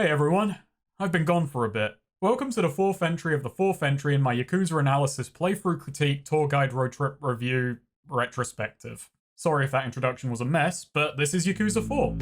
Hey everyone, I've been gone for a bit. Welcome to the 4th entry of the 4th entry in my Yakuza analysis playthrough critique tour guide road trip review retrospective. Sorry if that introduction was a mess, but this is Yakuza 4.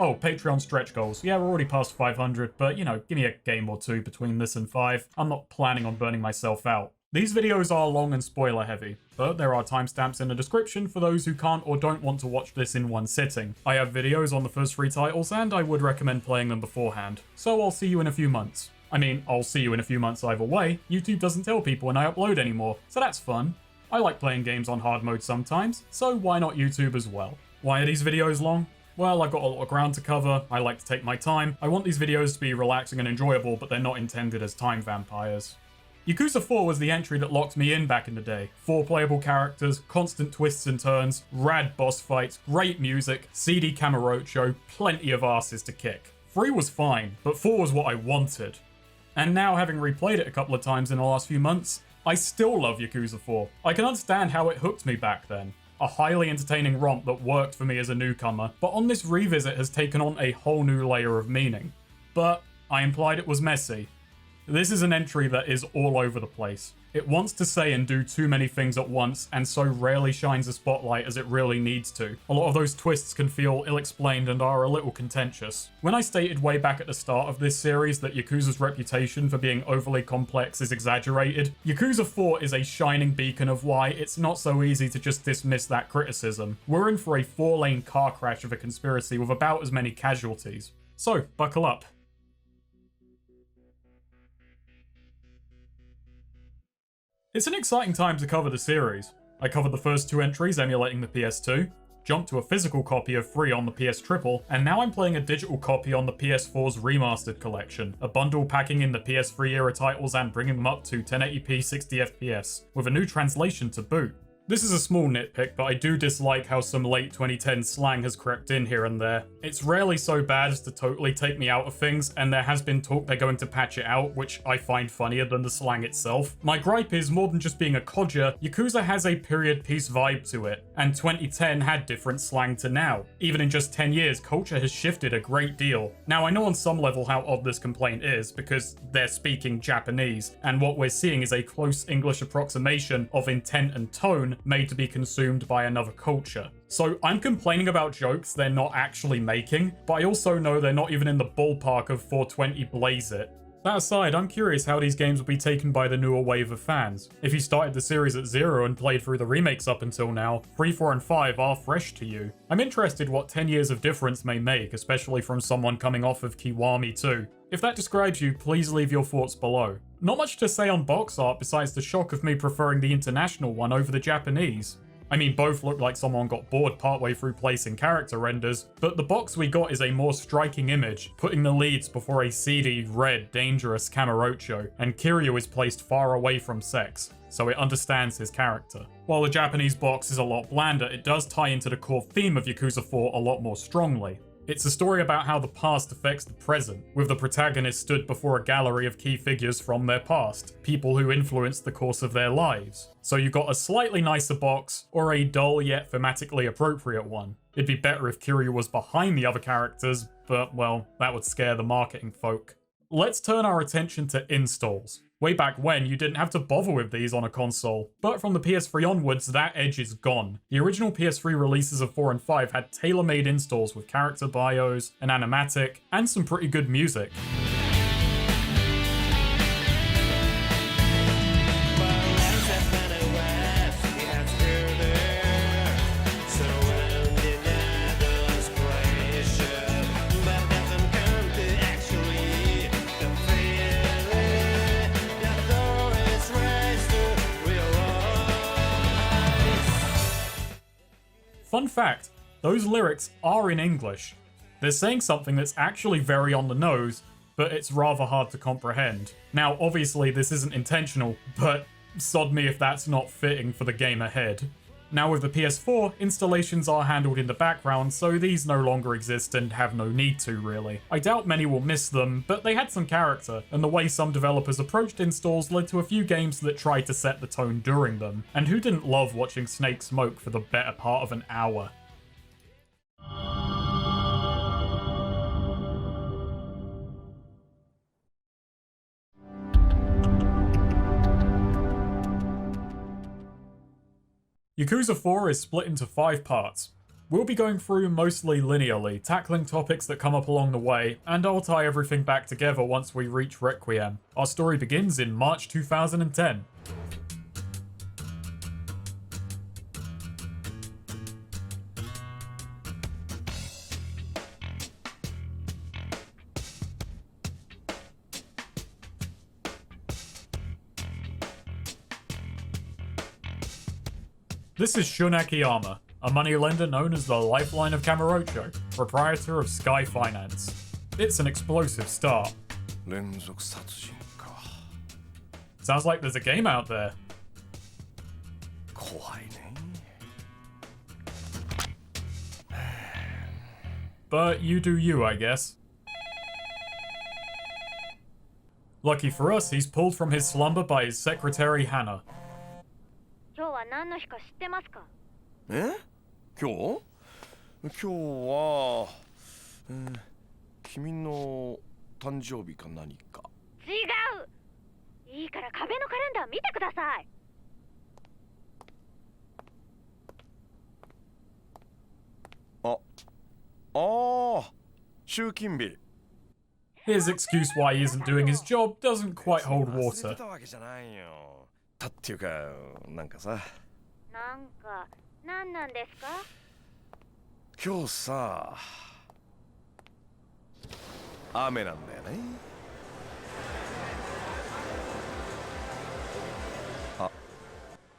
Oh, Patreon stretch goals. Yeah, we're already past 500, but you know, give me a game or two between this and 5. I'm not planning on burning myself out. These videos are long and spoiler heavy, but there are timestamps in the description for those who can't or don't want to watch this in one sitting. I have videos on the first 3 titles and I would recommend playing them beforehand, so I'll see you in a few months. I mean, I'll see you in a few months either way. YouTube doesn't tell people when I upload anymore, so that's fun. I like playing games on hard mode sometimes, so why not YouTube as well? Why are these videos long? Well, I've got a lot of ground to cover, I like to take my time. I want these videos to be relaxing and enjoyable, but they're not intended as time vampires. Yakuza 4 was the entry that locked me in back in the day. 4 playable characters, constant twists and turns, rad boss fights, great music, CD Kamurocho, plenty of asses to kick. 3 was fine, but 4 was what I wanted. And now, having replayed it a couple of times in the last few months, I still love Yakuza 4. I can understand how it hooked me back then. A highly entertaining romp that worked for me as a newcomer, but on this revisit has taken on a whole new layer of meaning. But I implied it was messy. This is an entry that is all over the place. It wants to say and do too many things at once, and so rarely shines a spotlight as it really needs to. A lot of those twists can feel ill-explained and are a little contentious. When I stated way back at the start of this series that Yakuza's reputation for being overly complex is exaggerated, Yakuza 4 is a shining beacon of why it's not so easy to just dismiss that criticism. We're in for a 4-lane car crash of a conspiracy with about as many casualties. So, buckle up. It's an exciting time to cover the series. I covered the first 2 entries emulating the PS2, jumped to a physical copy of 3 on the PS Triple, and now I'm playing a digital copy on the PS4's Remastered collection, a bundle packing in the PS3 era titles and bringing them up to 1080p 60fps, with a new translation to boot. This is a small nitpick, but I do dislike how some late 2010s slang has crept in here and there. It's rarely so bad as to totally take me out of things, and there has been talk they're going to patch it out, which I find funnier than the slang itself. My gripe is, more than just being a codger, Yakuza has a period piece vibe to it, and 2010 had different slang to now. Even in just 10 years, culture has shifted a great deal. Now, I know on some level how odd this complaint is, because they're speaking Japanese, and what we're seeing is a close English approximation of intent and tone made to be consumed by another culture. So I'm complaining about jokes they're not actually making, but I also know they're not even in the ballpark of 420 Blaze It. That aside, I'm curious how these games will be taken by the newer wave of fans. If you started the series at 0 and played through the remakes up until now, 3, 4, and 5 are fresh to you. I'm interested what 10 years of difference may make, especially from someone coming off of Kiwami 2. If that describes you, please leave your thoughts below. Not much to say on box art besides the shock of me preferring the international one over the Japanese. I mean, both look like someone got bored partway through placing character renders, but the box we got is a more striking image, putting the leads before a seedy, red, dangerous Kamurocho, and Kiryu is placed far away from sex, so it understands his character. While the Japanese box is a lot blander, it does tie into the core theme of Yakuza 4 a lot more strongly. It's a story about how the past affects the present, with the protagonist stood before a gallery of key figures from their past, people who influenced the course of their lives. So you got a slightly nicer box, or a dull yet thematically appropriate one. It'd be better if Kiryu was behind the other characters, but well, that would scare the marketing folk. Let's turn our attention to installs. Way back when, you didn't have to bother with these on a console, but from the PS3 onwards, that edge is gone. The original PS3 releases of 4 and 5 had tailor-made installs with character bios, an animatic, and some pretty good music. Fun fact, those lyrics are in English. They're saying something that's actually very on the nose, but it's rather hard to comprehend. Now, obviously this isn't intentional, but sod me if that's not fitting for the game ahead. Now with the PS4, installations are handled in the background, so these no longer exist and have no need to, really. I doubt many will miss them, but they had some character, and the way some developers approached installs led to a few games that tried to set the tone during them. And who didn't love watching Snake smoke for the better part of an hour? Yakuza 4 is split into 5 parts. We'll be going through mostly linearly, tackling topics that come up along the way, and I'll tie everything back together once we reach Requiem. Our story begins in March 2010. This is Shun Akiyama, a moneylender known as the Lifeline of Kamurocho, proprietor of Sky Finance. It's an explosive start. Sounds like there's a game out there. But you do you, I guess. Lucky for us, he's pulled from his slumber by his secretary Hannah. 今日は何の日か知ってますか？え？今日は、君の誕生日か何か。違う。いいから壁のカレンダー見てください。集金日。His excuse why he isn't doing his job doesn't quite hold water. っていうか、なんかさ。何なんですか？今日さ、雨なんだよね。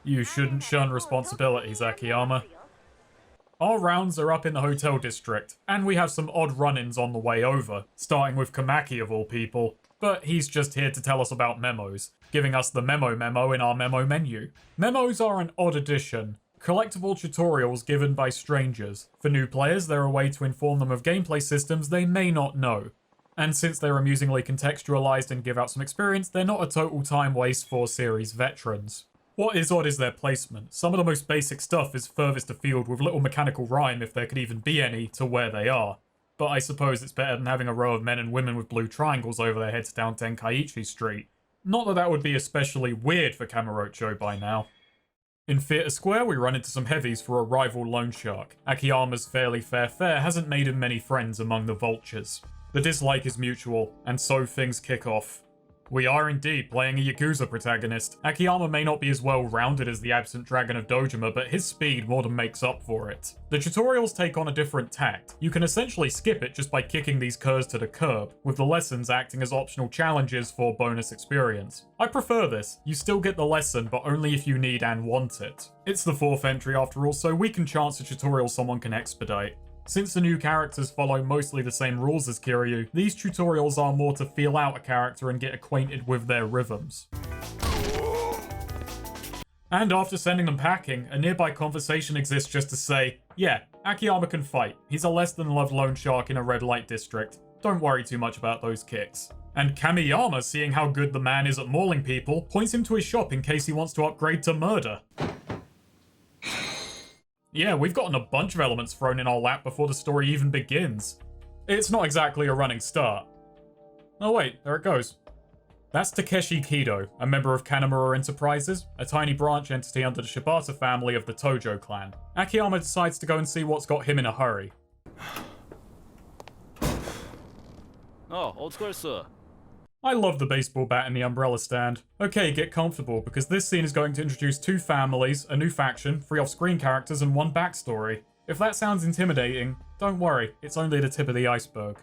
You shouldn't shun responsibilities, Akiyama. Our rounds are up in the hotel district, and we have some odd run-ins on the way over, starting with Kamaki of all people. But he's just here to tell us about memos, giving us the memo in our memo menu. Memos are an odd addition, collectible tutorials given by strangers. For new players, they're a way to inform them of gameplay systems they may not know. And since they're amusingly contextualized and give out some experience, they're not a total time waste for series veterans. What is odd is their placement. Some of the most basic stuff is furthest afield with little mechanical rhyme, if there could even be any, to where they are. But I suppose it's better than having a row of men and women with blue triangles over their heads down Tenkaichi Street. Not that that would be especially weird for Kamurocho by now. In Theatre Square, we run into some heavies for a rival loan shark. Akiyama's fairly fair fare hasn't made him many friends among the vultures. The dislike is mutual, and so things kick off. We are indeed playing a Yakuza protagonist. Akiyama may not be as well-rounded as the absent Dragon of Dojima, but his speed more than makes up for it. The tutorials take on a different tact. You can essentially skip it just by kicking these curs to the curb, with the lessons acting as optional challenges for bonus experience. I prefer this. You still get the lesson, but only if you need and want it. It's the 4th entry after all, so we can chance a tutorial someone can expedite. Since the new characters follow mostly the same rules as Kiryu, these tutorials are more to feel out a character and get acquainted with their rhythms. And after sending them packing, a nearby conversation exists just to say, yeah, Akiyama can fight. He's a less than loved loan shark in a red light district. Don't worry too much about those kicks. And Kamiyama, seeing how good the man is at mauling people, points him to his shop in case he wants to upgrade to murder. Yeah, we've gotten a bunch of elements thrown in our lap before the story even begins. It's not exactly a running start. Oh wait, there it goes. That's Takeshi Kido, a member of Tanimura Enterprises, a tiny branch entity under the Shibata family of the Tojo clan. Akiyama decides to go and see what's got him in a hurry. I love the baseball bat and the umbrella stand. Okay, get comfortable, because this scene is going to introduce 2 families, a new faction, 3 off-screen characters, and 1 backstory. If that sounds intimidating, don't worry, it's only the tip of the iceberg.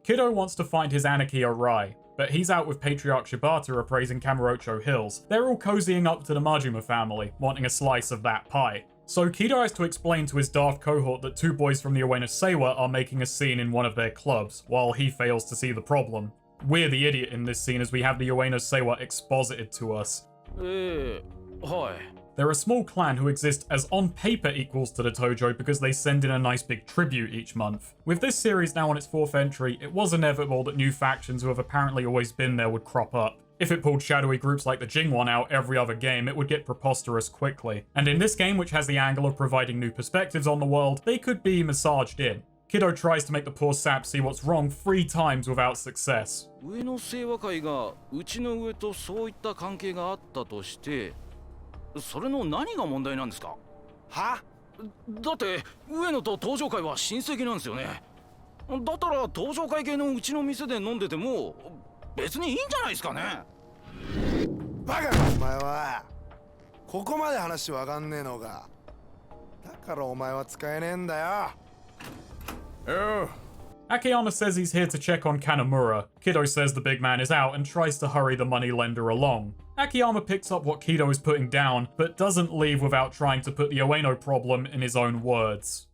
Kido wants to find his Anarchy Arai, but he's out with Patriarch Shibata appraising Kamurocho Hills. They're all cozying up to the Majima family, wanting a slice of that pie. So Kido has to explain to his daft cohort that 2 boys from the Ueno Seiwa are making a scene in one of their clubs, while he fails to see the problem. We're the idiot in this scene as we have the Ueno Seiwa exposited to us. Hi. They're a small clan who exist as on paper equals to the Tojo because they send in a nice big tribute each month. With this series now on its 4th entry, it was inevitable that new factions who have apparently always been there would crop up. If it pulled shadowy groups like the Jingwon out every other game, it would get preposterous quickly. And in this game, which has the angle of providing new perspectives on the world, they could be massaged in. Kido tries to make the poor sap see what's wrong 3 times without success. 上の清和会がうちの上とそういった関係があったとして、それの何が問題なんですか？は？だって上野と登場会は親戚なんですよね。だったら登場会系のうちの店で飲んでても別にいいんじゃないですかね。バカかお前は。ここまで話わかんねえのか。だからお前は使えねえんだよ。Akiyama says he's here to check on Tanimura. Kido says the big man is out and tries to hurry the moneylender along. Akiyama picks up what Kido is putting down, but doesn't leave without trying to put the Ueno problem in his own words.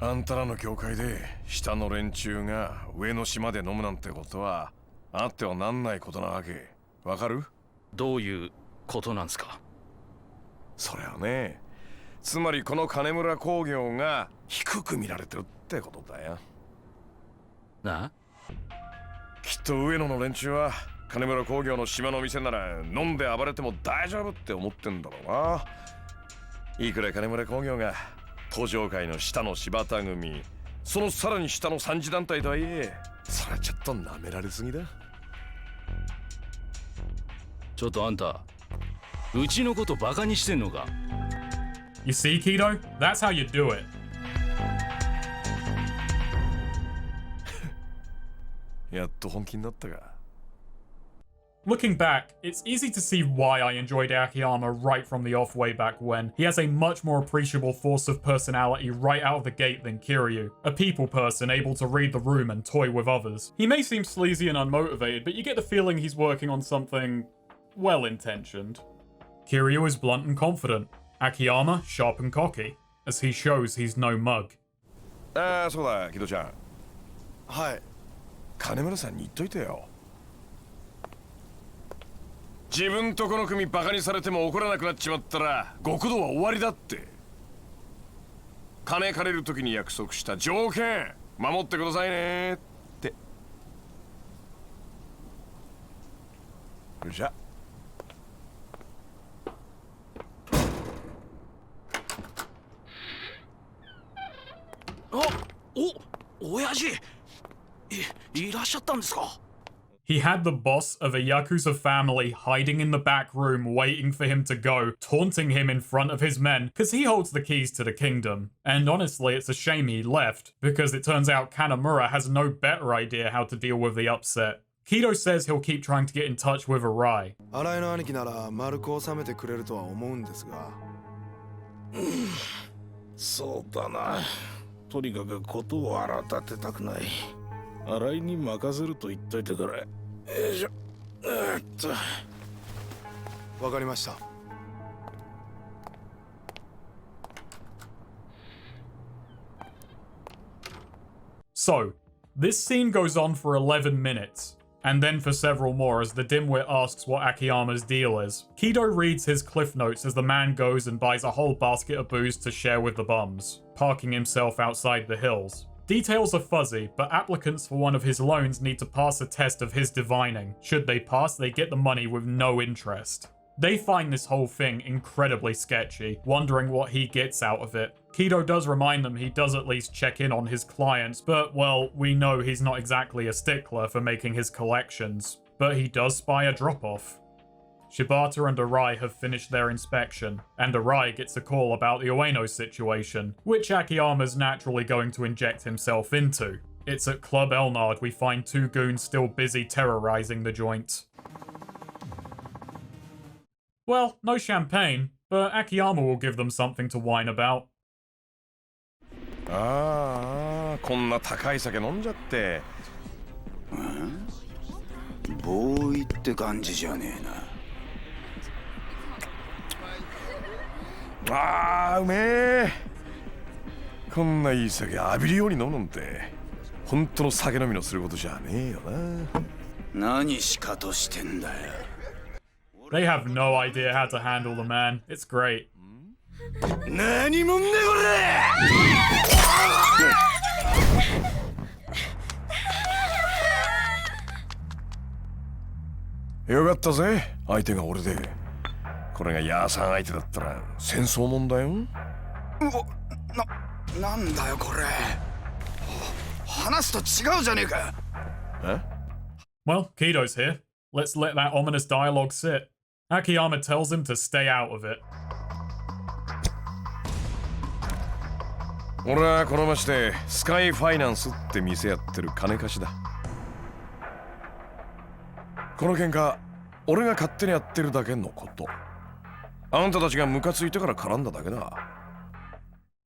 あんたらの教会で下の連中が上の島で飲むなんてことはあってはなんないことなわけ。わかる？どういうことなんすか？それはね、つまりこの金村工業が低く見られてるってことだよ。なあ？きっと上野の連中は金村工業の島の店なら飲んで暴れても大丈夫って思ってんだろうな。いくら金村工業が登場界の下の柴田組、そのさらに下の三次団体とはいえ、それはちょっと舐められすぎだ。ちょっとあんた、うちのことバカにしてんのか？ You see, Kido? That's how you do it. やっと本気になったか。Looking back, it's easy to see why I enjoyed Akiyama right from the off way back when. He has a much more appreciable force of personality right out of the gate than Kiryu, a people person able to read the room and toy with others. He may seem sleazy and unmotivated, but you get the feeling he's working on something well-intentioned. Kiryu is blunt and confident, Akiyama sharp and cocky, as he shows he's no mug. ああ、そうだ、木戸ちゃん。はい。金村さんに言っといてよ。自分とこの組バカにされても怒らなくなっちまったら極道は終わりだって。金借りる時に約束した条件守ってくださいねって。よっしゃ。親父、いらっしゃったんですか？He had the boss of a Yakuza family hiding in the back room waiting for him to go, taunting him in front of his men, because he holds the keys to the kingdom. And honestly, it's a shame he left, because it turns out Tanimura has no better idea how to deal with the upset. Kido says he'll keep trying to get in touch with Arai. Araiの兄貴なら丸く収めてくれるとは思うんですが。そうだな。とにかくことを荒立てたくない。洗いに任せると言っといてくれ。よいしょ。わかりました。So, this scene goes on for 11 minutes, and then for several more as the dimwit asks what Akiyama's deal is. Kido reads his cliff notes as the man goes and buys a whole basket of booze to share with the bums, parking himself outside the hills. Details are fuzzy, but applicants for one of his loans need to pass a test of his divining. Should they pass, they get the money with no interest. They find this whole thing incredibly sketchy, wondering what he gets out of it. Kido does remind them he does at least check in on his clients, but, well, we know he's not exactly a stickler for making his collections. But he does spy a drop-off. Shibata and Arai have finished their inspection, and Arai gets a call about the Ueno situation, which Akiyama's naturally going to inject himself into. It's at Club Elnard we find two goons still busy terrorizing the joint. Well, no champagne, but Akiyama will give them something to whine about. ああ、こんな高い酒飲んじゃって。ボーイって感じじゃねえな。ああ、うめえ。こんないい酒浴びるように飲むなんて本当の酒飲みのすることじゃねえよな。何しかとしてんだよ。 They have no idea how to handle the man. It's great. 何もんねこれ。よかったぜ、相手が俺で。これがヤーさん相手だったら戦争もんだよ。なんだよこれ。話すと違うじゃねえか。え？ Well, Kido's here. Let's let that ominous dialogue sit. Akiyama tells him to stay out of it. 俺はこの町でスカイファイナンスって店やってる金貸しだ。この喧嘩俺が勝手にやってるだけのこと。あんたたちがムカついてから絡んだだけだ。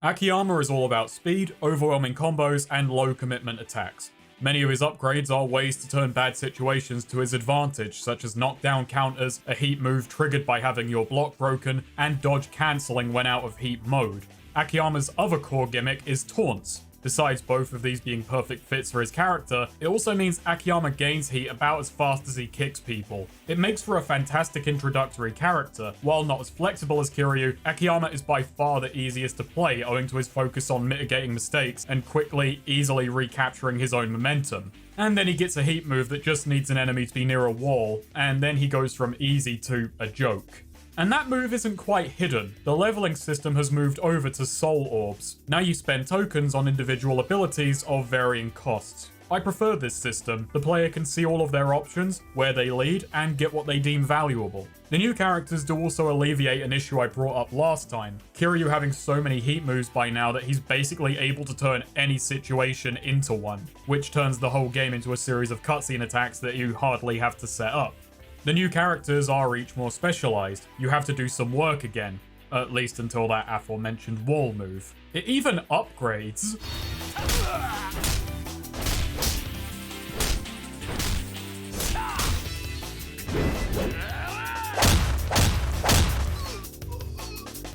Akiyama is all about speed, overwhelming combos, and low commitment attacks. Many of his upgrades are ways to turn bad situations to his advantage, such as knockdown counters, a heat move triggered by having your block broken, and dodge cancelling when out of heat mode. Akiyama's other core gimmick is taunts. Besides both of these being perfect fits for his character, it also means Akiyama gains heat about as fast as he kicks people. It makes for a fantastic introductory character. While not as flexible as Kiryu, Akiyama is by far the easiest to play owing to his focus on mitigating mistakes and quickly, easily recapturing his own momentum. And then he gets a heat move that just needs an enemy to be near a wall, and then he goes from easy to a joke. And that move isn't quite hidden. The leveling system has moved over to Soul Orbs. Now you spend tokens on individual abilities of varying costs. I prefer this system. The player can see all of their options, where they lead, and get what they deem valuable. The new characters do also alleviate an issue I brought up last time. Kiryu having so many heat moves by now that he's basically able to turn any situation into one, which turns the whole game into a series of cutscene attacks that you hardly have to set up. The new characters are each more specialized. You have to do some work again, at least until that aforementioned wall move. It even upgrades.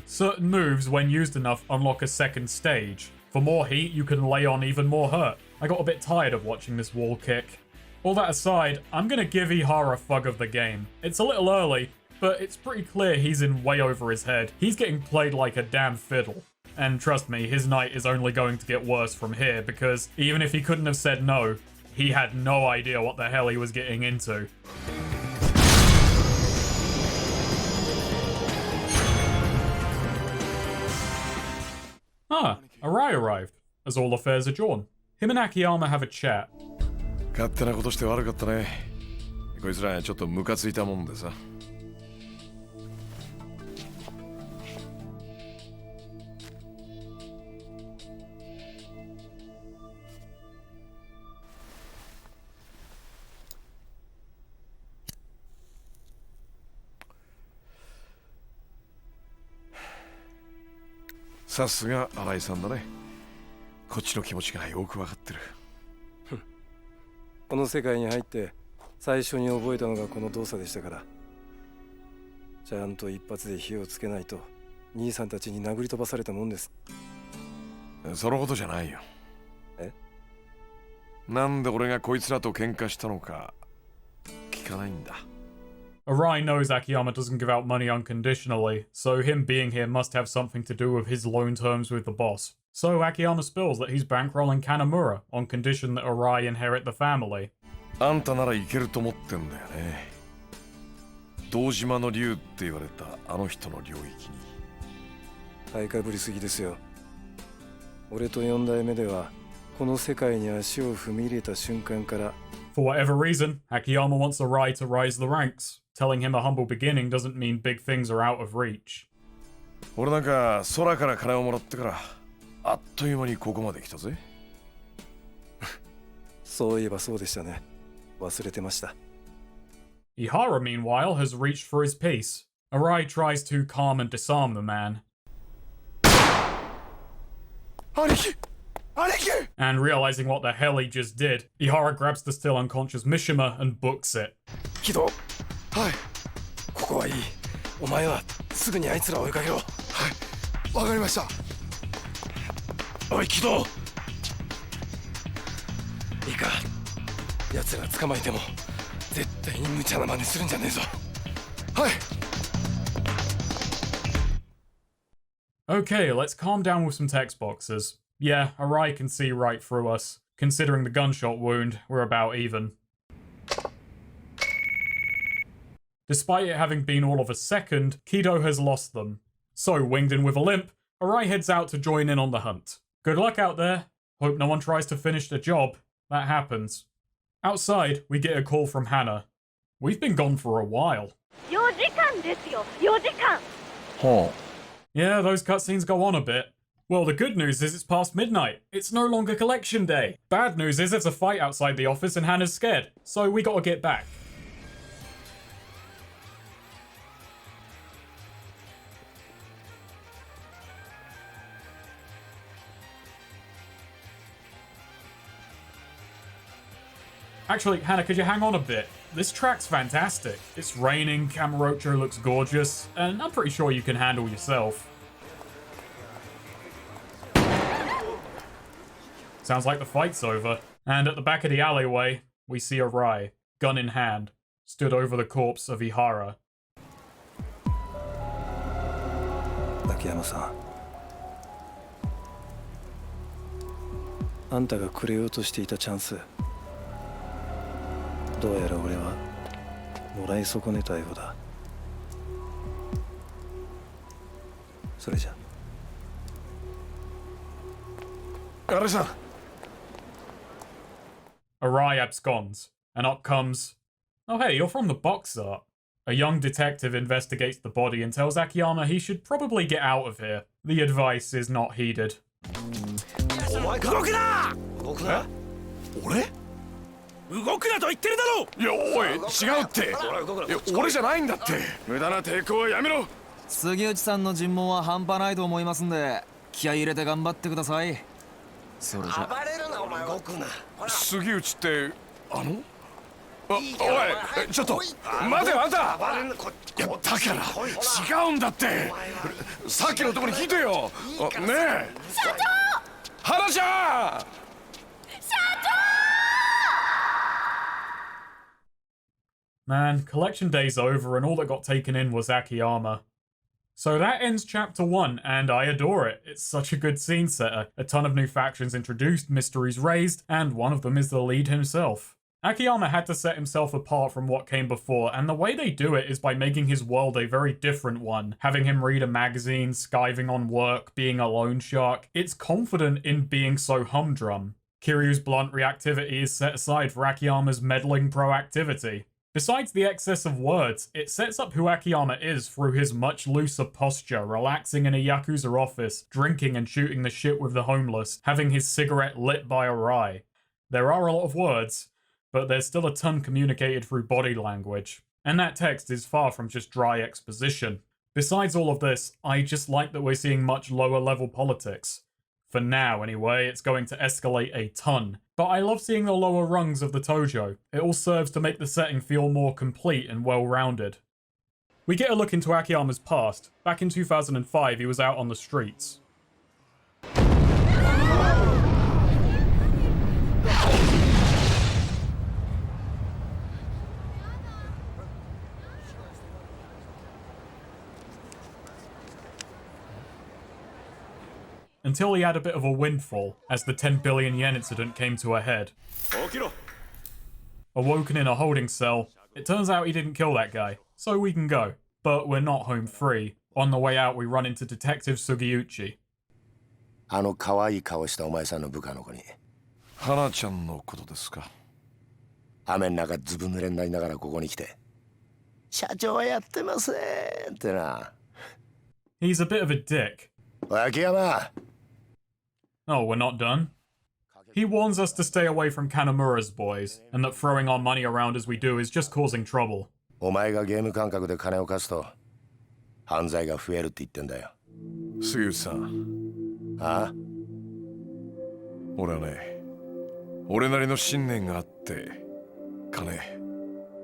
Certain moves, when used enough, unlock a second stage. For more heat, you can lay on even more hurt. I got a bit tired of watching this wall kick. All that aside, I'm gonna give Ihara Fug of the game. It's a little early, but it's pretty clear he's in way over his head. He's getting played like a damn fiddle. And trust me, his night is only going to get worse from here, because even if he couldn't have said no, he had no idea what the hell he was getting into. Ah, Arai arrived, as all affairs adjourn. Him and Akiyama have a chat. 勝手なことして悪かったね。こいつらちょっとムカついたもんでさ。さすが新井さんだね。こっちの気持ちがよくわかってる。この世界に入って最初に覚えたのがこの動作でしたから、ちゃんと一発で火をつけないと兄さんたちに殴り飛ばされたもんです。そのことじゃないよ。え？なんで俺がこいつらと喧嘩したのか聞かないんだ。Arai knows Akiyama doesn't give out money unconditionally, so him being here must have something to do with his loan terms with the boss. So Akiyama spills that he's bankrolling Tanimura on condition that Arai inherit the family. あんたならいけると思ってんだよね。堂島の竜って言われたあの人の領域に。買いかぶりすぎですよ。俺と4代目ではこの世界に足を踏み入れた瞬間から。For whatever reason, Akiyama wants Arai to rise the ranks. Telling him a humble beginning doesn't mean big things are out of reach. 俺なんか空から金をもらってからあっという間にここまで来たぜ。そういえばそうでしたね。忘れてました。Ihara, meanwhile, has reached for his piece. Arai tries to calm and disarm the man. 兄貴！兄貴！ And realizing what the hell he just did, Ihara grabs the still unconscious Mishima and books it. キド、はい。ここはいい。お前はすぐにあいつらを追いかけろ。はい。わかりました。おいキド。いいか。奴ら捕まえても絶対に無茶な真似するんじゃねえぞ。はい。Okay, let's calm down with some text boxes. Yeah, Arai can see right through us. Considering the gunshot wound, we're about even. Despite it having been all of a second, Kido has lost them. So, winged in with a limp, Arai heads out to join in on the hunt. Good luck out there. Hope no one tries to finish the job. That happens. Outside, we get a call from Hannah. We've been gone for a while. 4時間ですよ、4時間。 Huh. Yeah, those cutscenes go on a bit. Well, the good news is it's past midnight. It's no longer collection day. Bad news is there's a fight outside the office and Hannah's scared, so we gotta get back. Actually, Hannah, could you hang on a bit? This track's fantastic. It's raining, Kamurocho looks gorgeous, and I'm pretty sure you can handle yourself. Sounds like the fight's over. And at the back of the alleyway, we see Arai, gun in hand, stood over the corpse of Ihara. Akiyama-san. あんたがくれようとしていたチャンス。どうやら俺はもらい損ねたようだ。それじゃ。Araiさん。 Arai absconds, and up comes... Oh hey, you're from the box art. A young detective investigates the body and tells Akiyama he should probably get out of here. The advice is not heeded. 動くな！動くな！俺？動くなと言ってるだろ！いや、おい、違うって。いや、俺じゃないんだって。無駄な抵抗はやめろ。杉内さんの尋問は半端ないと思いますんで、気合い入れて頑張ってください。それじゃ。暴れるなお前は。動くな。杉内っておいちょっと待てよあんた。いやだから違うんだって。さっきのとこに聞いてよ。ねえ社長、花ちゃん。Man, collection day's over and all that got taken in was Akiyama. So that ends chapter 1, and I adore it. It's such a good scene setter. A ton of new factions introduced, mysteries raised, and one of them is the lead himself. Akiyama had to set himself apart from what came before, and the way they do it is by making his world a very different one. Having him read a magazine, skiving on work, being a loan shark. It's confident in being so humdrum. Kiryu's blunt reactivity is set aside for Akiyama's meddling proactivity. Besides the excess of words, it sets up who Akiyama is through his much looser posture, relaxing in a Yakuza office, drinking and shooting the shit with the homeless, having his cigarette lit by Arai. There are a lot of words, but there's still a ton communicated through body language, and that text is far from just dry exposition. Besides all of this, I just like that we're seeing much lower level politics. For now, anyway, it's going to escalate a ton. But I love seeing the lower rungs of the Tojo. It all serves to make the setting feel more complete and well-rounded. We get a look into Akiyama's past. Back in 2005, he was out on the streets. Until he had a bit of a windfall, as the 10 billion yen incident came to a head. Awoken in a holding cell, it turns out he didn't kill that guy, so we can go. But we're not home free. On the way out, we run into Detective Sugiuchi. あの可愛い顔したお前さんの部下の子に。花ちゃんのことですか。雨の中ずぶ濡れになりながらここに来て。社長はやってませんってな。He's a bit of a dick. 秋山。 Oh, we're not done? He warns us to stay away from Kanamura's boys, and that throwing our money around as we do is just causing trouble. お前がゲーム感覚で金を貸すと犯罪が増えるって言ってんだよ。杉内さん。ああ？俺はね、俺なりの信念があって金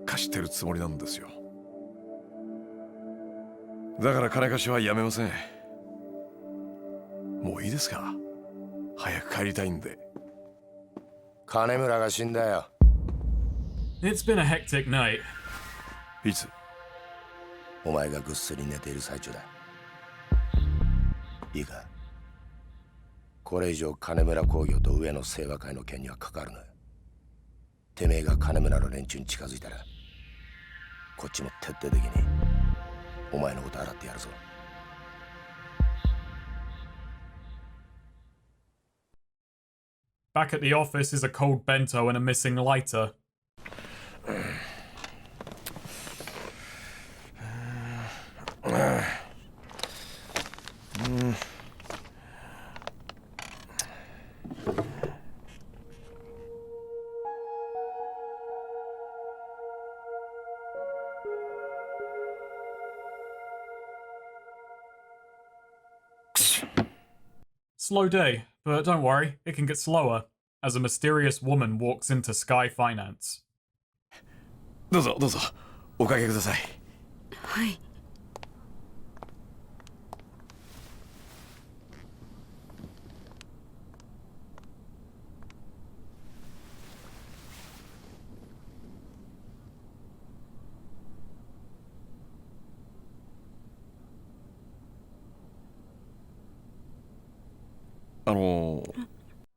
貸してるつもりなんですよ。だから金貸しはやめません。もういいですか？早く帰りたいんで。金村が死んだよ。It's been a hectic night. いつ？お前がぐっすり寝ている最中だ。いいか？これ以上金村工業と上野清和会の件には関わるな。てめえが金村の連中に近づいたら、こっちも徹底的にお前のこと洗ってやるぞ。Back at the office is a cold bento and a missing lighter. Slow day, but don't worry, it can get slower, as a mysterious woman walks into Sky Finance. どうぞどうぞおかけください。はい。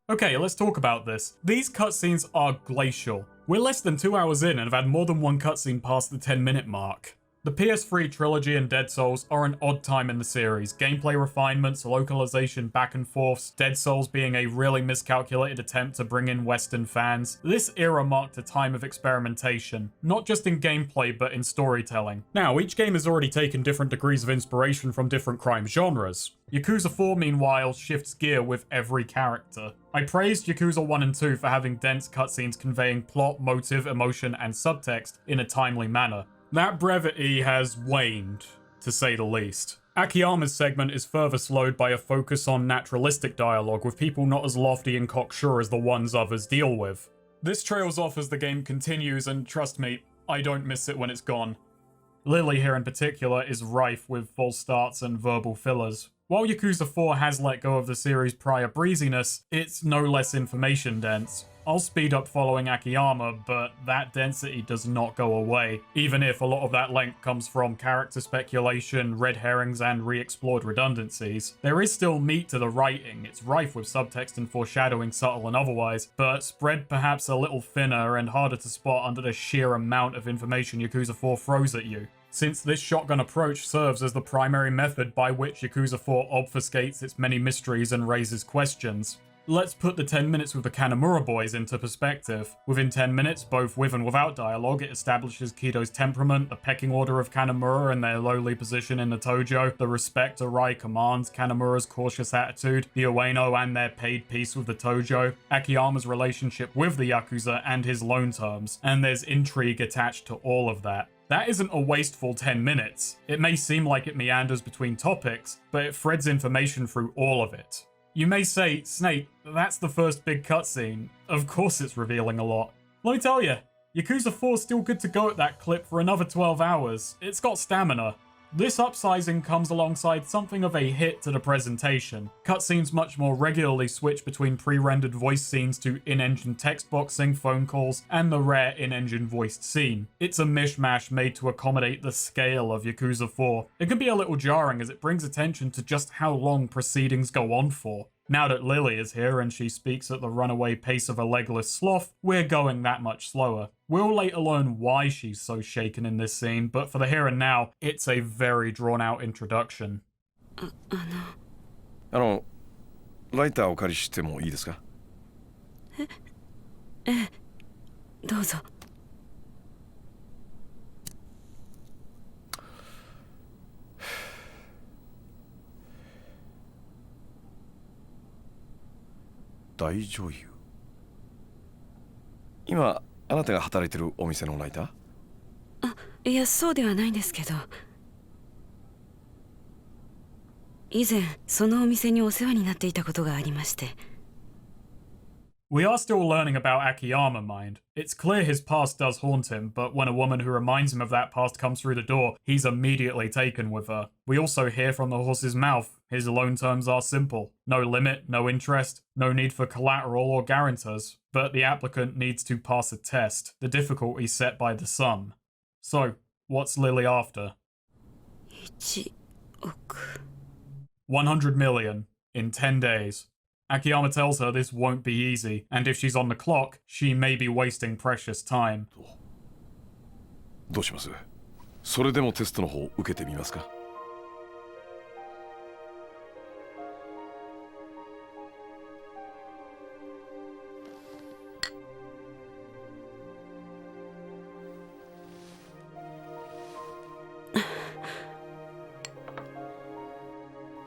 Okay, let's talk about this. These cutscenes are glacial. We're less than 2 hours in and have had more than one cutscene past the 10-minute mark. The PS3 trilogy and Dead Souls are an odd time in the series. Gameplay refinements, localization back and forths, Dead Souls being a really miscalculated attempt to bring in Western fans. This era marked a time of experimentation, not just in gameplay but in storytelling. Now, each game has already taken different degrees of inspiration from different crime genres. Yakuza 4, meanwhile, shifts gear with every character. I praised Yakuza 1 and 2 for having dense cutscenes conveying plot, motive, emotion, and subtext in a timely manner. That brevity has waned, to say the least. Akiyama's segment is further slowed by a focus on naturalistic dialogue with people not as lofty and cocksure as the ones others deal with. This trails off as the game continues, and trust me, I don't miss it when it's gone. Lily here in particular is rife with false starts and verbal fillers. While Yakuza 4 has let go of the series' prior breeziness, it's no less information dense. I'll speed up following Akiyama, but that density does not go away, even if a lot of that length comes from character speculation, red herrings, and re-explored redundancies. There is still meat to the writing, it's rife with subtext and foreshadowing, subtle and otherwise, but spread perhaps a little thinner and harder to spot under the sheer amount of information Yakuza 4 throws at you. Since this shotgun approach serves as the primary method by which Yakuza 4 obfuscates its many mysteries and raises questions. Let's put the 10 minutes with the Tanimura boys into perspective. Within 10 minutes, both with and without dialogue, it establishes Kido's temperament, the pecking order of Kanamura and their lowly position in the Tojo, the respect Arai commands, Kanamura's cautious attitude, the Ueno and their paid peace with the Tojo, Akiyama's relationship with the Yakuza and his loan terms, and there's intrigue attached to all of that. That isn't a wasteful 10 minutes. It may seem like it meanders between topics, but it threads information through all of it. You may say, Snake, that's the first big cutscene. Of course it's revealing a lot. Let me tell you, Yakuza 4's still good to go at that clip for another 12 hours. It's got stamina. This upsizing comes alongside something of a hit to the presentation. Cutscenes much more regularly switch between pre-rendered voice scenes to in-engine text boxing, phone calls, and the rare in-engine voiced scene. It's a mishmash made to accommodate the scale of Yakuza 4. It can be a little jarring as it brings attention to just how long proceedings go on for. Now that Lily is here and she speaks at the runaway pace of a legless sloth, we're going that much slower. We'll later learn why she's so shaken in this scene, but for the here and now, it's a very drawn-out introduction. ライターをお借りしてもいいですか？どうぞ。大女優。今あなたが働いてるお店のライター？あ、いやそうではないんですけど。以前そのお店にお世話になっていたことがありまして。We are still learning about Akiyama, mind. It's clear his past does haunt him, but when a woman who reminds him of that past comes through the door, he's immediately taken with her. We also hear from the horse's mouth. His loan terms are simple. No limit, no interest, no need for collateral or guarantors. But the applicant needs to pass a test, the difficulty set by the sum. So, what's Lily after? 1億。100 million in 10 days. Akiyama tells her this won't be easy, and if she's on the clock, she may be wasting precious time. どうします？それでもテストの方受けてみますか？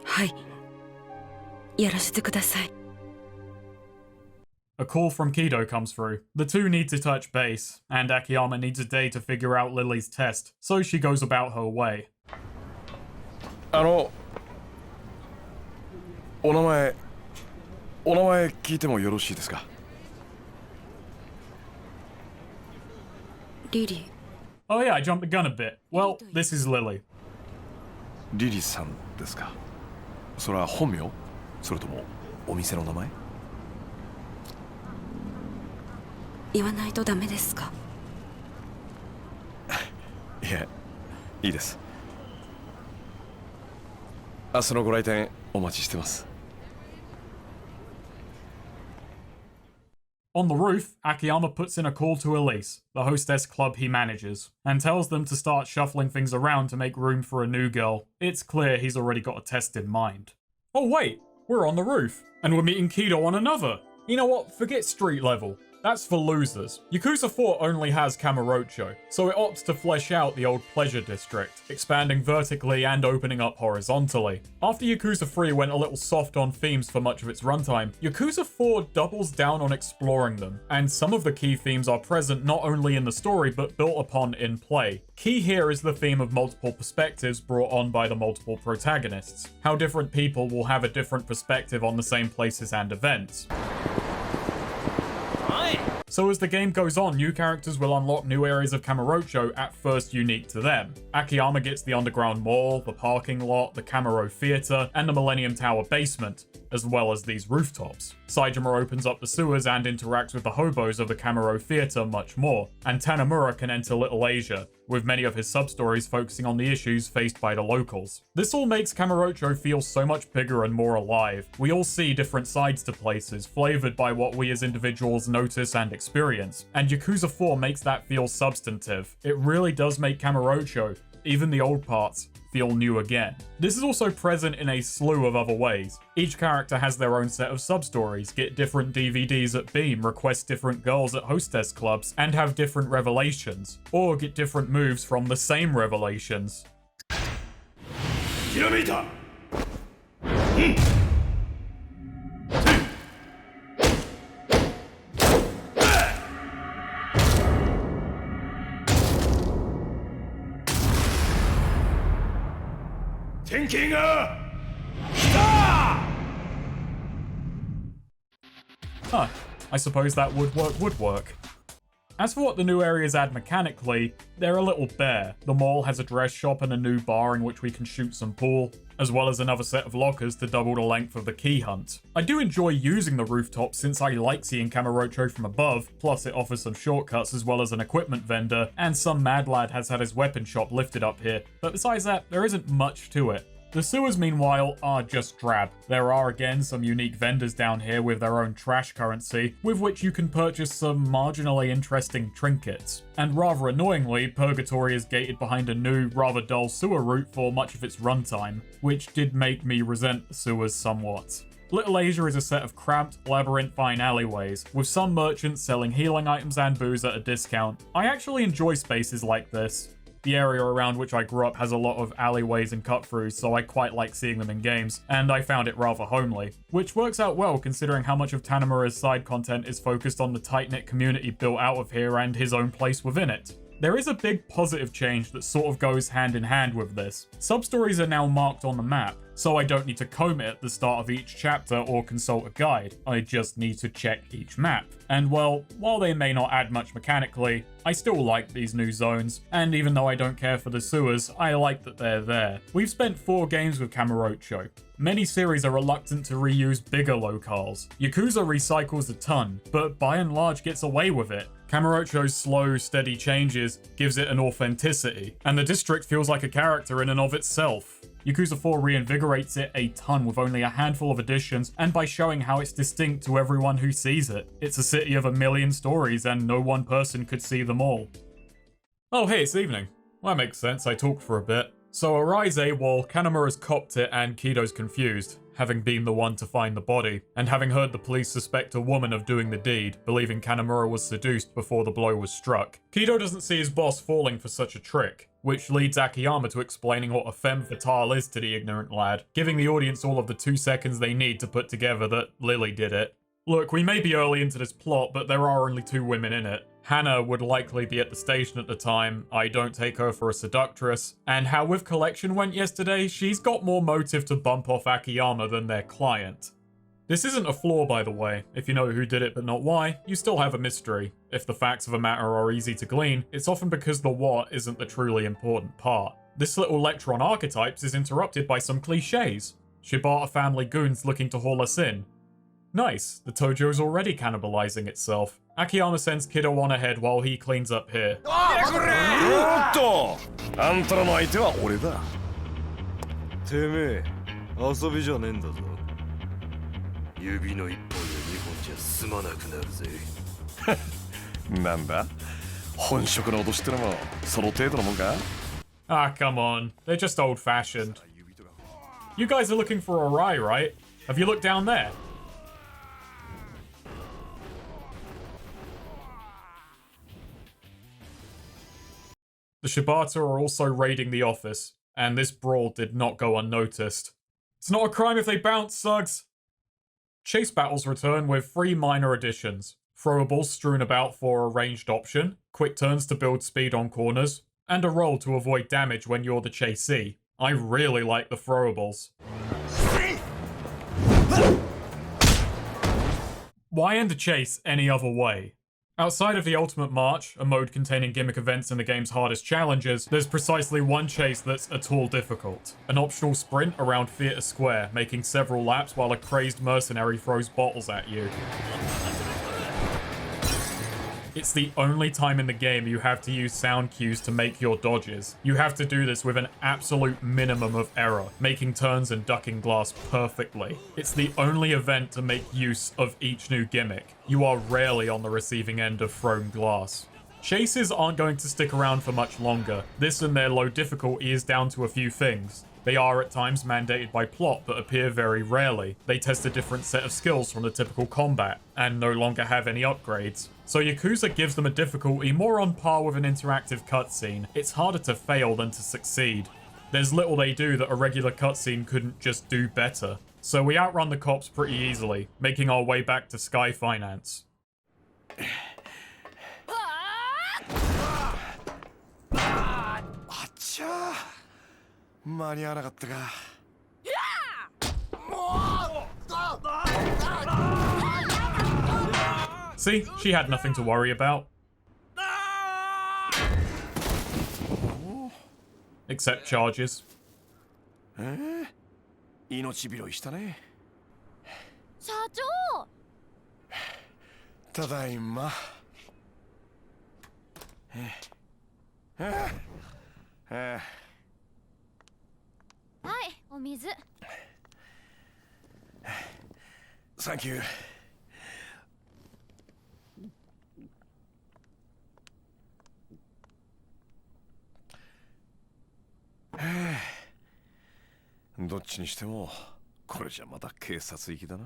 はい。やらせてください。A call from Kido comes through. The two need to touch base, and Akiyama needs a day to figure out Lily's test, so she goes about her way. お名前お名前聞いてもよろしいですか？リリ Oh yeah, I jumped the gun a bit. Well, this is Lily. リリさんですか？それは本名？それともお店の名前？言わないとダメですか？いえ、いいです。明日のご来店お待ちしてます。On the roof, Akiyama puts in a call to Elise, the hostess club he manages, and tells them to start shuffling things around to make room for a new girl. It's clear he's already got a test in mind. Oh wait, we're on the roof, and we're meeting Kido on another. You know what, forget street level. That's for losers. Yakuza 4 only has Kamurocho, so it opts to flesh out the old pleasure district, expanding vertically and opening up horizontally. After Yakuza 3 went a little soft on themes for much of its runtime, Yakuza 4 doubles down on exploring them, and some of the key themes are present not only in the story but built upon in play. Key here is the theme of multiple perspectives brought on by the multiple protagonists, how different people will have a different perspective on the same places and events. So as the game goes on, new characters will unlock new areas of Kamurocho at first unique to them. Akiyama gets the underground mall, the parking lot, the Kamuro Theatre, and the Millennium Tower basement, as well as these rooftops. Saejima opens up the sewers and interacts with the hobos of the Kamuro Theatre much more, and Tanimura can enter Little Asia, with many of his sub-stories focusing on the issues faced by the locals. This all makes Kamurocho feel so much bigger and more alive. We all see different sides to places, flavoured by what we as individuals notice and experience, and Yakuza 4 makes that feel substantive. It really does make Kamurocho, even the old parts, feel new again. This is also present in a slew of other ways. Each character has their own set of sub-stories, get different DVDs at Beam, request different girls at hostess clubs, and have different revelations, or get different moves from the same revelations. Kilometer! 天気が来た! Huh, I suppose that would work. As for what the new areas add mechanically, they're a little bare. The mall has a dress shop and a new bar in which we can shoot some pool, as well as another set of lockers to double the length of the key hunt. I do enjoy using the rooftop since I like seeing Kamurocho from above, plus it offers some shortcuts as well as an equipment vendor, and some mad lad has had his weapon shop lifted up here, but besides that, there isn't much to it. The sewers, meanwhile, are just drab. There are again some unique vendors down here with their own trash currency, with which you can purchase some marginally interesting trinkets. And rather annoyingly, Purgatory is gated behind a new, rather dull sewer route for much of its runtime, which did make me resent the sewers somewhat. Little Asia is a set of cramped, labyrinthine alleyways, with some merchants selling healing items and booze at a discount. I actually enjoy spaces like this. The area around which I grew up has a lot of alleyways and cut-throughs, so I quite like seeing them in games, and I found it rather homely. Which works out well considering how much of Tanimura's side content is focused on the tight-knit community built out of here and his own place within it. There is a big positive change that sort of goes hand in hand with this. Substories are now marked on the map, so I don't need to comb it at the start of each chapter or consult a guide. I just need to check each map. And well, while they may not add much mechanically, I still like these new zones, and even though I don't care for the sewers, I like that they're there. We've spent 4 games with Kamurocho. Many series are reluctant to reuse bigger locales. Yakuza recycles a ton, but by and large gets away with it. Kamurocho's slow, steady changes gives it an authenticity, and the district feels like a character in and of itself. Yakuza 4 reinvigorates it a ton with only a handful of additions, and by showing how it's distinct to everyone who sees it. It's a city of a million stories, and no one person could see them all. Oh hey, it's evening. Well, that makes sense, I talked for a bit. So Arai's AWOL, Kanamura's copped it, and Kido's confused, having been the one to find the body, and having heard the police suspect a woman of doing the deed, believing Kanamura was seduced before the blow was struck. Kido doesn't see his boss falling for such a trick, which leads Akiyama to explaining what a femme fatale is to the ignorant lad, giving the audience all of the 2 seconds they need to put together that Lily did it. Look, we may be early into this plot, but there are only 2 women in it. Hannah would likely be at the station at the time, I don't take her for a seductress, and how with Collection went yesterday, she's got more motive to bump off Akiyama than their client. This isn't a flaw, by the way. If you know who did it but not why, you still have a mystery. If the facts of a matter are easy to glean, it's often because the what isn't the truly important part. This little lecture on archetypes is interrupted by some cliches. Shibata family goons looking to haul us in. Nice, the Tojo's already cannibalizing itself. Akiyama sends Kido on ahead while he cleans up here. おっとあんたらの相手は俺だてめえ遊びじゃねえんだぞ指の一本や二本じゃ済まなくなるぜなんだ本職の脅しってのもその程度のもんか Ah, come on. They're just old-fashioned. You guys are looking for Arai, right? Have you looked down there? The Shibata are also raiding the office, and this brawl did not go unnoticed. It's not a crime if they bounce, Suggs! Chase battles return with 3 minor additions. Throwables strewn about for a ranged option, quick turns to build speed on corners, and a roll to avoid damage when you're the chasee. I really like the throwables. Why end a chase any other way? Outside of the Ultimate March, a mode containing gimmick events and the game's hardest challenges, there's precisely one chase that's at all difficult. An optional sprint around Theatre Square, making several laps while a crazed mercenary throws bottles at you. It's the only time in the game you have to use sound cues to make your dodges. You have to do this with an absolute minimum of error, making turns and ducking glass perfectly. It's the only event to make use of each new gimmick. You are rarely on the receiving end of thrown glass. Chases aren't going to stick around for much longer. This and their low difficulty is down to a few things. They are at times mandated by plot, but appear very rarely. They test a different set of skills from the typical combat, and no longer have any upgrades. So Yakuza gives them a difficulty more on par with an interactive cutscene. It's harder to fail than to succeed. There's little they do that a regular cutscene couldn't just do better. So we outrun the cops pretty easily, making our way back to Sky Finance. 間に合わなかったか See, she had nothing to worry about. Except charges. 命拾いしたね社長ただいまはいお水サンキューどっちにしてもこれじゃまた警察行きだな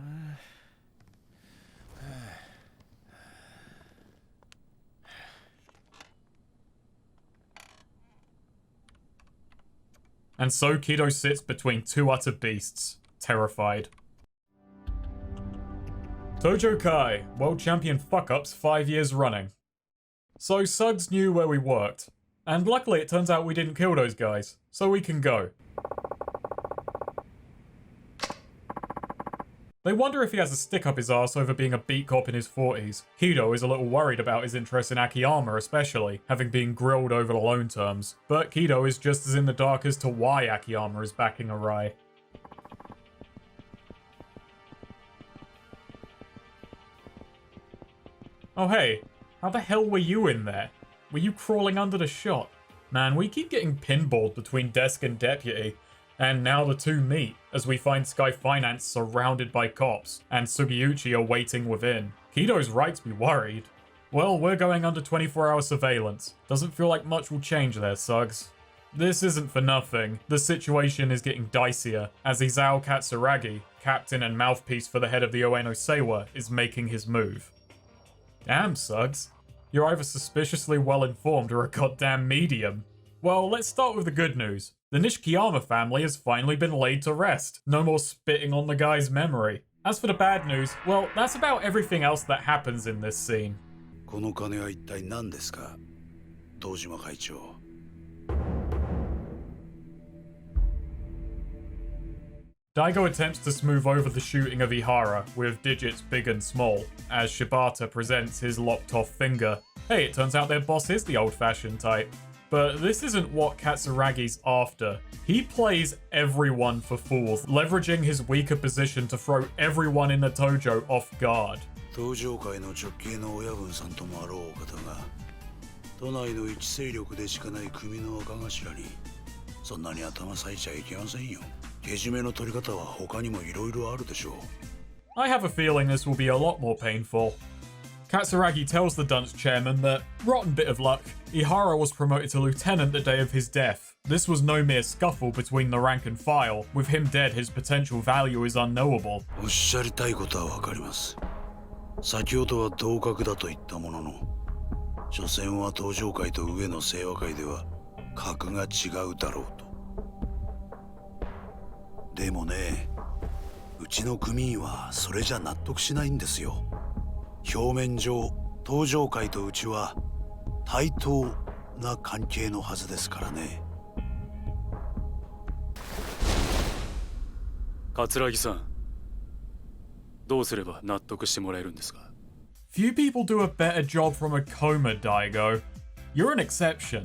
And so Kido sits between two utter beasts, terrified. Tojo Kai, world champion fuck-ups 5 years running. So Suggs knew where we worked. And luckily it turns out we didn't kill those guys, so we can go. They wonder if he has a stick up his arse over being a beat cop in his 40s. Kido is a little worried about his interest in Akiyama especially, having been grilled over the loan terms. But Kido is just as in the dark as to why Akiyama is backing Arai. Oh hey, how the hell were you in there? Were you crawling under the shot? Man, we keep getting pinballed between desk and deputy. And now the two meet, as we find Sky Finance surrounded by cops, and Sugiyuchi are waiting within. Kido's right to be worried. Well, we're going under 24-hour surveillance. Doesn't feel like much will change there, Suggs. This isn't for nothing. The situation is getting dicier, as Isao Katsuragi, captain and mouthpiece for the head of the Ueno Seiwa, is making his move. Damn, Suggs. You're either suspiciously well-informed or a goddamn medium. Well, let's start with the good news. The Nishikiyama family has finally been laid to rest. No more spitting on the guy's memory. As for the bad news, well, that's about everything else that happens in this scene. この金は一体何ですか、堂島会長。Daigo attempts to smooth over the shooting of Ihara with digits big and small, as Shibata presents his lopped off finger. Hey, it turns out their boss is the old-fashioned type. But this isn't what Katsuragi's after. He plays everyone for fools, leveraging his weaker position to throw everyone in the Tojo off guard. 東上界の直系の親分さんともあろうお方が都内の一勢力でしかない組の若頭にそんなに頭割いちゃいけませんよ。けじめの取り方は他にもいろいろあるでしょう。 I have a feeling this will be a lot more painful. Katsuragi tells the dunce chairman that, rotten bit of luck, Ihara was promoted to lieutenant the day of his death. This was no mere scuffle between the rank and file. With him dead, his potential value is unknowable. おっしゃりたいことはわかります。先ほどは同格だと言ったものの、所詮は東上界と上の清和界では格が違うだろうと。でもね、うちの組員はそれじゃ納得しないんですよ。表面上、東上界とうちは対等な関係のはずですからね。桂木さん、どうすれば納得してもらえるんですか? Few people do a better job from a coma, Daigo. You're an exception.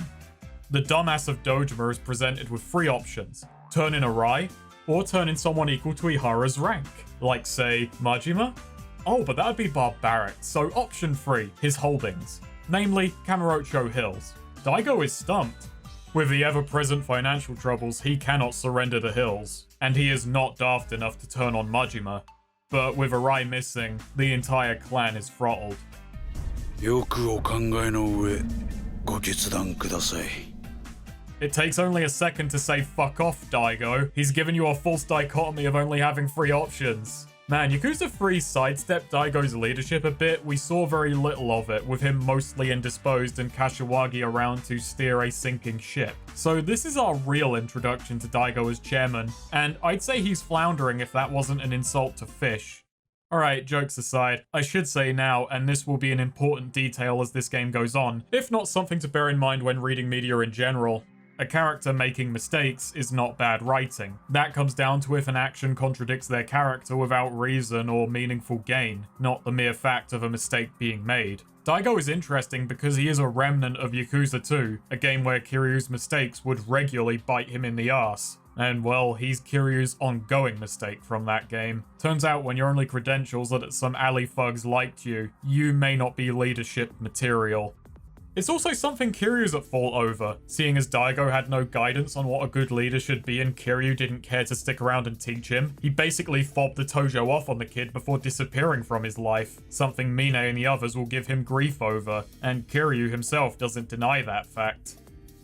The dumbass of Dojima is presented with 3 options. Turn in Arai, or turn in someone equal to Ihara's rank. Like, say, Majima? Oh, but that would be barbaric, so option 3, his holdings. Namely, Kamurocho Hills. Daigo is stumped. With the ever-present financial troubles, he cannot surrender the hills. And he is not daft enough to turn on Majima. But with Arai missing, the entire clan is throttled. よくお考えの上、ご決断ください。 It takes only a second to say fuck off, Daigo. He's given you a false dichotomy of only having 3 options. Man, Yakuza 3 sidestepped Daigo's leadership a bit. We saw very little of it, with him mostly indisposed and Kashiwagi around to steer a sinking ship. So this is our real introduction to Daigo as chairman, and I'd say he's floundering if that wasn't an insult to fish. Alright, jokes aside, I should say now, and this will be an important detail as this game goes on, if not something to bear in mind when reading media in general. A character making mistakes is not bad writing. That comes down to if an action contradicts their character without reason or meaningful gain, not the mere fact of a mistake being made. Daigo is interesting because he is a remnant of Yakuza 2, a game where Kiryu's mistakes would regularly bite him in the ass. And well, he's Kiryu's ongoing mistake from that game. Turns out when your only credentials are that some alley thugs liked you, you may not be leadership material. It's also something Kiryu's at fault over, seeing as Daigo had no guidance on what a good leader should be and Kiryu didn't care to stick around and teach him. He basically fobbed the Tojo off on the kid before disappearing from his life, something Mine and the others will give him grief over, and Kiryu himself doesn't deny that fact.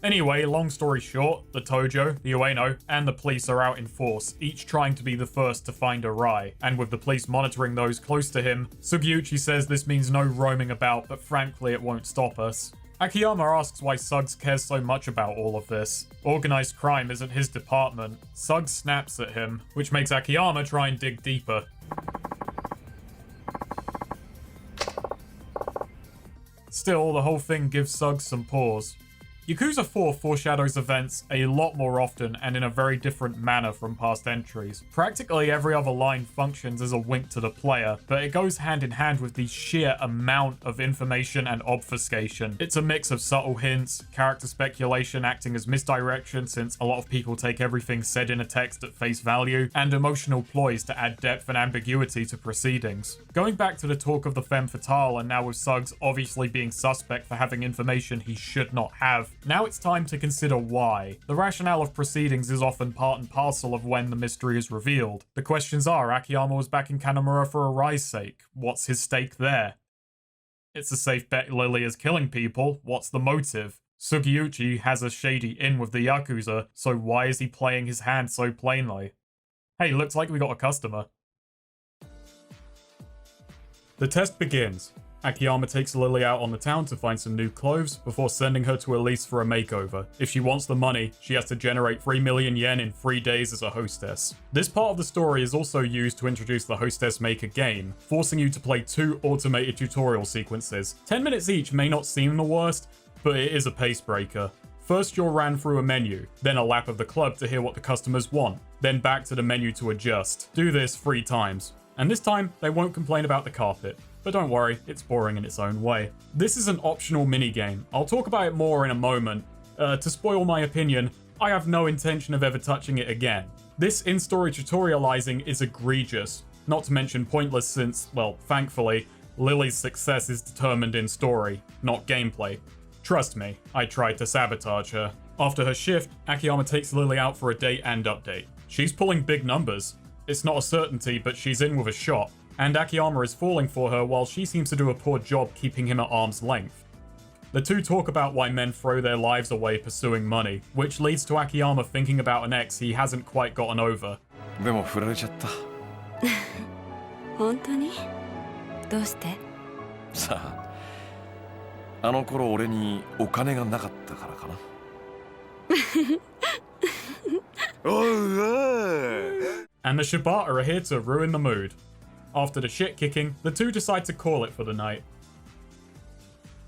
Anyway, long story short, the Tojo, the Ueno, and the police are out in force, each trying to be the first to find Arai, and with the police monitoring those close to him, Sugiyuchi says this means no roaming about, but frankly it won't stop us. Akiyama asks why Suggs cares so much about all of this. Organized crime isn't his department. Suggs snaps at him, which makes Akiyama try and dig deeper. Still, the whole thing gives Suggs some pause. Yakuza 4 foreshadows events a lot more often and in a very different manner from past entries. Practically every other line functions as a wink to the player, but it goes hand in hand with the sheer amount of information and obfuscation. It's a mix of subtle hints, character speculation acting as misdirection since a lot of people take everything said in a text at face value, and emotional ploys to add depth and ambiguity to proceedings. Going back to the talk of the femme fatale and now with Suggs obviously being suspect for having information he should not have, now it's time to consider why. The rationale of proceedings is often part and parcel of when the mystery is revealed. The questions are, Akiyama was backing Kanamura for Arai's sake. What's his stake there? It's a safe bet Lily is killing people. What's the motive? Sugiyuchi has a shady in with the Yakuza, so why is he playing his hand so plainly? Hey, looks like we got a customer. The test begins. Akiyama takes Lily out on the town to find some new clothes before sending her to Elise for a makeover. If she wants the money, she has to generate 3 million yen in 3 days as a hostess. This part of the story is also used to introduce the Hostess Maker game, forcing you to play 2 automated tutorial sequences. 10 minutes each may not seem the worst, but it is a pace breaker. First you'll ran through a menu, then a lap of the club to hear what the customers want, then back to the menu to adjust. Do this 3 times. And this time, they won't complain about the carpet. But don't worry, it's boring in its own way. This is an optional minigame. I'll talk about it more in a moment. To spoil my opinion, I have no intention of ever touching it again. This in-story tutorializing is egregious, not to mention pointless since, well, thankfully, Lily's success is determined in story, not gameplay. Trust me, I tried to sabotage her. After her shift, Akiyama takes Lily out for a date and update. She's pulling big numbers. It's not a certainty, but she's in with a shot. And Akiyama is falling for her while she seems to do a poor job keeping him at arm's length. The two talk about why men throw their lives away pursuing money, which leads to Akiyama thinking about an ex he hasn't quite gotten over. でも振られちゃった。本当に？どうして？さあ、あの頃俺にお金がなかったからかな。And the Shibata are here to ruin the mood. After the shit kicking, the two decide to call it for the night.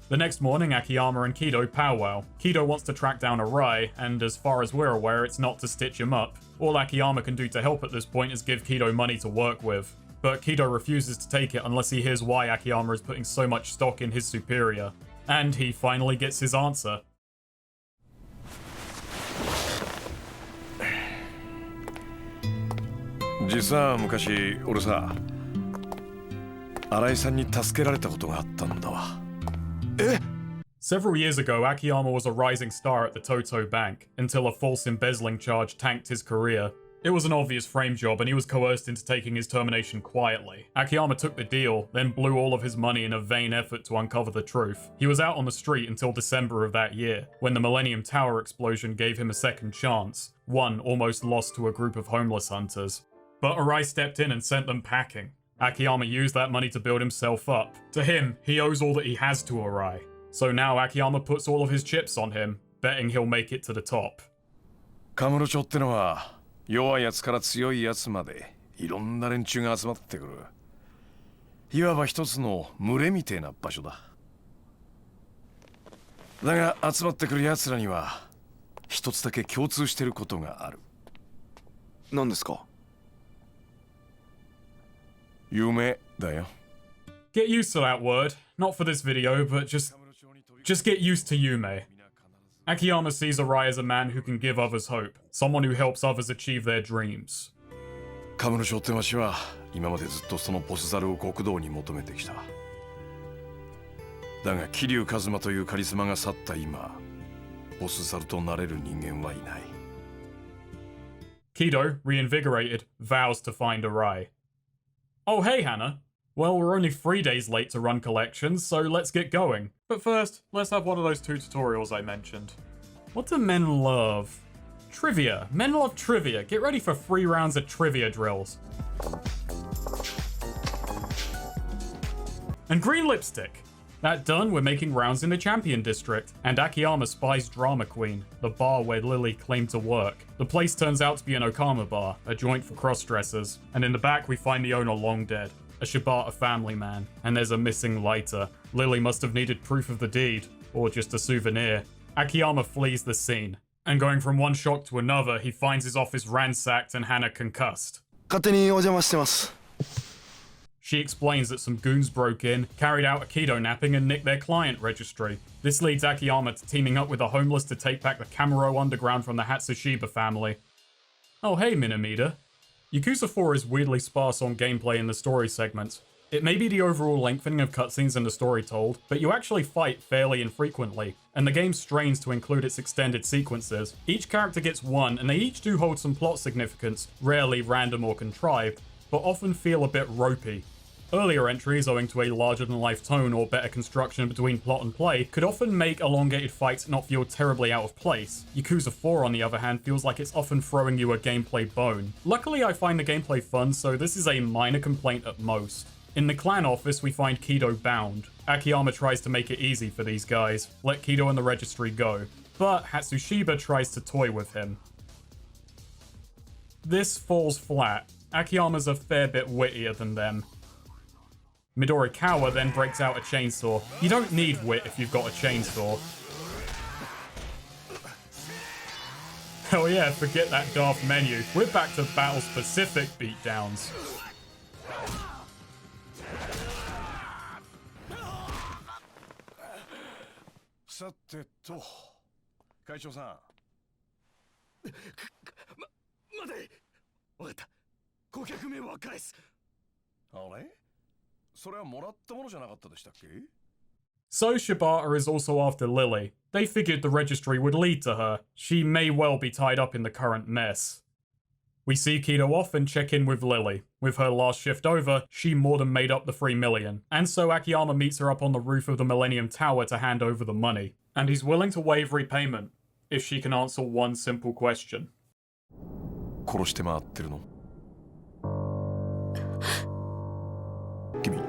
The next morning, Akiyama and Kido powwow. Kido wants to track down Arai, and as far as we're aware, it's not to stitch him up. All Akiyama can do to help at this point is give Kido money to work with. But Kido refuses to take it unless he hears why Akiyama is putting so much stock in his superior. And he finally gets his answer. 実は昔俺さ、新井さんに助けられたことがあったんだわ。え？ Several years ago, Akiyama was a rising star at the Toto Bank, until a false embezzling charge tanked his career. It was an obvious frame job and he was coerced into taking his termination quietly. Akiyama took the deal, then blew all of his money in a vain effort to uncover the truth. He was out on the street until December of that year, when the Millennium Tower explosion gave him a second chance, one almost lost to a group of homeless hunters. But Arai stepped in and sent them packing. Akiyama used that money to build himself up. To him, he owes all that he has to Arai. So now Akiyama puts all of his chips on him, betting he'll make it to the top. Kamurocho ってのは弱いやつから強いやつまでいろんな連中が集まってくる。いわば一つの群れみてえな場所だ。だが集まってくるやつらには一つだけ共通してることがある。何ですか？夢だよ。 Get used to that word. Not for this video, but just get used to Yume. Akiyama sees Arai as a man who can give others hope, someone who helps others achieve their dreams. カムロ町って町は今までずっとそのボス猿を極道に求めてきた。だが桐生一馬というカリスマが去った今、ボス猿となれる人間はいない。Kido, reinvigorated, vows to find Arai. Oh hey Hannah. Well, we're only 3 days late to run collections, so let's get going. But first, let's have one of those 2 tutorials I mentioned. What do men love? Trivia. Men love trivia. Get ready for 3 rounds of trivia drills. And green lipstick. That done, we're making rounds in the Champion District, and Akiyama spies Drama Queen, the bar where Lily claimed to work. The place turns out to be an Okama bar, a joint for cross-dressers, and in the back we find the owner long dead. A Shibata family man, and there's a missing lighter. Lily must have needed proof of the deed, or just a souvenir. Akiyama flees the scene, and going from one shock to another, he finds his office ransacked and Hannah concussed. 勝手にお邪魔してます。 She explains that some goons broke in, carried out a kidnapping, and nicked their client registry. This leads Akiyama to teaming up with the homeless to take back the Kamuro underground from the Hatsushiba family. Oh hey Minamida. Yakuza 4 is weirdly sparse on gameplay in the story segments. It may be the overall lengthening of cutscenes and the story told, but you actually fight fairly infrequently, and the game strains to include its extended sequences. Each character gets one, and they each do hold some plot significance, rarely random or contrived, but often feel a bit ropey. Earlier entries, owing to a larger-than-life tone or better construction between plot and play, could often make elongated fights not feel terribly out of place. Yakuza 4, on the other hand, feels like it's often throwing you a gameplay bone. Luckily, I find the gameplay fun, so this is a minor complaint at most. In the clan office, we find Kido bound. Akiyama tries to make it easy for these guys, let Kido and the registry go, but Hatsushiba tries to toy with him. This falls flat. Akiyama's a fair bit wittier than them. Midorikawa then breaks out a chainsaw. You don't need wit if you've got a chainsaw. Hell yeah, forget that daft menu. We're back to battle-specific beatdowns. さてと、会長さん。待て。わかった。顧客名は返す。あれ？それはもらったものじゃなかったでしたっけ? So Shibata is also after Lily. They figured the registry would lead to her. She may well be tied up in the current mess. We see Kido off and check in with Lily. With her last shift over, she more than made up the 3 million. And so Akiyama meets her up on the roof of the Millennium Tower to hand over the money. And he's willing to waive repayment if she can answer one simple question. 殺して回ってるの? 君、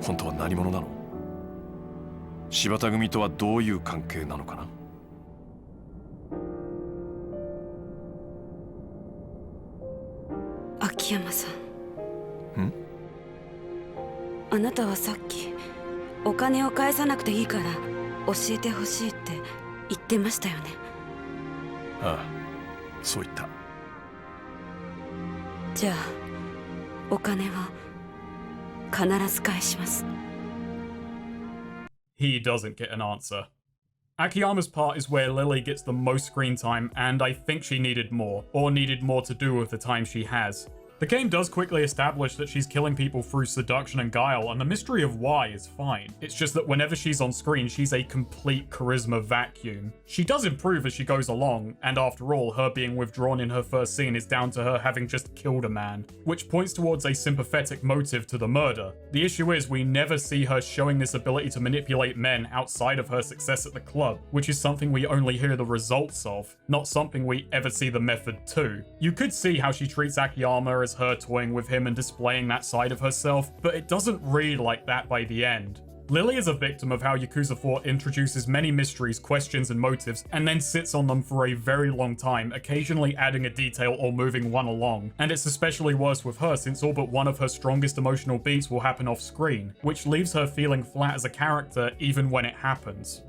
本当は何者なの? 柴田組とはどういう関係なのかな? 秋山さん。ん？あなたはさっきお金を返さなくていいから教えてほしいって言ってましたよね。ああ、そう言った。じゃあお金は必ず返します。He doesn't get an answer. Akiyama's part is where Lily gets the most screen time, and I think she needed more, or needed more to do with the time she has. The game does quickly establish that she's killing people through seduction and guile, and the mystery of why is fine. It's just that whenever she's on screen, she's a complete charisma vacuum. She does improve as she goes along, and after all, her being withdrawn in her first scene is down to her having just killed a man, which points towards a sympathetic motive to the murder. The issue is we never see her showing this ability to manipulate men outside of her success at the club, which is something we only hear the results of, not something we ever see the method to. You could see how she treats Akiyama as her toying with him and displaying that side of herself, but it doesn't read like that by the end. Lily is a victim of how Yakuza 4 introduces many mysteries, questions, and motives, and then sits on them for a very long time, occasionally adding a detail or moving one along. And it's especially worse with her since all but one of her strongest emotional beats will happen off screen, which leaves her feeling flat as a character even when it happens.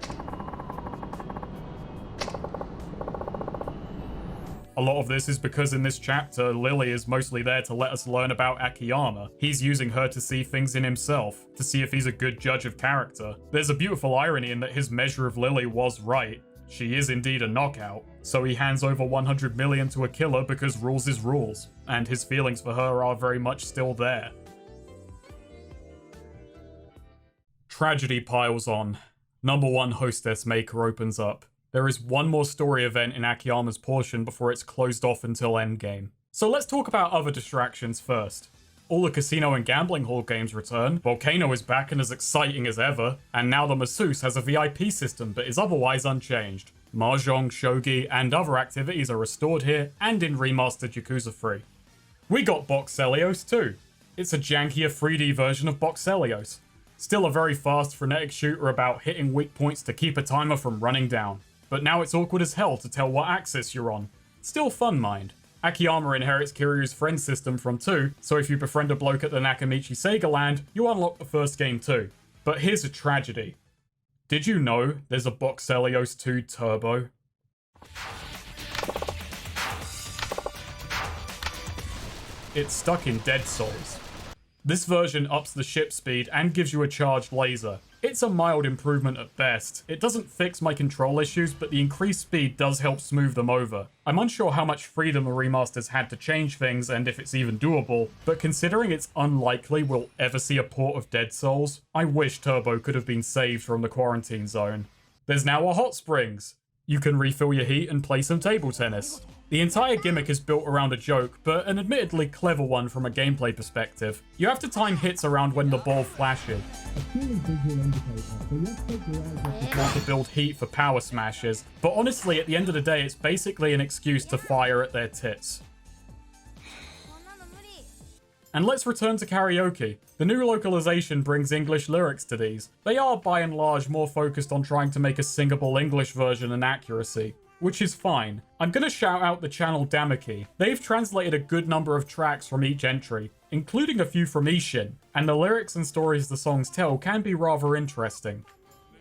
A lot of this is because in this chapter, Lily is mostly there to let us learn about Akiyama. He's using her to see things in himself, to see if he's a good judge of character. There's a beautiful irony in that his measure of Lily was right. She is indeed a knockout. So he hands over 100 million to a killer because rules is rules, and his feelings for her are very much still there. Tragedy piles on. Number 1 Hostess Maker opens up. There is one more story event in Akiyama's portion before it's closed off until endgame. So let's talk about other distractions first. All the casino and gambling hall games return, Volcano is back and as exciting as ever, and now the masseuse has a VIP system but is otherwise unchanged. Mahjong, shogi, and other activities are restored here and in remastered Yakuza 3. We got Boxelios too. It's a jankier 3D version of Boxelios. Still a very fast, frenetic shooter about hitting weak points to keep a timer from running down. But now it's awkward as hell to tell what axis you're on. Still fun, mind. Akiyama inherits Kiryu's friend system from 2, so if you befriend a bloke at the Nakamichi Sega land, you unlock the first game too. But here's a tragedy. Did you know there's a Boxelios 2 Turbo? It's stuck in Dead Souls. This version ups the ship speed and gives you a charged laser. It's a mild improvement at best. It doesn't fix my control issues, but the increased speed does help smooth them over. I'm unsure how much freedom the remasters had to change things and if it's even doable, but considering it's unlikely we'll ever see a port of Dead Souls, I wish Turbo could have been saved from the quarantine zone. There's now a hot springs. You can refill your heat and play some table tennis. The entire gimmick is built around a joke, but an admittedly clever one from a gameplay perspective. You have to time hits around when the ball flashes. To build heat for power smashes, but honestly at the end of the day it's basically an excuse to fire at their tits. And let's return to Karaoke. The new localization brings English lyrics to these. They are by and large more focused on trying to make a singable English version and accuracy, which is fine. I'm gonna shout out the channel Damaki. They've translated a good number of tracks from each entry, including a few from Ishin, and the lyrics and stories the songs tell can be rather interesting.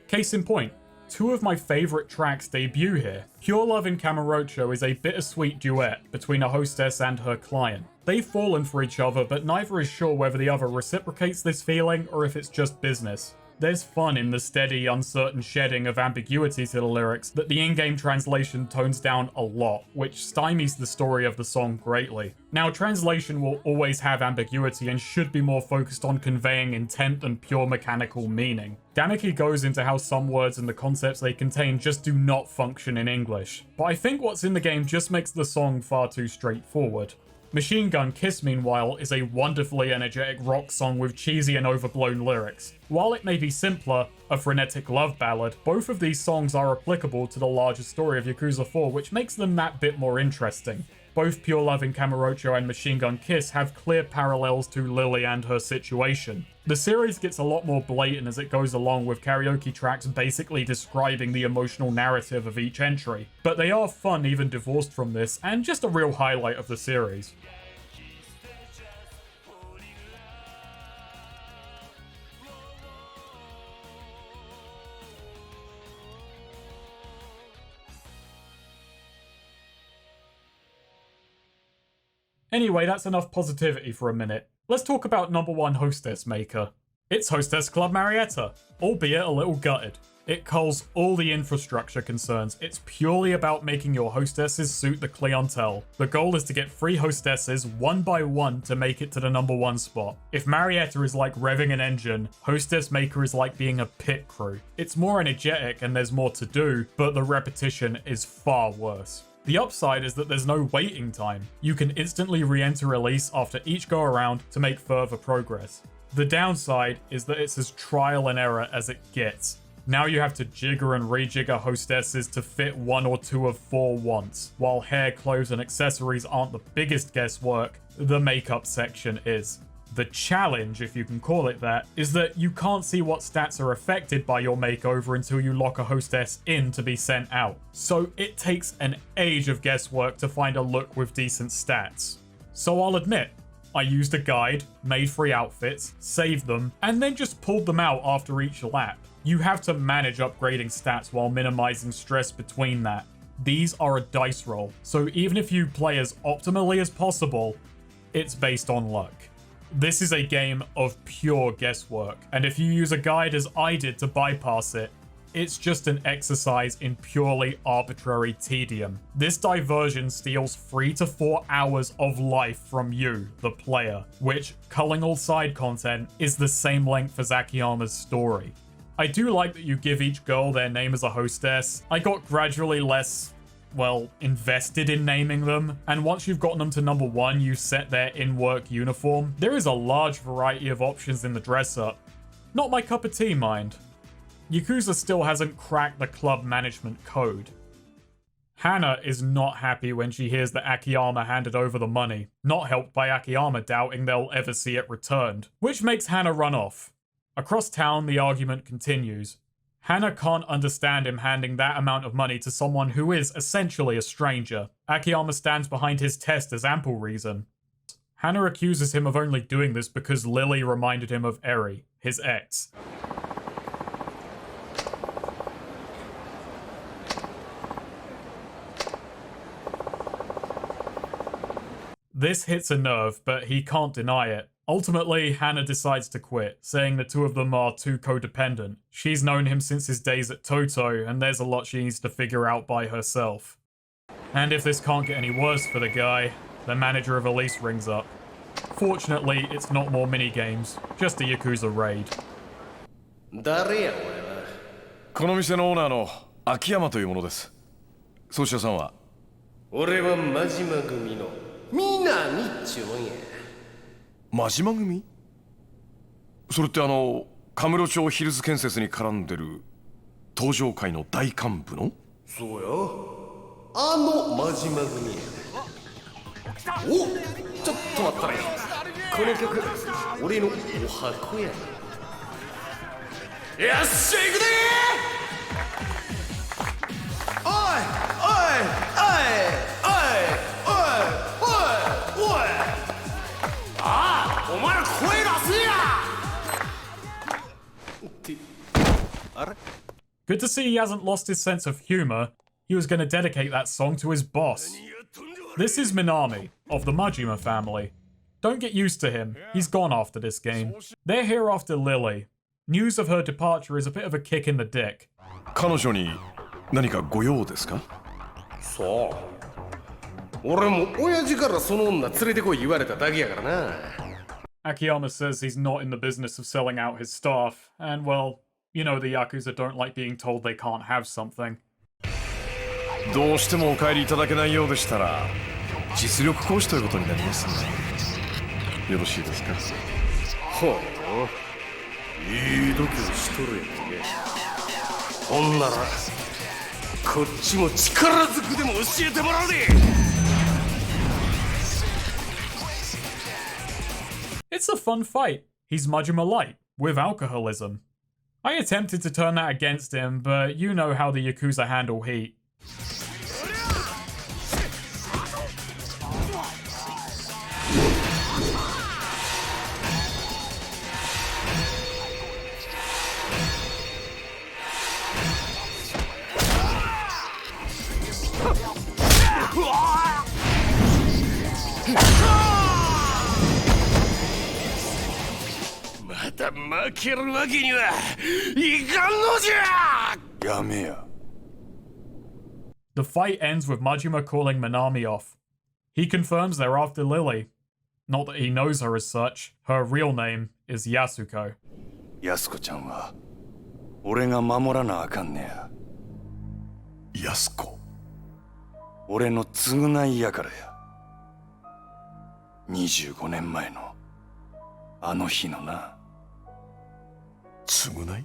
Case in point, two of my favorite tracks debut here. Pure Love in Kamurocho is a bittersweet duet between a hostess and her client. They've fallen for each other, but neither is sure whether the other reciprocates this feeling or if it's just business. There's fun in the steady, uncertain shedding of ambiguity to the lyrics that the in-game translation tones down a lot, which stymies the story of the song greatly. Now, translation will always have ambiguity and should be more focused on conveying intent than pure mechanical meaning. Dameki goes into how some words and the concepts they contain just do not function in English, but I think what's in the game just makes the song far too straightforward. Machine Gun Kiss, meanwhile, is a wonderfully energetic rock song with cheesy and overblown lyrics. While it may be simpler, a frenetic love ballad, both of these songs are applicable to the larger story of Yakuza 4, which makes them that bit more interesting. Both Pure Love in Kamurocho and Machine Gun Kiss have clear parallels to Lily and her situation. The series gets a lot more blatant as it goes along, with karaoke tracks basically describing the emotional narrative of each entry, but they are fun even divorced from this, and just a real highlight of the series. Anyway, that's enough positivity for a minute. Let's talk about number 1 Hostess Maker. It's Hostess Club Marietta, albeit a little gutted. It culls all the infrastructure concerns. It's purely about making your hostesses suit the clientele. The goal is to get 3 hostesses one by one to make it to the number 1 spot. If Marietta is like revving an engine, Hostess Maker is like being a pit crew. It's more energetic and there's more to do, but the repetition is far worse. The upside is that there's no waiting time. You can instantly re-enter release after each go around to make further progress. The downside is that it's as trial and error as it gets. Now you have to jigger and rejigger hostesses to fit 1 or 2 of 4 wants. While hair, clothes and accessories aren't the biggest guesswork, the makeup section is. The challenge, if you can call it that, is that you can't see what stats are affected by your makeover until you lock a hostess in to be sent out. So it takes an age of guesswork to find a look with decent stats. So I'll admit, I used a guide, made 3 outfits, saved them, and then just pulled them out after each lap. You have to manage upgrading stats while minimizing stress between that. These are a dice roll, so even if you play as optimally as possible, it's based on luck. This is a game of pure guesswork, and if you use a guide as I did to bypass it, it's just an exercise in purely arbitrary tedium. This diversion steals 3 to 4 hours of life from you, the player, which, culling all side content, is the same length as Akiyama's story. I do like that you give each girl their name as a hostess. I got gradually less, well, invested in naming them, and once you've gotten them to number 1, you set their in-work uniform. There is a large variety of options in the dress-up. Not my cup of tea, mind. Yakuza still hasn't cracked the club management code. Hana is not happy when she hears that Akiyama handed over the money, not helped by Akiyama doubting they'll ever see it returned, which makes Hana run off. Across town, the argument continues. Hana can't understand him handing that amount of money to someone who is essentially a stranger. Akiyama stands behind his test as ample reason. Hana accuses him of only doing this because Lily reminded him of Eri, his ex. This hits a nerve, but he can't deny it. Ultimately, Hana decides to quit, saying the two of them are too codependent. She's known him since his days at Toto, and there's a lot she needs to figure out by herself. And if this can't get any worse for the guy, the manager of Elise rings up. Fortunately, it's not more minigames, just a Yakuza raid. 誰や俺は。この店のオーナーの秋山というものです。総社さんは。俺は真島組の南っちゅうもんや。真島組？それってカムロ町ヒルズ建設に絡んでる東上会の大幹部の？そうよ。真島組や。お、ちょっと待ったね。この曲、俺のお箱や。よっしゃ行くでー！おいおいおいおいおいおいおい！ああ、お前ら声出せや！って、あれ？ Good to see he hasn't lost his sense of humor. He was going to dedicate that song to his boss. This is Minami, of the Majima family. Don't get used to him, he's gone after this game. They're here after Lily. News of her departure is a bit of a kick in the dick. 彼女に何かご用ですか？そう俺も親父からその女連れてこい言われただけやからな。 Akiyama says he's not in the business of selling out his staff, and well, you know the Yakuza don't like being told they can't have something. どうしてもお帰りいただけないようでしたら実力行使ということになりますね。よろしいですか？ほういい度胸しとるやんけ。ほんならこっちも力ずくでも教えてもらうで。 It's a fun fight. He's Majima Light, with alcoholism. I attempted to turn that against him, but you know how the Yakuza handle heat. The fight ends with Majima calling Minami off. He confirms they're after Lily. Not that he knows her as such. Her real name is Yasuko. 安子ちゃんは俺が守らなあかんねや。安子。俺の償いやからや。25年前のあの日のな。償い？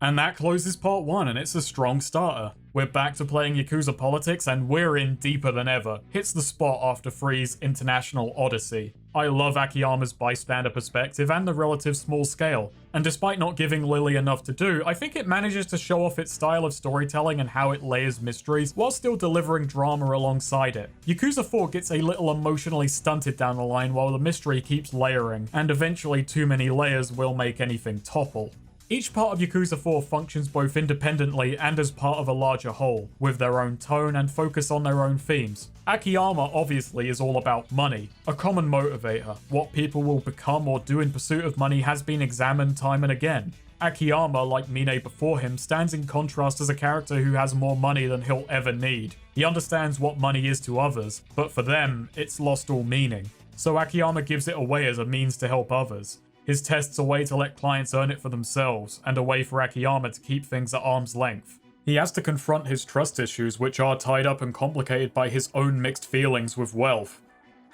And that closes part 1, and it's a strong starter. We're back to playing Yakuza politics, and we're in deeper than ever. Hits the spot after Fray's international odyssey. I love Akiyama's bystander perspective and the relative small scale. And despite not giving Lily enough to do, I think it manages to show off its style of storytelling and how it layers mysteries, while still delivering drama alongside it. Yakuza 4 gets a little emotionally stunted down the line while the mystery keeps layering, and eventually too many layers will make anything topple. Each part of Yakuza 4 functions both independently and as part of a larger whole, with their own tone and focus on their own themes. Akiyama obviously is all about money, a common motivator. What people will become or do in pursuit of money has been examined time and again. Akiyama, like Mine before him, stands in contrast as a character who has more money than he'll ever need. He understands what money is to others, but for them, it's lost all meaning. So Akiyama gives it away as a means to help others. His test's a way to let clients earn it for themselves, and a way for Akiyama to keep things at arm's length. He has to confront his trust issues, which are tied up and complicated by his own mixed feelings with wealth.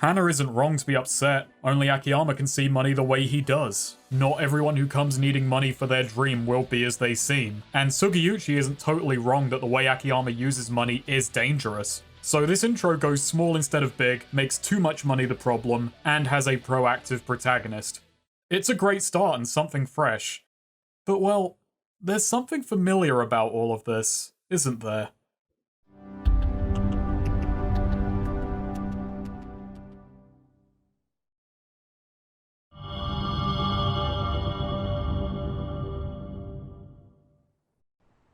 Hana isn't wrong to be upset, only Akiyama can see money the way he does. Not everyone who comes needing money for their dream will be as they seem, and Sugiyuchi isn't totally wrong that the way Akiyama uses money is dangerous. So this intro goes small instead of big, makes too much money the problem, and has a proactive protagonist. It's a great start and something fresh. But well, there's something familiar about all of this, isn't there?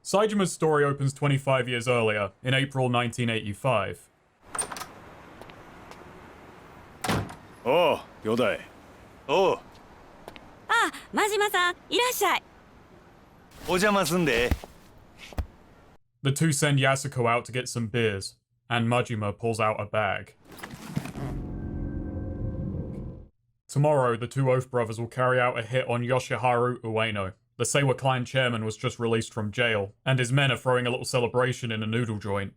Saejima's story opens 25 years earlier, in April 1985. Oh, 兄弟。おう。あ、真島さん、いらっしゃい。お邪魔すんで。The two send Yasuko out to get some beers, and Majima pulls out a bag. Tomorrow, the two Oath brothers will carry out a hit on Yoshiharu Ueno. The Seiwa clan chairman was just released from jail, and his men are throwing a little celebration in a noodle joint.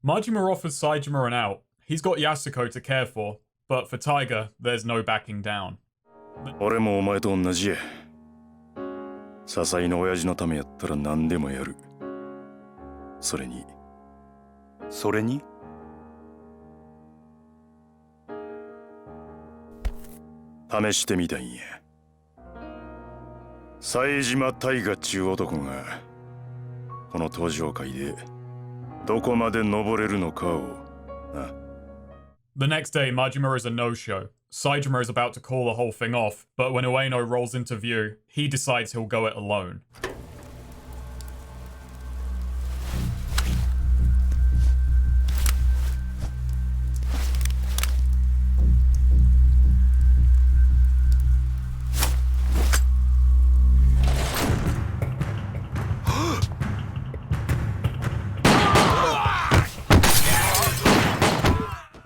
Majima offers Saejima an out. He's got Yasuko to care for, but for Taiga, there's no backing down. 俺もお前と同じや。些細な親父のためやったら何でもやる。それに試してみたいんや。冴島大河っちゅう男がこの登場界でどこまで登れるのかをな。The next day, Majima is a no-show. Saejima is about to call the whole thing off, but when Ueno rolls into view, he decides he'll go it alone.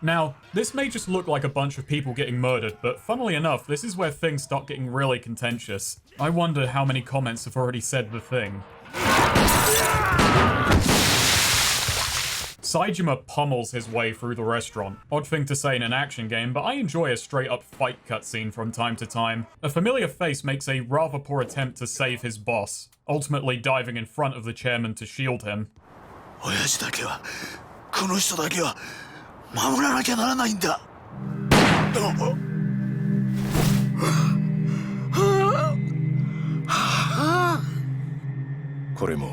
Now, this may just look like a bunch of people getting murdered, but funnily enough, this is where things start getting really contentious. I wonder how many comments have already said the thing. Saejima pummels his way through the restaurant. Odd thing to say in an action game, but I enjoy a straight-up fight cutscene from time to time. A familiar face makes a rather poor attempt to save his boss, ultimately diving in front of the chairman to shield him. 守らなきゃならないんだ。これも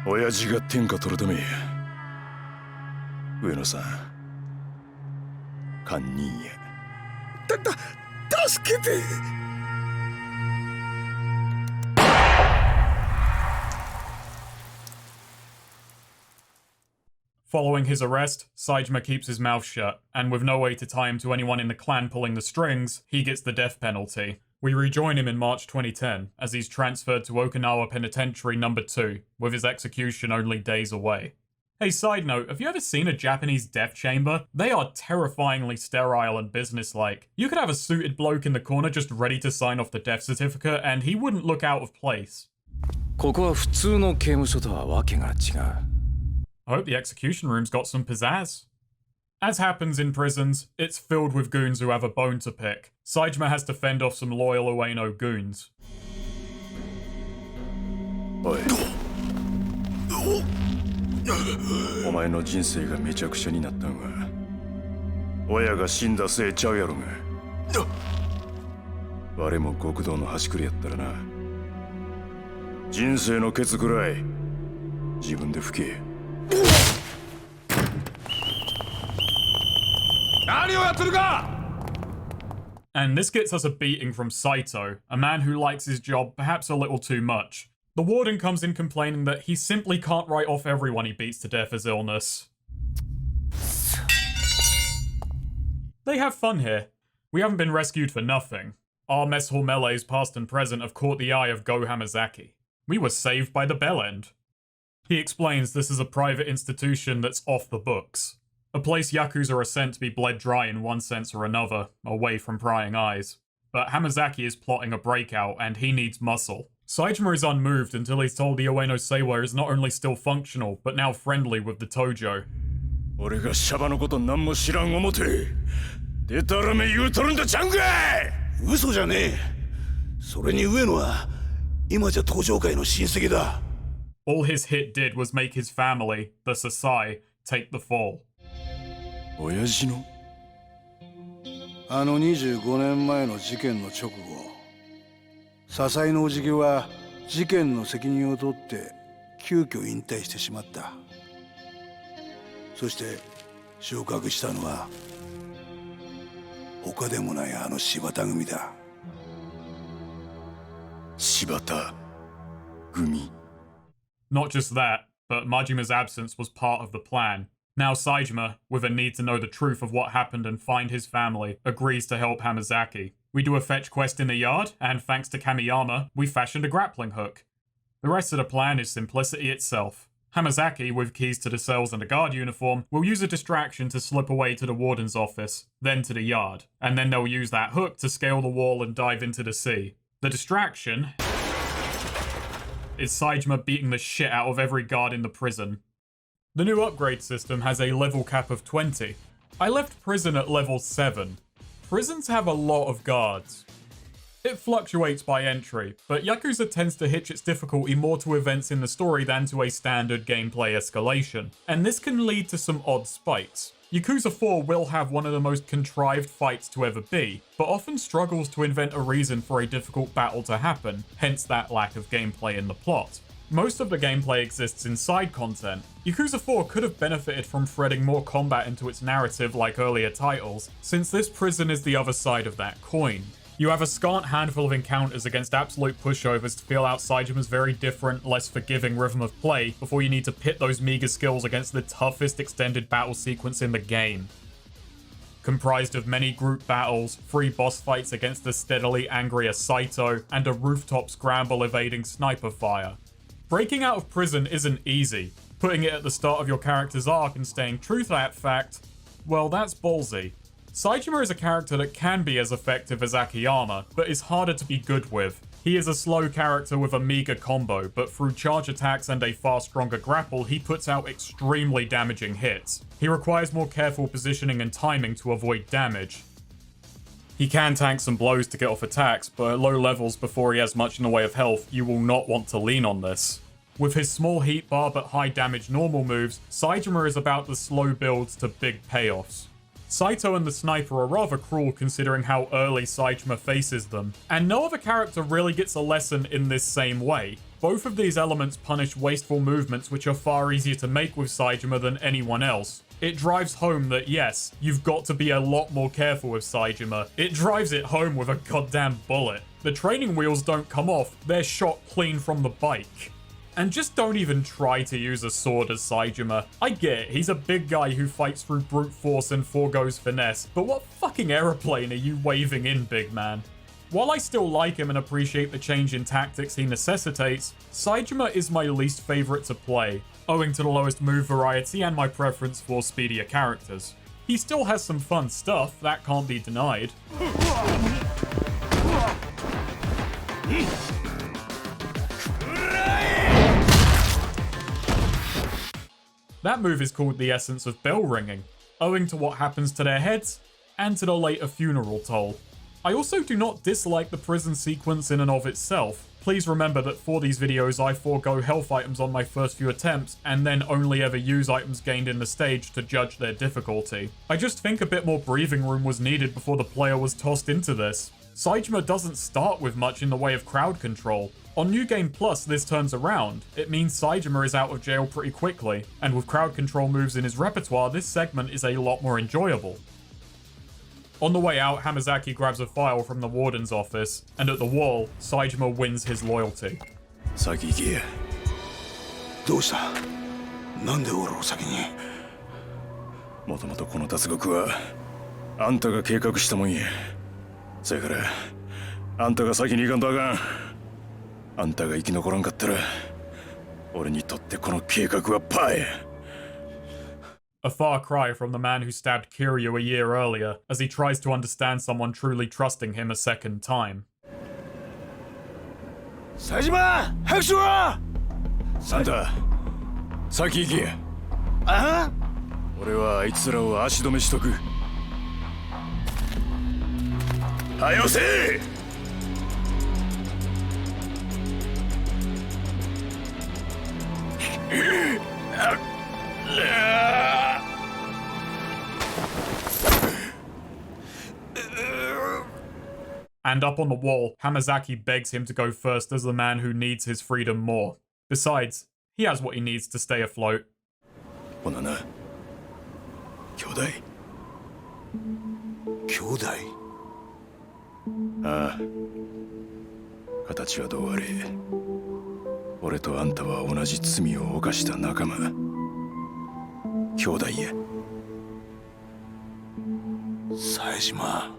親父が天下取るため上野さん堪忍や助けて。 Following his arrest, Saejima keeps his mouth shut, and with no way to tie him to anyone in the clan pulling the strings, he gets the death penalty. We rejoin him in March 2010, as he's transferred to Okinawa Penitentiary No. 2, with his execution only days away. Hey, side note, have you ever seen a Japanese death chamber? They are terrifyingly sterile and businesslike. You could have a suited bloke in the corner just ready to sign off the death certificate, and he wouldn't look out of place. ここは普通の刑務所とはわけが違う。 I hope the execution room's got some pizzazz. As happens in prisons, it's filled with goons who have a bone to pick. Saejima has to fend off some loyal Ueno goons. おいお前の人生がめちゃくちゃになったんは親が死んだせいちゃうやろが我も極道の端くれやったらな人生のケツくらい自分で吹け And this gets us a beating from Saito, a man who likes his job perhaps a little too much. The warden comes in complaining that he simply can't write off everyone he beats to death as illness. They have fun here. We haven't been rescued for nothing. Our mess hall melees past and present have caught the eye of Go Hamazaki. We were saved by the bell end. He explains this is a private institution that's off the books. A place Yakuza are sent to be bled dry in one sense or another, away from prying eyes. But Hamazaki is plotting a breakout and he needs muscle. Saejima is unmoved until he's told the Ueno Seiwa is not only still functional, but now friendly with the Tojo. 俺がシャバのこと何も知らん思てでたらめ言うとるんだちゃうんかい嘘じゃねえそれに上野は今じゃ登場界の親戚だ All his hit did was make his family, the Sasai, take the fall. 親父のあの25年前の事件の直後笹井のおじきは事件の責任を取って急遽引退してしまったそして昇格したのは他でもないあの柴田組だ柴田組 Not just that, but Majima's absence was part of the plan. Now Saejima, with a need to know the truth of what happened and find his family, agrees to help Hamazaki. We do a fetch quest in the yard, and thanks to Kamiyama, we fashioned a grappling hook. The rest of the plan is simplicity itself. Hamazaki, with keys to the cells and a guard uniform, will use a distraction to slip away to the warden's office, then to the yard, and then they'll use that hook to scale the wall and dive into the sea. The distraction is Saejima beating the shit out of every guard in the prison. The new upgrade system has a level cap of 20. I left prison at level 7. Prisons have a lot of guards. It fluctuates by entry, but Yakuza tends to hitch its difficulty more to events in the story than to a standard gameplay escalation, and this can lead to some odd spikes. Yakuza 4 will have one of the most contrived fights to ever be, but often struggles to invent a reason for a difficult battle to happen, hence that lack of gameplay in the plot. Most of the gameplay exists in side content. Yakuza 4 could have benefited from threading more combat into its narrative like earlier titles, since this prison is the other side of that coin. You have a scant handful of encounters against absolute pushovers to feel out Saejima's very different, less forgiving rhythm of play before you need to pit those meager skills against the toughest extended battle sequence in the game. Comprised of many group battles, 3 boss fights against the steadily angrier Saito, and a rooftop scramble evading sniper fire. Breaking out of prison isn't easy. Putting it at the start of your character's arc and staying true to that fact, well, that's ballsy. Saejima is a character that can be as effective as Akiyama, but is harder to be good with. He is a slow character with a meager combo, but through charge attacks and a far stronger grapple, he puts out extremely damaging hits. He requires more careful positioning and timing to avoid damage. He can tank some blows to get off attacks, but at low levels before he has much in the way of health, you will not want to lean on this. With his small heat bar but high damage normal moves, Saejima is about the slow builds to big payoffs. Saito and the sniper are rather cruel considering how early Saejima faces them, and no other character really gets a lesson in this same way. Both of these elements punish wasteful movements which are far easier to make with Saejima than anyone else. It drives home that yes, you've got to be a lot more careful with Saejima. It drives it home with a goddamn bullet. The training wheels don't come off, they're shot clean from the bike. And just don't even try to use a sword as Saejima. I get it, he's a big guy who fights through brute force and forgoes finesse, but what fucking aeroplane are you waving in, big man? While I still like him and appreciate the change in tactics he necessitates, Saejima is my least favourite to play, owing to the lowest move variety and my preference for speedier characters. He still has some fun stuff, that can't be denied. That move is called the essence of bell ringing, owing to what happens to their heads and to the later funeral toll. I also do not dislike the prison sequence in and of itself. Please remember that for these videos I forego health items on my first few attempts and then only ever use items gained in the stage to judge their difficulty. I just think a bit more breathing room was needed before the player was tossed into this. Saejima doesn't start with much in the way of crowd control. On New Game Plus, this turns around. It means Saejima is out of jail pretty quickly, and with crowd control moves in his repertoire, this segment is a lot more enjoyable. On the way out, Hamazaki grabs a file from the warden's office, and at the wall, Saejima wins his loyalty. Saki行け。どうした？なんで俺を先に？もともとこの脱獄はあんたが計画したもんや。そやからあんたが先に行かんとあかん。あんたが生き残らんかったら俺にとってこの計画はパーや。A far cry from the man who stabbed Kiryu a year earlier, as he tries to understand someone truly trusting him a second time. 佐島、早くしろ！あんた、先行け。あ？俺はあいつらを足止めしとく。はよせ！And up on the wall, Hamazaki begs him to go first as the man who needs his freedom more. Besides, he has what he needs to stay afloat. ほなな、兄弟。兄弟？ああ。形はどうあれ、俺とあんたは同じ罪を犯した仲間。兄弟や。Saejima.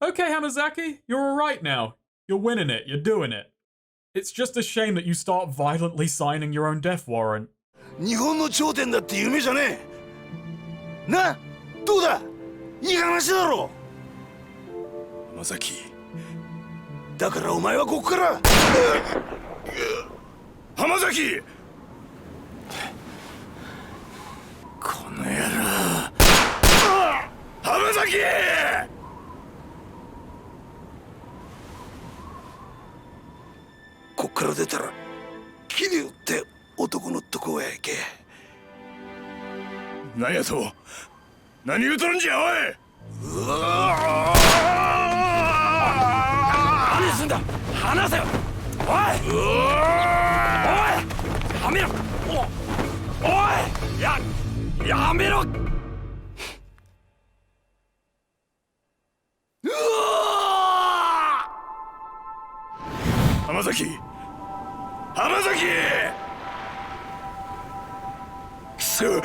Okay, Hamazaki, you're alright now. You're winning it, you're doing it. It's just a shame that you start violently signing your own death warrant. 日本の頂点だって夢じゃねえ。な、どうだ？いい話だろ。浜崎。だからお前はここから。浜崎。この野郎。浜崎。こっから出たら桐生って男のとこへ行け。何やと？何言うとるんじゃおい！何すんだ！離せよ！おい！やめろ。浜崎、浜崎。くそ。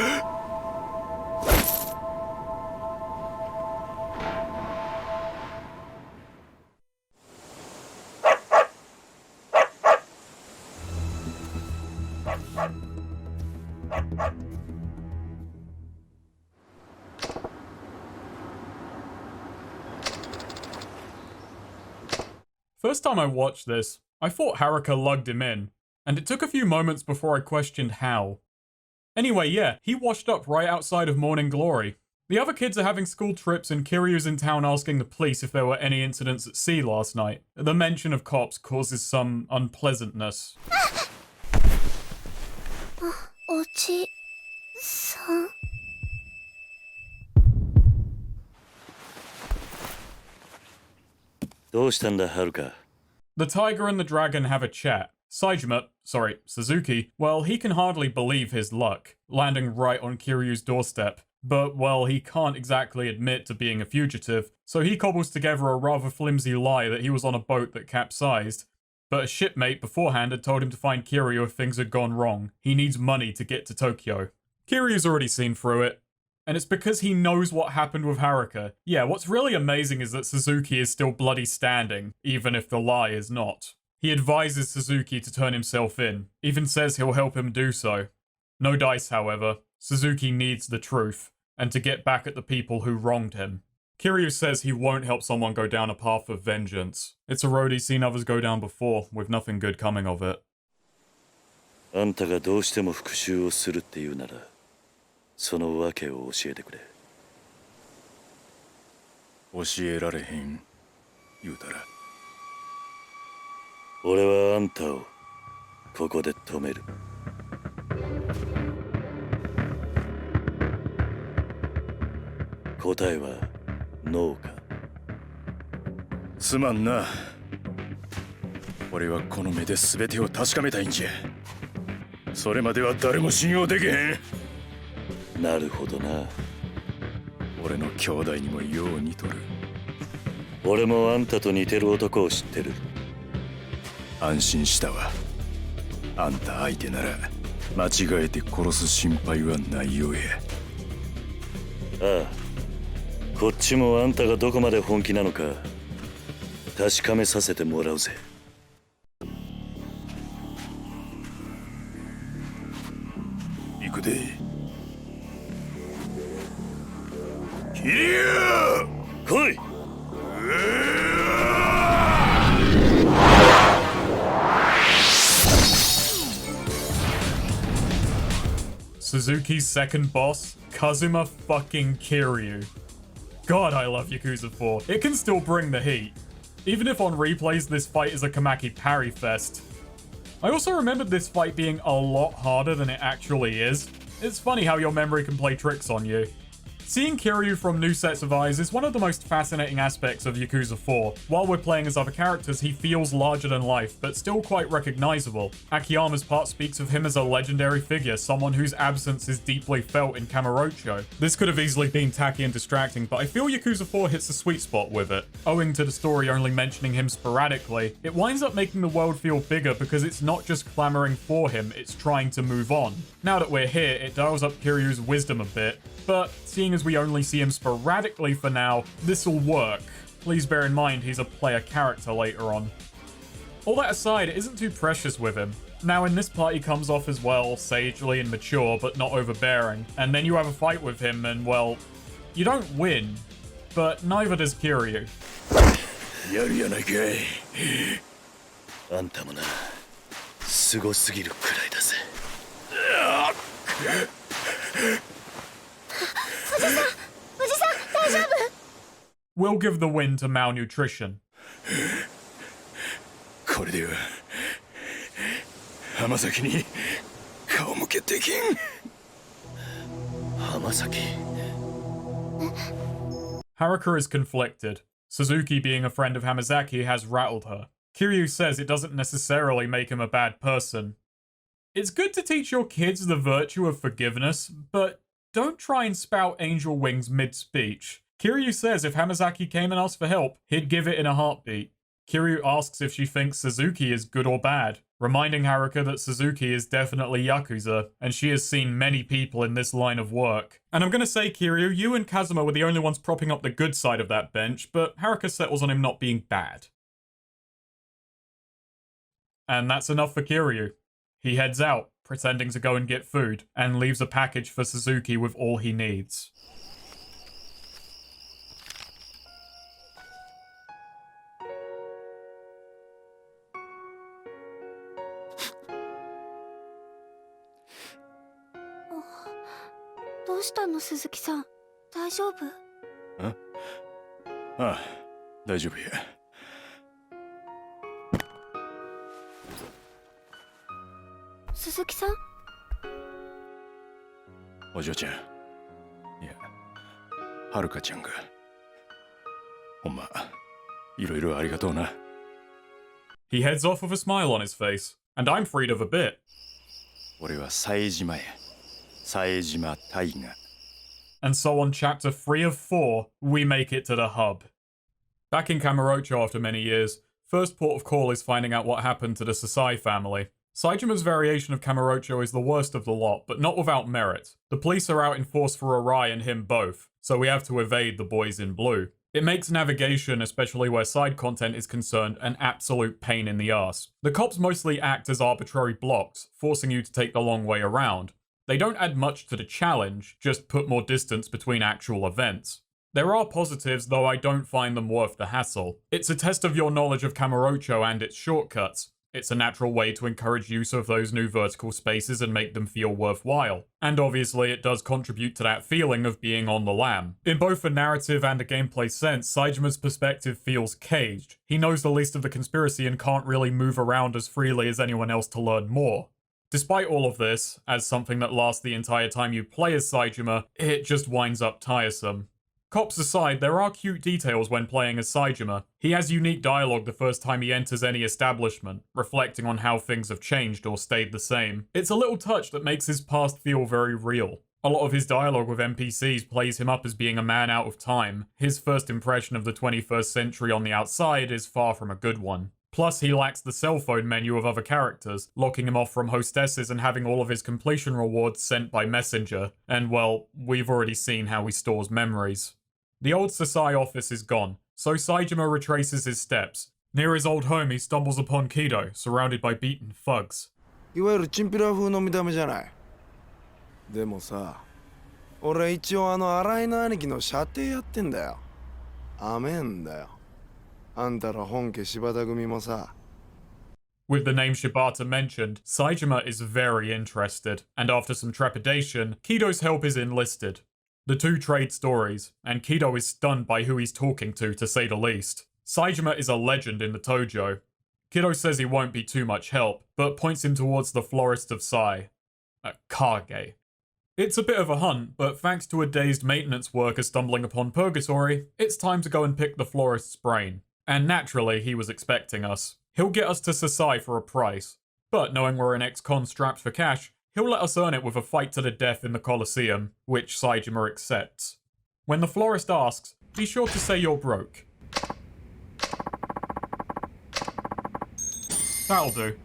First time I watched this, I thought Haruka lugged him in, and it took a few moments before I questioned how. Anyway, yeah, he washed up right outside of Morning Glory. The other kids are having school trips and Kiryu's in town asking the police if there were any incidents at sea last night. The mention of cops causes some unpleasantness. おじさん。どうしたんだ、はるか。The tiger and the dragon have a chat. Suzuki, well, he can hardly believe his luck, landing right on Kiryu's doorstep. But, well, he can't exactly admit to being a fugitive, so he cobbles together a rather flimsy lie that he was on a boat that capsized. But a shipmate beforehand had told him to find Kiryu if things had gone wrong. He needs money to get to Tokyo. Kiryu's already seen through it. And it's because he knows what happened with Haruka. Yeah, what's really amazing is that Suzuki is still bloody standing, even if the lie is not. He advises Suzuki to turn himself in, even says he'll help him do so. No dice, however. Suzuki needs the truth, and to get back at the people who wronged him. Kiryu says he won't help someone go down a path of vengeance. It's a road he's seen others go down before, with nothing good coming of it. あんたがどうしても復讐をするっていうなら、その訳を教えてくれ。教えられへん、言うたら。俺はあんたをここで止める。答えはノーか。すまんな。俺はこの目で全てを確かめたいんじゃ。それまでは誰も信用できへん。なるほどな。俺の兄弟にもよう似とる。俺もあんたと似てる男を知ってる。安心したわ。あんた相手なら間違えて殺す心配はないようや。ああ、こっちもあんたがどこまで本気なのか確かめさせてもらうぜ。行くで。キリュウ！来い！ Suzuki's second boss, Kazuma fucking Kiryu. God, I love Yakuza 4. It can still bring the heat. Even if on replays this fight is a Kamaki parry fest. I also remembered this fight being a lot harder than it actually is. It's funny how your memory can play tricks on you. Seeing Kiryu from new sets of eyes is one of the most fascinating aspects of Yakuza 4. While we're playing as other characters, he feels larger than life, but still quite recognizable. Akiyama's part speaks of him as a legendary figure, someone whose absence is deeply felt in Kamurocho. This could have easily been tacky and distracting, but I feel Yakuza 4 hits a sweet spot with it. Owing to the story only mentioning him sporadically, it winds up making the world feel bigger because it's not just clamoring for him, it's trying to move on. Now that we're here, it dials up Kiryu's wisdom a bit, but seeing as we only see him sporadically for now, this'll work. Please bear in mind he's a player character later on. All that aside, it isn't too precious with him. Now in this part he comes off as, well, sagely and mature, but not overbearing. And then you have a fight with him and, well, you don't win. But neither does Kiryu. やるやないかい。あんたもな、すごすぎるくらいだぜ。We'll give the win to malnutrition. これでは浜崎に顔向けできん。浜崎。Haruka is conflicted. Suzuki, being a friend of Hamazaki, has rattled her. Kiryu says it doesn't necessarily make him a bad person. It's good to teach your kids the virtue of forgiveness, but don't try and spout angel wings mid-speech. Kiryu says if Hamazaki came and asked for help, he'd give it in a heartbeat. Kiryu asks if she thinks Suzuki is good or bad, reminding Haruka that Suzuki is definitely Yakuza, and she has seen many people in this line of work. And I'm gonna say, Kiryu, you and Kazuma were the only ones propping up the good side of that bench, but Haruka settles on him not being bad. And that's enough for Kiryu. He heads out, pretending to go and get food, and leaves a package for Suzuki with all he needs. What happened, Suzuki-san? 大丈夫? ああ、大丈夫や。Suzuki-san? お嬢ちゃん。いや、はるかちゃんが。ほんま、いろいろありがとうな。He heads off with a smile on his face, and I'm freed of a bit. 俺は冴島や。Saejima Taiga. And so on chapter 3 of 4, we make it to the hub. Back in Kamurocho after many years, first port of call is finding out what happened to the Sasai family. Saejima's variation of Kamurocho is the worst of the lot, but not without merit. The police are out in force for Arai and him both, so we have to evade the boys in blue. It makes navigation, especially where side content is concerned, an absolute pain in the ass. The cops mostly act as arbitrary blocks, forcing you to take the long way around. They don't add much to the challenge, just put more distance between actual events. There are positives, though I don't find them worth the hassle. It's a test of your knowledge of Kamurocho and its shortcuts. It's a natural way to encourage use of those new vertical spaces and make them feel worthwhile. And obviously it does contribute to that feeling of being on the lam. In both a narrative and a gameplay sense, Saejima's perspective feels caged. He knows the least of the conspiracy and can't really move around as freely as anyone else to learn more. Despite all of this, as something that lasts the entire time you play as Saejima, it just winds up tiresome. Cops aside, there are cute details when playing as Saejima. He has unique dialogue the first time he enters any establishment, reflecting on how things have changed or stayed the same. It's a little touch that makes his past feel very real. A lot of his dialogue with NPCs plays him up as being a man out of time. His first impression of the 21st century on the outside is far from a good one. Plus, he lacks the cell phone menu of other characters, locking him off from hostesses and having all of his completion rewards sent by messenger. And well, we've already seen how he stores memories. The old Sasai office is gone, so Saejima retraces his steps. Near his old home, he stumbles upon Kido, surrounded by beaten thugs. いわゆるチンピラ風の見た目じゃない。でもさ、俺一応新井の兄貴の舎弟やってんだよ。アメンだよ。あんたら本家柴田組もさ。With the name Shibata mentioned, Saejima is very interested, and after some trepidation, Kido's help is enlisted. The two trade stories, and Kido is stunned by who he's talking to say the least. Saejima is a legend in the Tojo. Kido says he won't be too much help, but points him towards the Florist of Sai. Kage. It's a bit of a hunt, but thanks to a dazed maintenance worker stumbling upon Purgatory, it's time to go and pick the Florist's brain. And naturally, he was expecting us. He'll get us to Sasai for a price. But knowing we're an ex-con strapped for cash, he'll let us earn it with a fight to the death in the Colosseum, which Saejima accepts. When the florist asks, be sure to say you're broke. That'll do.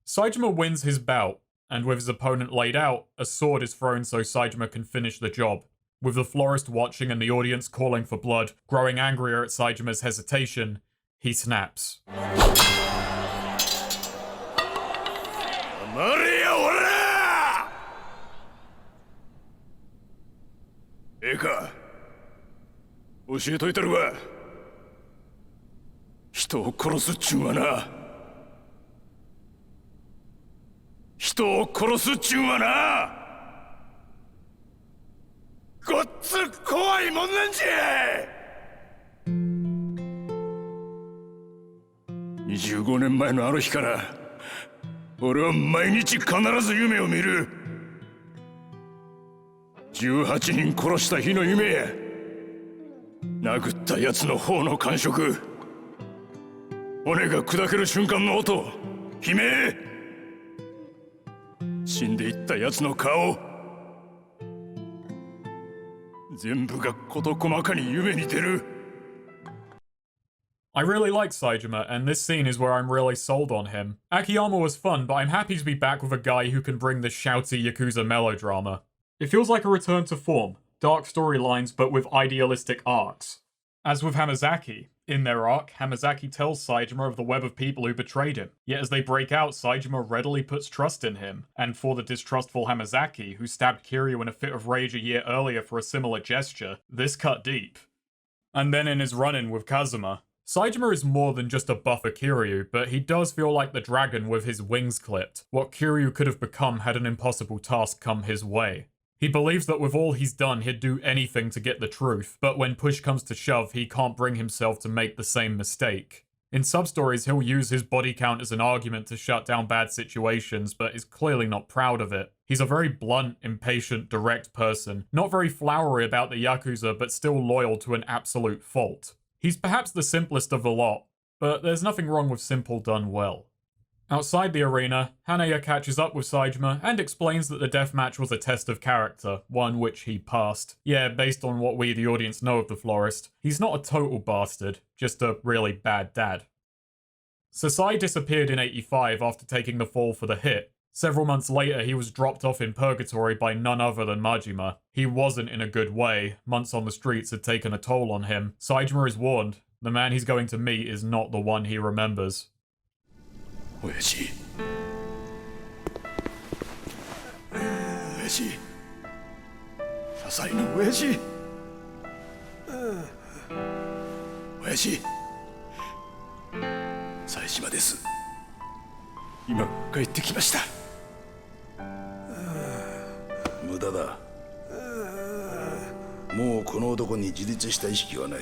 Saejima wins his bout, and with his opponent laid out, a sword is thrown so Saejima can finish the job. With the florist watching and the audience calling for blood, growing angrier at Saejima's hesitation, he snaps. Eka, 教えといたるわ。人を殺すっちゅうはな。人を殺すっちゅうはな。ごっつ怖いもんなんじゃ。25年前のあの日から、俺は毎日必ず夢を見る。18人殺した日の夢や。殴った奴の方の感触。骨が砕ける瞬間の音。悲鳴。死んでいった奴の顔。全部が事細かに夢に出る。 I really like Saejima, and this scene is where I'm really sold on him. Akiyama was fun, but I'm happy to be back with a guy who can bring this shouty Yakuza melodrama. It feels like a return to form, dark storylines but with idealistic arcs. As with Hamazaki, in their arc, Hamazaki tells Saejima of the web of people who betrayed him, yet as they break out, Saejima readily puts trust in him, and for the distrustful Hamazaki, who stabbed Kiryu in a fit of rage a year earlier for a similar gesture, this cut deep. And then in his run-in with Kazuma, Saejima is more than just a buffer Kiryu, but he does feel like the dragon with his wings clipped. What Kiryu could have become had an impossible task come his way. He believes that with all he's done, he'd do anything to get the truth, but when push comes to shove, he can't bring himself to make the same mistake. In Substories, he'll use his body count as an argument to shut down bad situations, but is clearly not proud of it. He's a very blunt, impatient, direct person, not very flowery about the Yakuza, but still loyal to an absolute fault. He's perhaps the simplest of the lot, but there's nothing wrong with simple done well. Outside the arena, Hanaya catches up with Saejima and explains that the deathmatch was a test of character, one which he passed. Yeah, based on what we the audience know of the florist, he's not a total bastard, just a really bad dad. Sasai disappeared in 85 after taking the fall for the hit. Several months later, he was dropped off in purgatory by none other than Majima. He wasn't in a good way. Months on the streets had taken a toll on him. Saejima is warned. The man he's going to meet is not the one he remembers. Oyaji. Oyaji. Sasai no Oyaji. Oyaji. Saejima desu. 今帰ってきました。無駄だ。もうこの男に自立した意識はない。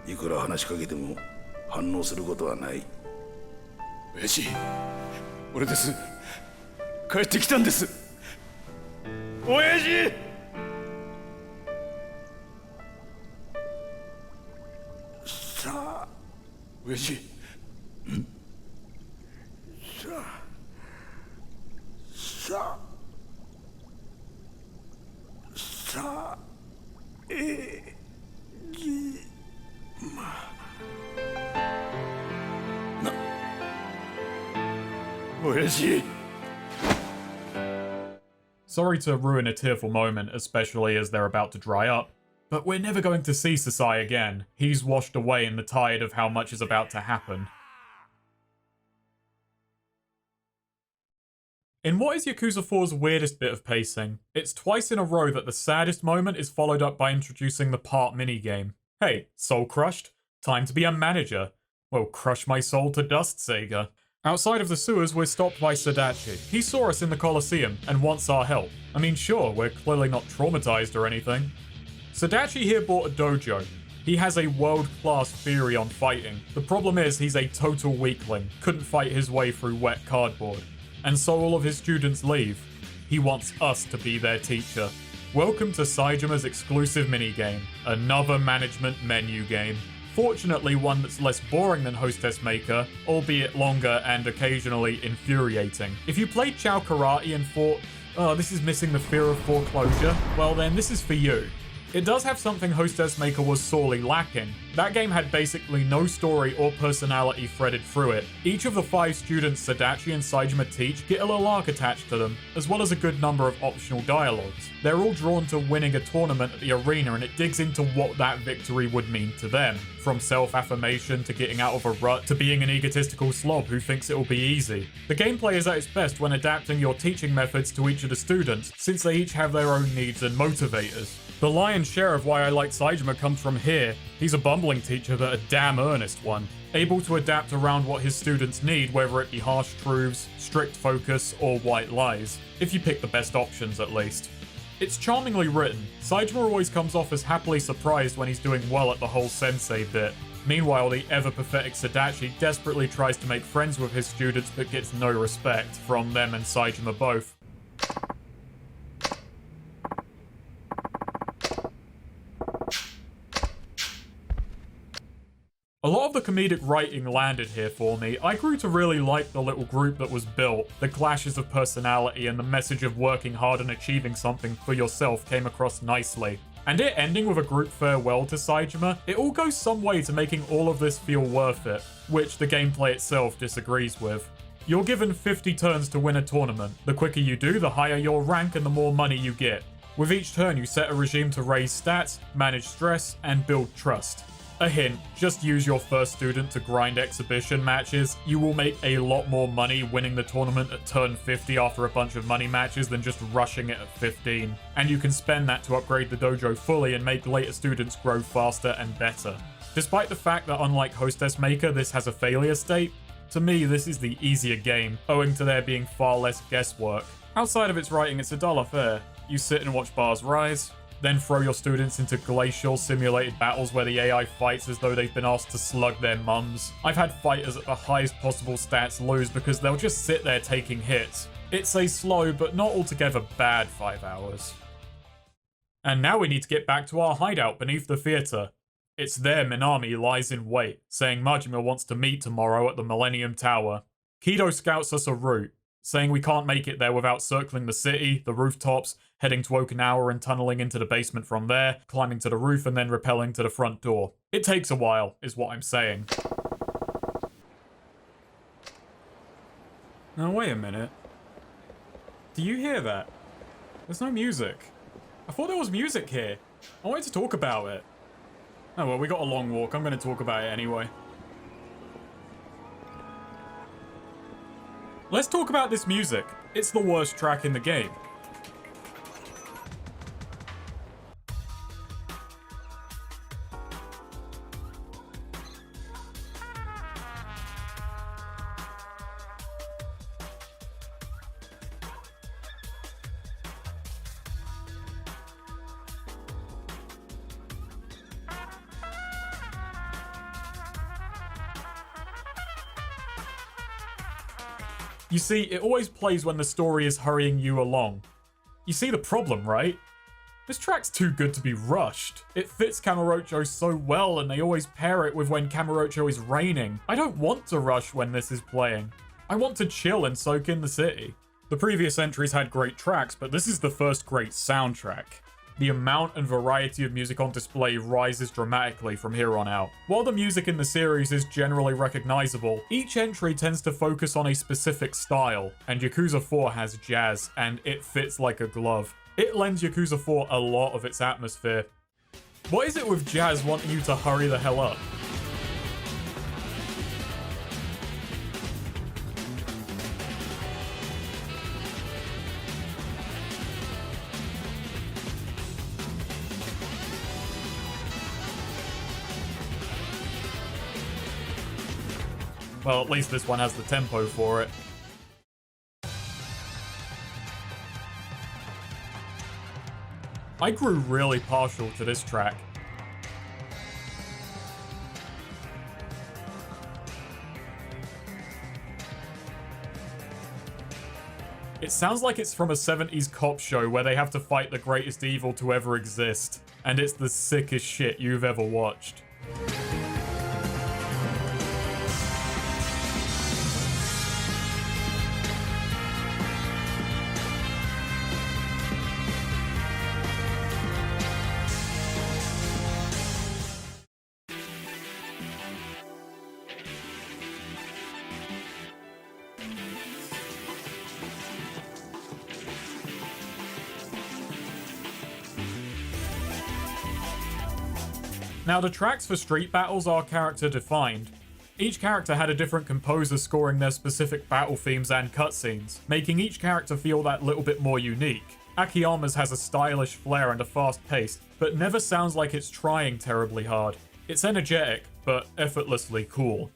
いくら話しかけても反応することはない。親父、俺です。帰ってきたんです。親父。さあ、親父。ん？さあ。さあ、親父。 Sorry to ruin a tearful moment, especially as they're about to dry up, but we're never going to see Sasai again. He's washed away in the tide of how much is about to happen. In what is Yakuza 4's weirdest bit of pacing, it's twice in a row that the saddest moment is followed up by introducing the part minigame. Hey, soul crushed? Time to be a manager. Well, crush my soul to dust, Sega. Outside of the sewers, we're stopped by Sadachi. He saw us in the Colosseum and wants our help. I mean, sure, we're clearly not traumatized or anything. Sadachi here bought a dojo. He has a world-class theory on fighting. The problem is he's a total weakling, couldn't fight his way through wet cardboard. And so all of his students leave. He wants us to be their teacher. Welcome to Saejima's exclusive minigame, another management menu game. Fortunately, one that's less boring than Hostess Maker, albeit longer and occasionally infuriating. If you played Chao Karate and thought, oh, this is missing the fear of foreclosure, well then this is for you. It does have something Hostess Maker was sorely lacking. That game had basically no story or personality threaded through it. Each of the 5 students Sadachi and Saejima teach get a little arc attached to them, as well as a good number of optional dialogues. They're all drawn to winning a tournament at the arena, and it digs into what that victory would mean to them. From self-affirmation to getting out of a rut to being an egotistical slob who thinks it'll be easy. The gameplay is at its best when adapting your teaching methods to each of the students, since they each have their own needs and motivators. The lion's share of why I like Saejima comes from here. He's a bumbling teacher, but a damn earnest one. Able to adapt around what his students need, whether it be harsh truths, strict focus, or white lies. If you pick the best options, at least. It's charmingly written. Saejima always comes off as happily surprised when he's doing well at the whole sensei bit. Meanwhile, the ever-pathetic Sadachi desperately tries to make friends with his students but gets no respect from them and Saejima both. A lot of the comedic writing landed here for me. I grew to really like the little group that was built. The clashes of personality and the message of working hard and achieving something for yourself came across nicely. And it ending with a group farewell to Saejima, it all goes some way to making all of this feel worth it, which the gameplay itself disagrees with. You're given 50 turns to win a tournament. The quicker you do, the higher your rank and the more money you get. With each turn, you set a regime to raise stats, manage stress, and build trust. A hint, just use your first student to grind exhibition matches. You will make a lot more money winning the tournament at turn 50 after a bunch of money matches than just rushing it at 15. And you can spend that to upgrade the dojo fully and make later students grow faster and better. Despite the fact that unlike Hostess Maker, this has a failure state, to me this is the easier game, owing to there being far less guesswork. Outside of its writing, it's a dull affair. You sit and watch bars rise, then throw your students into glacial simulated battles where the AI fights as though they've been asked to slug their mums. I've had fighters at the highest possible stats lose because they'll just sit there taking hits. It's a slow but not altogether bad 5 hours. And now we need to get back to our hideout beneath the theatre. It's there Minami lies in wait, saying Majima wants to meet tomorrow at the Millennium Tower. Kido scouts us a route, saying we can't make it there without circling the city, the rooftops, heading to Okinawa and tunneling into the basement from there, climbing to the roof and then rappelling to the front door. It takes a while, is what I'm saying. Now wait a minute. Do you hear that? There's no music. I thought there was music here. I wanted to talk about it. Oh well, we got a long walk. I'm going to talk about it anyway. Let's talk about this music. It's the worst track in the game. You see, it always plays when the story is hurrying you along. You see the problem, right? This track's too good to be rushed. It fits Kamurocho so well, and they always pair it with when Kamurocho is raining. I don't want to rush when this is playing. I want to chill and soak in the city. The previous entries had great tracks, but this is the first great soundtrack. The amount and variety of music on display rises dramatically from here on out. While the music in the series is generally recognizable, each entry tends to focus on a specific style, and Yakuza 4 has jazz, and it fits like a glove. It lends Yakuza 4 a lot of its atmosphere. What is it with jazz wanting you to hurry the hell up? Well, at least this one has the tempo for it. I grew really partial to this track. It sounds like it's from a 70s cop show where they have to fight the greatest evil to ever exist. And it's the sickest shit you've ever watched. Now, the tracks for street battles are character defined. Each character had a different composer scoring their specific battle themes and cutscenes, making each character feel that little bit more unique. Akiyama's has a stylish flair and a fast pace, but never sounds like it's trying terribly hard. It's energetic, but effortlessly cool.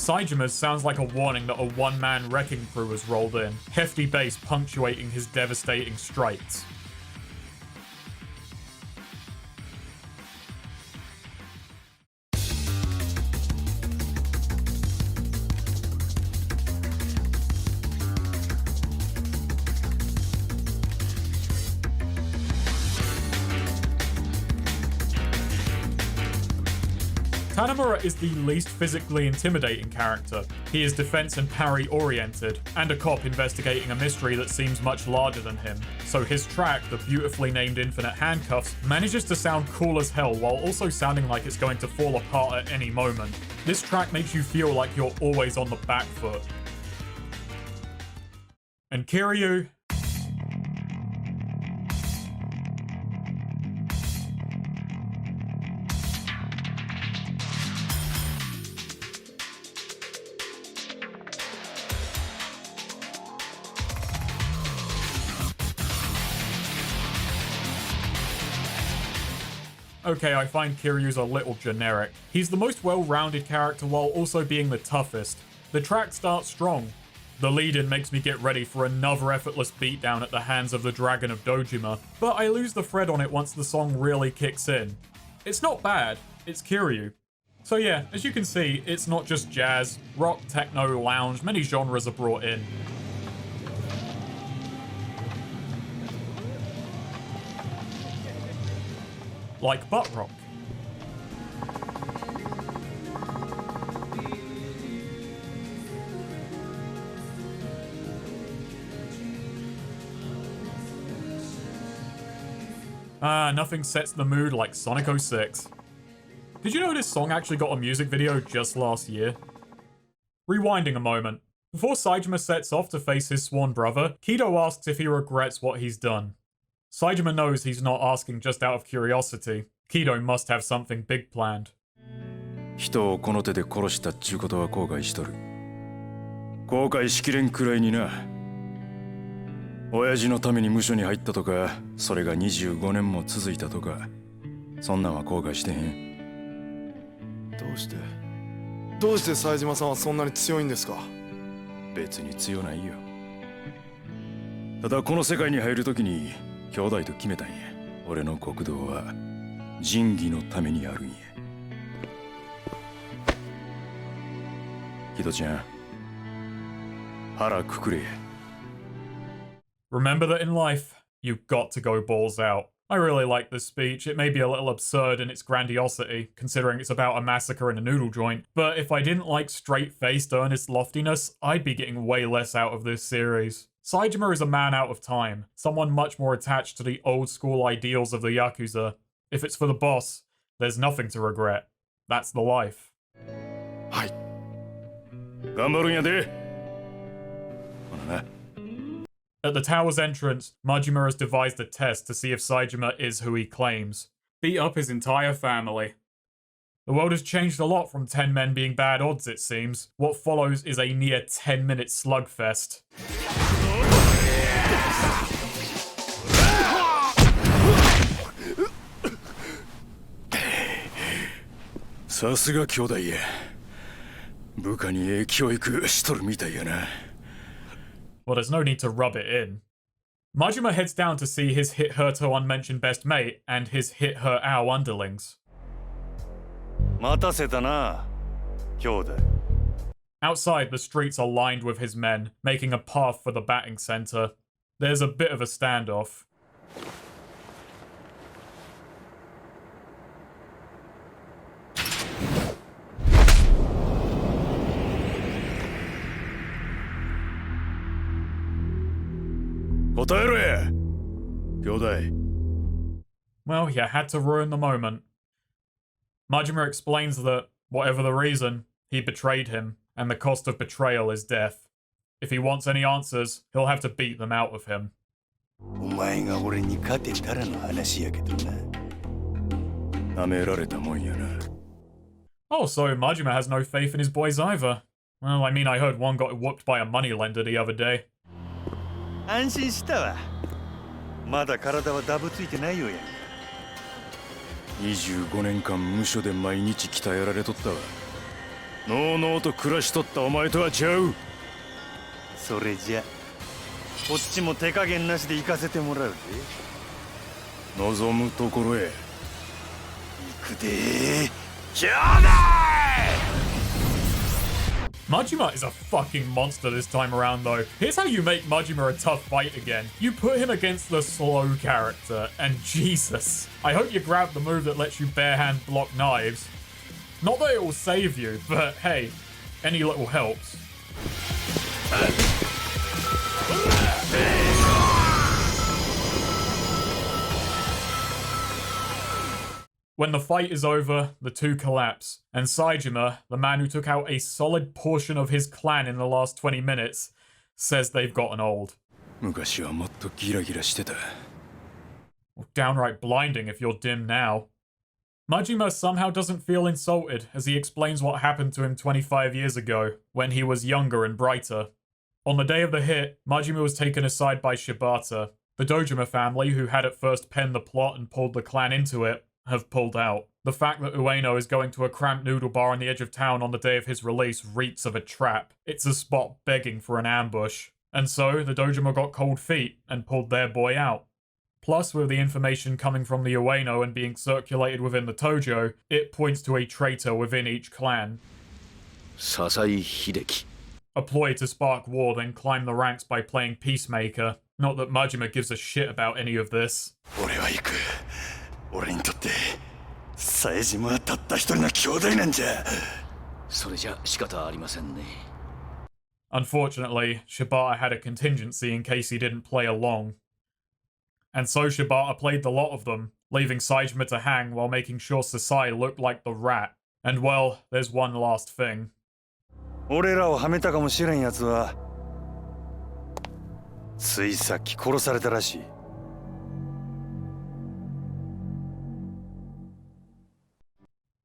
Saejima's sounds like a warning that a one-man wrecking crew has rolled in, hefty bass punctuating his devastating strikes. Tanimura is the least physically intimidating character. He is defense and parry oriented, and a cop investigating a mystery that seems much larger than him. So his track, the beautifully named Infinite Handcuffs, manages to sound cool as hell while also sounding like it's going to fall apart at any moment. This track makes you feel like you're always on the back foot. And Kiryu... Okay, I find Kiryu's a little generic. He's the most well-rounded character while also being the toughest. The track starts strong. The lead-in makes me get ready for another effortless beatdown at the hands of the Dragon of Dojima, but I lose the thread on it once the song really kicks in. It's not bad, it's Kiryu. So yeah, as you can see, it's not just jazz, rock, techno, lounge, many genres are brought in. Like butt rock. Nothing sets the mood like Sonic 06. Did you know this song actually got a music video just last year? Rewinding a moment. Before Saejima sets off to face his sworn brother, Kido asks if he regrets what he's done. Saejima knows he's not asking just out of curiosity. Kido must have something big planned. 人をこの手で殺したっちゅうことは後悔しとる。後悔しきれんくらいにな。親父のために無所に入ったとか、それが25年も続いたとか、そんなんは後悔してへん。どうして冴島さんはそんなに強いんですか？別に強ないよ。ただこの世界に入るときに兄弟と決めたんや。俺の国道は仁義のためにあるんや。キドちゃん、腹くくれ。Remember that in life, you've got to go balls out. I really like this speech. It may be a little absurd in its grandiosity, considering it's about a massacre in a noodle joint, but if I didn't like straight-faced, earnest loftiness, I'd be getting way less out of this series. Saejima is a man out of time, someone much more attached to the old-school ideals of the Yakuza. If it's for the boss, there's nothing to regret. That's the life. はい。頑張るんやで。ほなな。 At the tower's entrance, Majima has devised a test to see if Saejima is who he claims. Beat up his entire family. The world has changed a lot from 10 men being bad odds, it seems. What follows is a near 10-minute slugfest. さすが兄弟や。部下にええ教育しとるみたいやな。 Well, there's no need to rub it in. Majima heads down to see his hit her to unmentioned best mate and his hit her ow underlings. 待たせたな、兄弟。 Outside, the streets are lined with his men, making a path for the batting center. There's a bit of a standoff. Well, you had to ruin the moment. Majima explains that, whatever the reason, he betrayed him, and the cost of betrayal is death. If he wants any answers, he'll have to beat them out of him. お前が俺に勝てたらの話やけどな。舐められたもんやな。 Oh, so Majima has no faith in his boys either. Well, I mean, I heard one got whooped by a moneylender the other day. 安心したわ。まだ体はダブついてないよや。25年間無所で毎日鍛えられとったわ。のうのうと暮らしとったお前とはちゃう。それじゃ、こっちも手加減なしで行かせてもらうぜ。望むところへ。行くで。兄弟！ Majima is a fucking monster this time around though. Here's how you make Majima a tough fight again. You put him against the slow character, and Jesus. I hope you grab the move that lets you barehand block knives. Not that it will save you, but hey, any little helps. When the fight is over, the two collapse, and Saejima, the man who took out a solid portion of his clan in the last 20 minutes, says they've gotten old. Downright blinding if you're dim now. Majima somehow doesn't feel insulted as he explains what happened to him 25 years ago, when he was younger and brighter. On the day of the hit, Majima was taken aside by Shibata. The Dojima family, who had at first penned the plot and pulled the clan into it, have pulled out. The fact that Ueno is going to a cramped noodle bar on the edge of town on the day of his release reeks of a trap. It's a spot begging for an ambush. And so, the Dojima got cold feet and pulled their boy out. Plus, with the information coming from the Ueno and being circulated within the Tojo, it points to a traitor within each clan. Sasai Hideki. A ploy to spark war, then climb the ranks by playing peacemaker. Not that Majima gives a shit about any of this. Unfortunately, Shibata had a contingency in case he didn't play along. And so Shibata played the lot of them, leaving Saejima to hang while making sure Sasai looked like the rat. And well, there's one last thing.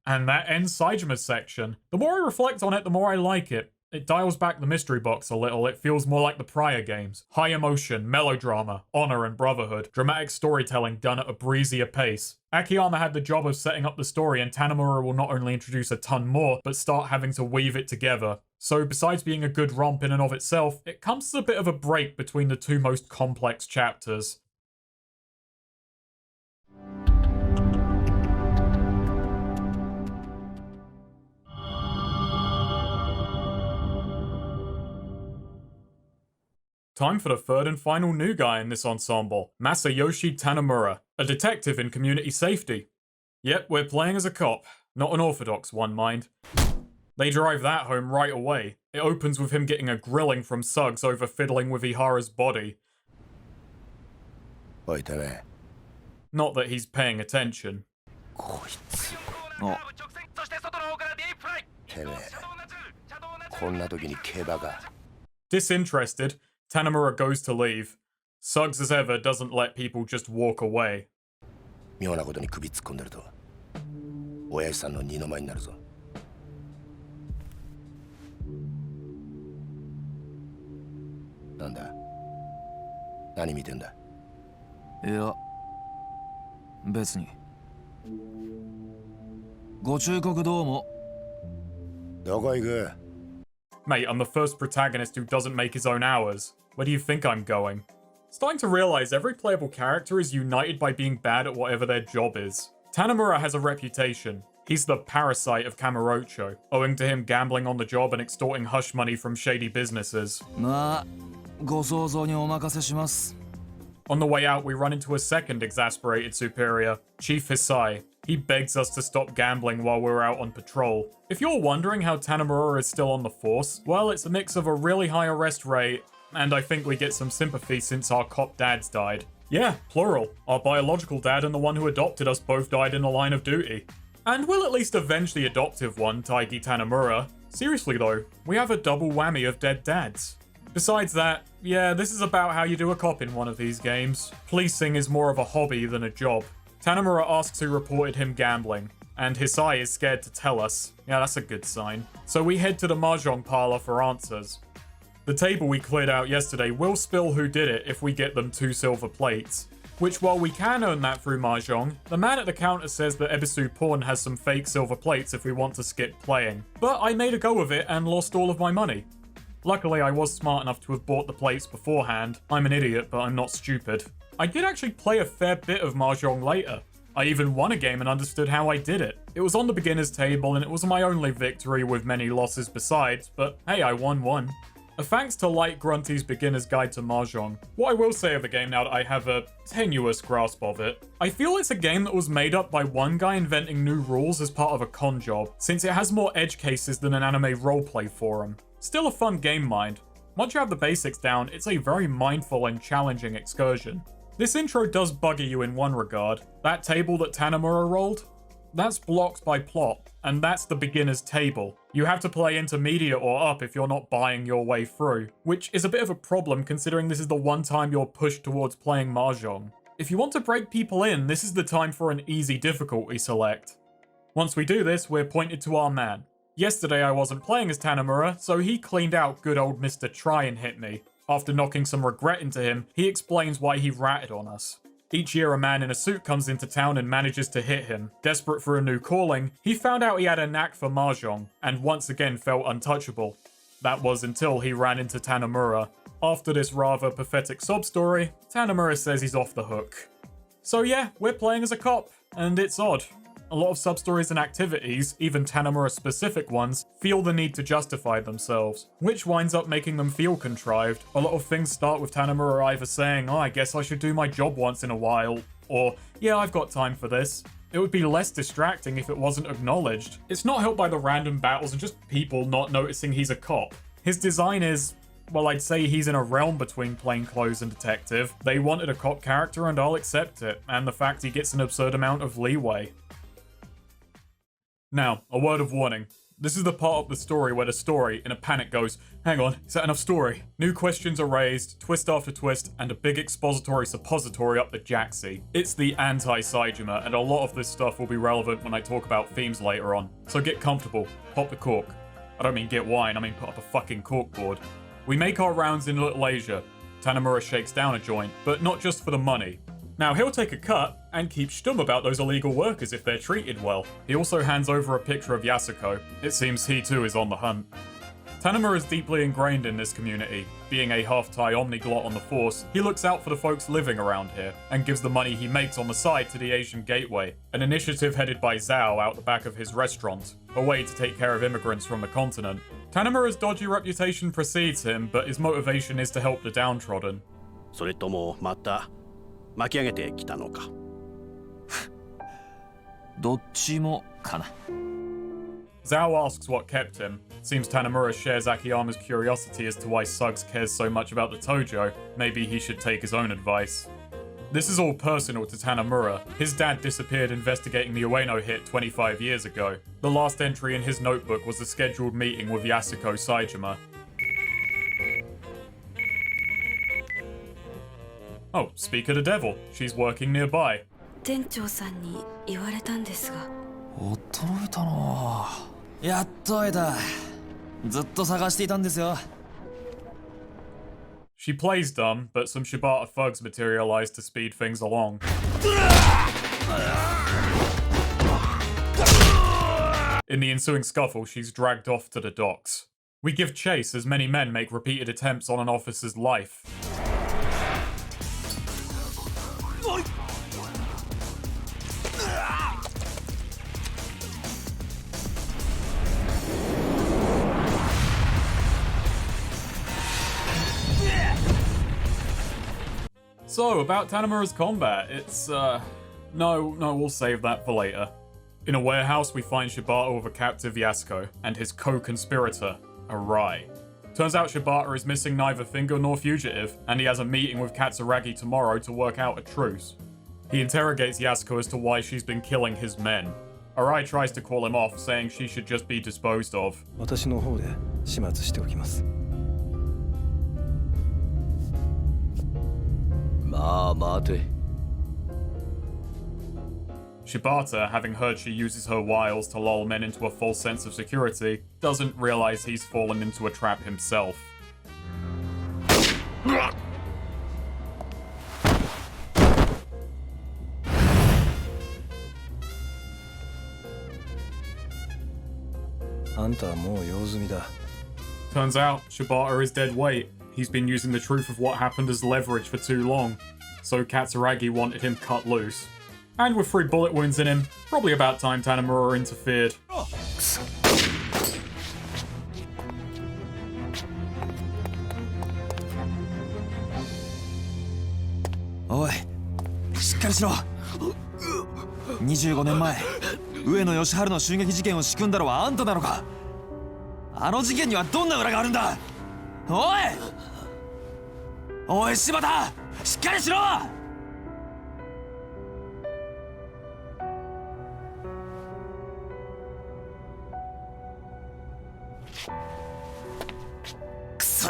And that ends Saejima's section. The more I reflect on it, the more I like it. It dials back the mystery box a little. It feels more like the prior games. High emotion, melodrama, honor and brotherhood, dramatic storytelling done at a breezier pace. Akiyama had the job of setting up the story, and Tanimura will not only introduce a ton more, but start having to weave it together. So besides being a good romp in and of itself, it comes as a bit of a break between the two most complex chapters. Time for the third and final new guy in this ensemble, Masayoshi Tanimura, a detective in community safety. Yep, we're playing as a cop, not an orthodox one, mind. They drive that home right away. It opens with him getting a grilling from Suggs over fiddling with Ihara's body. Not that he's paying attention. Disinterested, Tanimura goes to leave. Suggs, as ever, doesn't let people just walk away. Mate, I'm the first protagonist who doesn't make his own hours. Where do you think I'm going? Starting to realize every playable character is united by being bad at whatever their job is. Tanimura has a reputation. He's the parasite of Kamurocho, owing to him gambling on the job and extorting hush money from shady businesses. On the way out, we run into a second exasperated superior, Chief Hisai. He begs us to stop gambling while we're out on patrol. If you're wondering how Tanimura is still on the force, well, it's a mix of a really high arrest rate, and I think we get some sympathy since our cop dads died. Yeah, plural. Our biological dad and the one who adopted us both died in the line of duty. And we'll at least avenge the adoptive one, Taiga Tanimura. Seriously though, we have a double whammy of dead dads. Besides that, yeah, this is about how you do a cop in one of these games. Policing is more of a hobby than a job. Tanimura asks who reported him gambling, and Hisai is scared to tell us. Yeah, that's a good sign. So we head to the mahjong parlor for answers. The table we cleared out yesterday will spill who did it if we get them 2 silver plates. Which, while we can earn that through mahjong, the man at the counter says that Ebisu Pawn has some fake silver plates if we want to skip playing. But I made a go of it and lost all of my money. Luckily, I was smart enough to have bought the plates beforehand. I'm an idiot, but I'm not stupid. I did actually play a fair bit of mahjong later. I even won a game and understood how I did it. It was on the beginner's table and it was my only victory with many losses besides, but hey, I won one. A thanks to Light Grunty's Beginner's Guide to Mahjong. What I will say of the game now that I have a tenuous grasp of it, I feel it's a game that was made up by one guy inventing new rules as part of a con job, since it has more edge cases than an anime roleplay forum. Still a fun game mind. Once you have the basics down, it's a very mindful and challenging excursion. This intro does bugger you in one regard. That table that Tanimura rolled? That's blocked by plot, and that's the beginner's table. You have to play intermediate or up if you're not buying your way through, which is a bit of a problem considering this is the one time you're pushed towards playing Mahjong. If you want to break people in, this is the time for an easy difficulty select. Once we do this, we're pointed to our man. Yesterday I wasn't playing as Tanimura, so he cleaned out good old Mr. Try and Hit Me. After knocking some regret into him, he explains why he ratted on us. Each year a man in a suit comes into town and manages to hit him. Desperate for a new calling, he found out he had a knack for Mahjong, and once again felt untouchable. That was until he ran into Tanimura. After this rather pathetic sob story, Tanimura says he's off the hook. So yeah, we're playing as a cop, and it's odd. A lot of substories and activities, even Tanimura-specific ones, feel the need to justify themselves, which winds up making them feel contrived. A lot of things start with Tanimura either saying, "Oh, I guess I should do my job once in a while," or, "Yeah, I've got time for this." It would be less distracting if it wasn't acknowledged. It's not helped by the random battles and just people not noticing he's a cop. His design is, well, I'd say he's in a realm between plainclothes and detective. They wanted a cop character and I'll accept it, and the fact he gets an absurd amount of leeway. Now, a word of warning. This is the part of the story where the story, in a panic, goes, "Hang on, is that enough story?" New questions are raised, twist after twist, and a big expository suppository up the jacksie. It's the anti-Saejima, and a lot of this stuff will be relevant when I talk about themes later on. So get comfortable, pop the cork. I don't mean get wine, I mean put up a fucking corkboard. We make our rounds in Little Asia. Tanimura shakes down a joint, but not just for the money. Now, he'll take a cut and keep stum about those illegal workers if they're treated well. He also hands over a picture of Yasuko. It seems he too is on the hunt. Tanimura is deeply ingrained in this community. Being a half-Thai omniglot on the force, he looks out for the folks living around here, and gives the money he makes on the side to the Asian Gateway, an initiative headed by Zhao out the back of his restaurant, a way to take care of immigrants from the continent. Tanimura's dodgy reputation precedes him, but his motivation is to help the downtrodden. それともまた巻き上げてきたのか。どっちもかな。Zhao asks what kept him. Seems Tanimura shares Akiyama's curiosity as to why Suggs cares so much about the Tojo. Maybe he should take his own advice. This is all personal to Tanimura. His dad disappeared investigating the Ueno hit 25 years ago. The last entry in his notebook was a scheduled meeting with Yasuko Saejima. Oh, speak of the devil. She's working nearby. 店長さんに言われたんですが。驚いたな。やっと会えた。ずっと探していたんですよ。She plays dumb, but some Shibata thugs materialize to speed things along. In the ensuing scuffle, she's dragged off to the docks. We give chase as many men make repeated attempts on an officer's life. So, about Tanimura's combat, it's, no, we'll save that for later. In a warehouse, we find Shibata with a captive Yasuko, and his co-conspirator, Arai. Turns out Shibata is missing neither finger nor fugitive, and he has a meeting with Katsuragi tomorrow to work out a truce. He interrogates Yasuko as to why she's been killing his men. Arai tries to call him off, saying she should just be disposed of. 私の方で始末しておきます。まあ待て。Shibata, having heard she uses her wiles to lull men into a false sense of security, doesn't realize he's fallen into a trap himself. Turns out, Shibata is dead weight. He's been using the truth of what happened as leverage for too long, so Katsuragi wanted him cut loose. And with 3 bullet wounds in him, probably about time Tanimura interfered. かりしろ。25年前上野義治の襲撃事件を仕組んだのはあんたなのか。あの事件にはどんな裏があるんだ。おい柴田、しっかりしろ。くそ。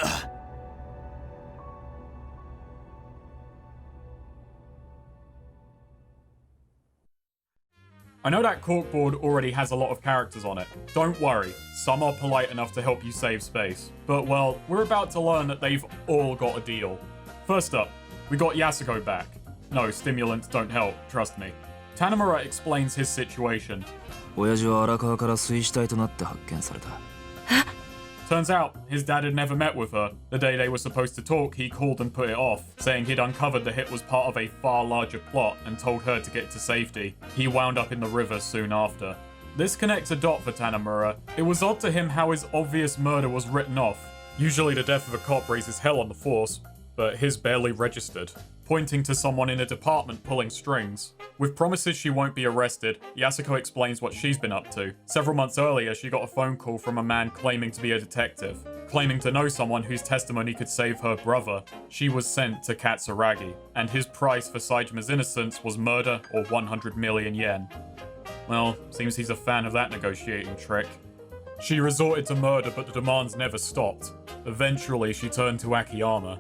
I know that corkboard already has a lot of characters on it. Don't worry, some are polite enough to help you save space. But well, we're about to learn that they've all got a deal. First up, we got Yasuko back. No, stimulants don't help, trust me. Tanimura explains his situation. 親父は荒川から水死体となって発見された。 Turns out, his dad had never met with her. The day they were supposed to talk, he called and put it off, saying he'd uncovered the hit was part of a far larger plot and told her to get to safety. He wound up in the river soon after. This connects a dot for Tanimura. It was odd to him how his obvious murder was written off. Usually the death of a cop raises hell on the force, but his barely registered, pointing to someone in a department pulling strings. With promises she won't be arrested, Yasuko explains what she's been up to. Several months earlier, she got a phone call from a man claiming to be a detective, claiming to know someone whose testimony could save her brother. She was sent to Katsuragi, and his price for Saejima's innocence was murder or 100 million yen. Well, seems he's a fan of that negotiating trick. She resorted to murder, but the demands never stopped. Eventually, she turned to Akiyama.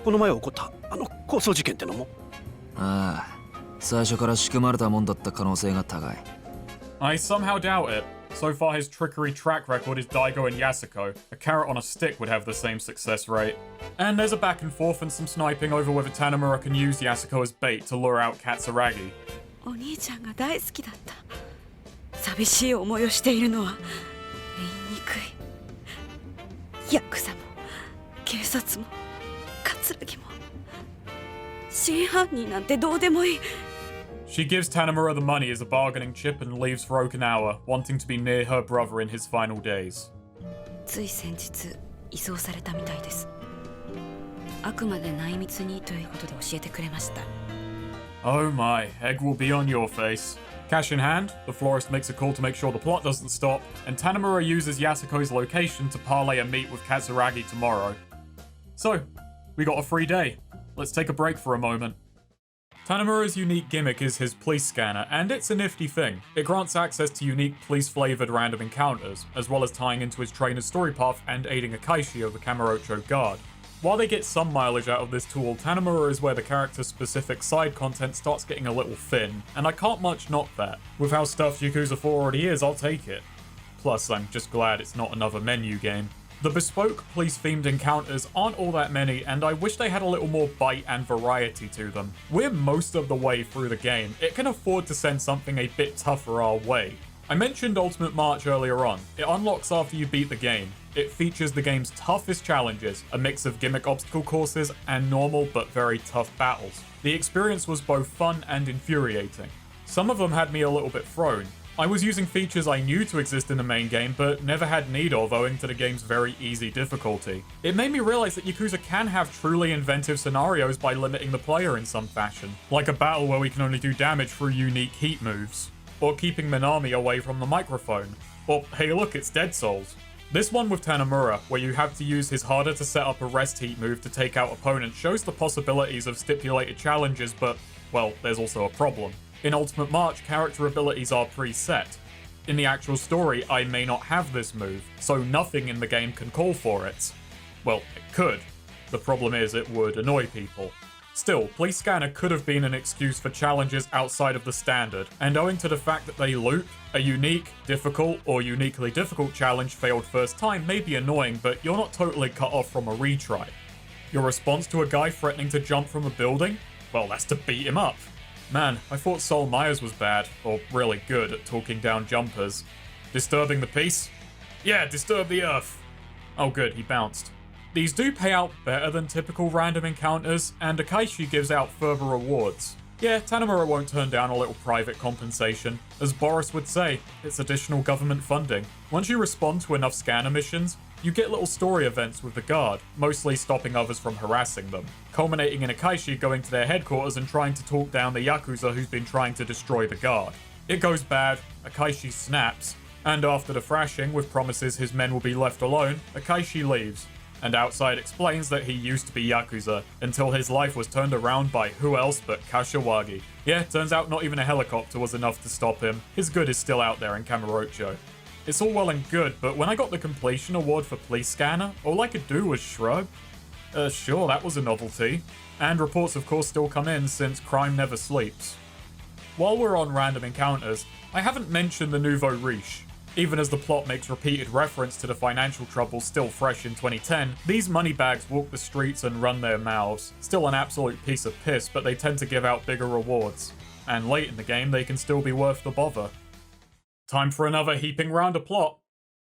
この前起こったあの抗争事件ってのも。ああ、最初から仕組まれたもんだった可能性が高い。 I somehow doubt it. So far, his trickery track record is Daigo and Yasuko. A carrot on a stick would have the same success rate. And there's a back and forth and some sniping over whether Tanimura can use Yasuko as bait to lure out Katsuragi. お兄ちゃんが大好きだった。寂しい思いをしているのは言いにくい。ヤクザも警察も桂木も真犯人なんてどうでもいい。 She gives Tanimura the money as a bargaining chip and leaves for Okinawa, wanting to be near her brother in his final days. つい先日移送されたみたいです。あくまで内密にということで教えてくれました。 Oh my, egg will be on your face. Cash in hand, the florist makes a call to make sure the plot doesn't stop, and Tanimura uses Yasuko's location to parlay a meet with Katsuragi tomorrow. So, we got a free day. Let's take a break for a moment. Tanimura's unique gimmick is his police scanner, and it's a nifty thing. It grants access to unique police-flavoured random encounters, as well as tying into his trainer's story path and aiding Akaishi of the Kamurocho Guard. While they get some mileage out of this tool, Tanimura is where the character's specific side content starts getting a little thin, and I can't much knock that. With how stuffed Yakuza 4 already is, I'll take it. Plus, I'm just glad it's not another menu game. The bespoke police-themed encounters aren't all that many, and I wish they had a little more bite and variety to them. We're most of the way through the game. It can afford to send something a bit tougher our way. I mentioned Ultimate March earlier on. It unlocks after you beat the game. It features the game's toughest challenges, a mix of gimmick obstacle courses and normal but very tough battles. The experience was both fun and infuriating. Some of them had me a little bit thrown. I was using features I knew to exist in the main game but never had need of owing to the game's very easy difficulty. It made me realize that Yakuza can have truly inventive scenarios by limiting the player in some fashion, like a battle where we can only do damage through unique heat moves, or keeping Minami away from the microphone, or hey look, it's Dead Souls. This one with Tanimura, where you have to use his harder to set up a rest heat move to take out opponents, shows the possibilities of stipulated challenges, but, well, there's also a problem. In Ultimate March, character abilities are preset. In the actual story, I may not have this move, so nothing in the game can call for it. Well, it could. The problem is it would annoy people. Still, Police Scanner could have been an excuse for challenges outside of the standard, and owing to the fact that they loop, a unique, difficult, or uniquely difficult challenge failed first time may be annoying, but you're not totally cut off from a retry. Your response to a guy threatening to jump from a building? Well, that's to beat him up. Man, I thought Sol Myers was bad, or really good at talking down jumpers. Disturbing the peace? Yeah, disturb the earth. Oh good, he bounced. These do pay out better than typical random encounters, and Akaishi gives out further rewards. Yeah, Tanimura won't turn down a little private compensation. As Boris would say, it's additional government funding. Once you respond to enough scanner missions, You get little story events with the guard, mostly stopping others from harassing them, culminating in Akaishi going to their headquarters and trying to talk down the Yakuza who's been trying to destroy the guard. It goes bad, Akaishi snaps, and after the thrashing with promises his men will be left alone, Akaishi leaves, and outside explains that he used to be Yakuza, until his life was turned around by who else but Kashiwagi. Yeah, turns out not even a helicopter was enough to stop him. His good is still out there in Kamurocho. It's all well and good, but when I got the completion award for police scanner, all I could do was shrug. Sure, that was a novelty. And reports of course still come in since crime never sleeps. While we're on random encounters, I haven't mentioned the nouveau riche. Even as the plot makes repeated reference to the financial troubles still fresh in 2010, these moneybags walk the streets and run their mouths. Still an absolute piece of piss, but they tend to give out bigger rewards. And late in the game, they can still be worth the bother. Time for another heaping round of plot.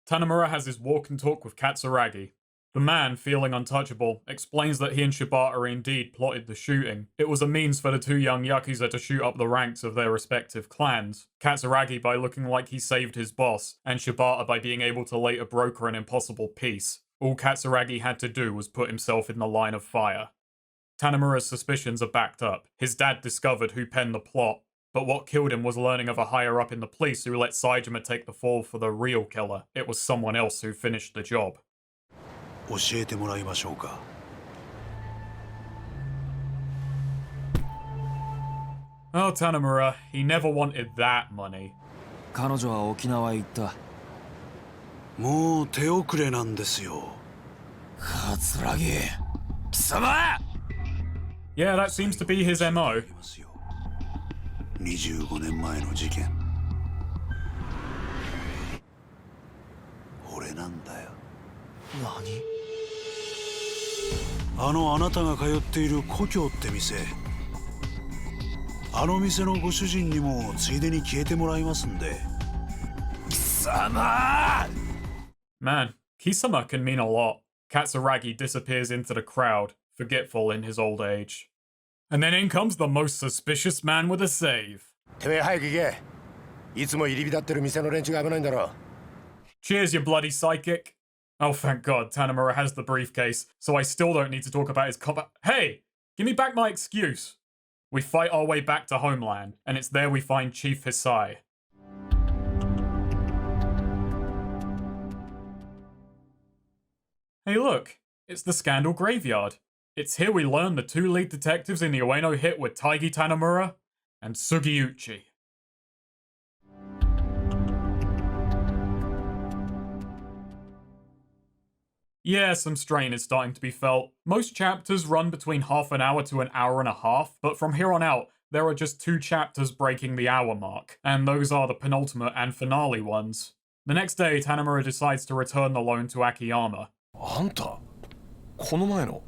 Tanimura has his walk and talk with Katsuragi. The man, feeling untouchable, explains that he and Shibata indeed plotted the shooting. It was a means for the two young Yakuza to shoot up the ranks of their respective clans. Katsuragi by looking like he saved his boss, and Shibata by being able to later broker an impossible peace. All Katsuragi had to do was put himself in the line of fire. Tanimura's suspicions are backed up. His dad discovered who penned the plot, but what killed him was learning of a higher up in the police who let Saejima take the fall for the real killer. It was someone else who finished the job. 教えてもらいましょうか。Oh, Tanimura, he never wanted that money. 彼女は沖縄へ行った。もう手遅れなんですよ。桂木、貴様! Yeah, that seems to be his MO. 25年前の事件。俺なんだよ。何？あなたが通っている故郷って店、あの店のご主人にもついでに消えてもらいますんで。貴様! Man, Kisama can mean a lot. Katsuragi disappears into the crowd, forgetful in his old age. And then in comes the most suspicious man with a save. てめえ早く行け。いつも入り浸ってる店の連中が危ないんだろ。Cheers, you bloody psychic. Oh, thank God, Tanimura has the briefcase, so I still don't need to talk about his cop. Hey, give me back my excuse. We fight our way back to Homeland, and it's there we find Chief Hisai. Hey look, it's the Scandal Graveyard. It's here we learn the two lead detectives in the Ueno hit were Taigi Tanimura and Sugiuchi. Yeah, some strain is starting to be felt. Most chapters run between half an hour to an hour and a half, but from here on out, there are just 2 chapters breaking the hour mark, and those are the penultimate and finale ones. The next day, Tanimura decides to return the loan to Akiyama. あんた、この前の?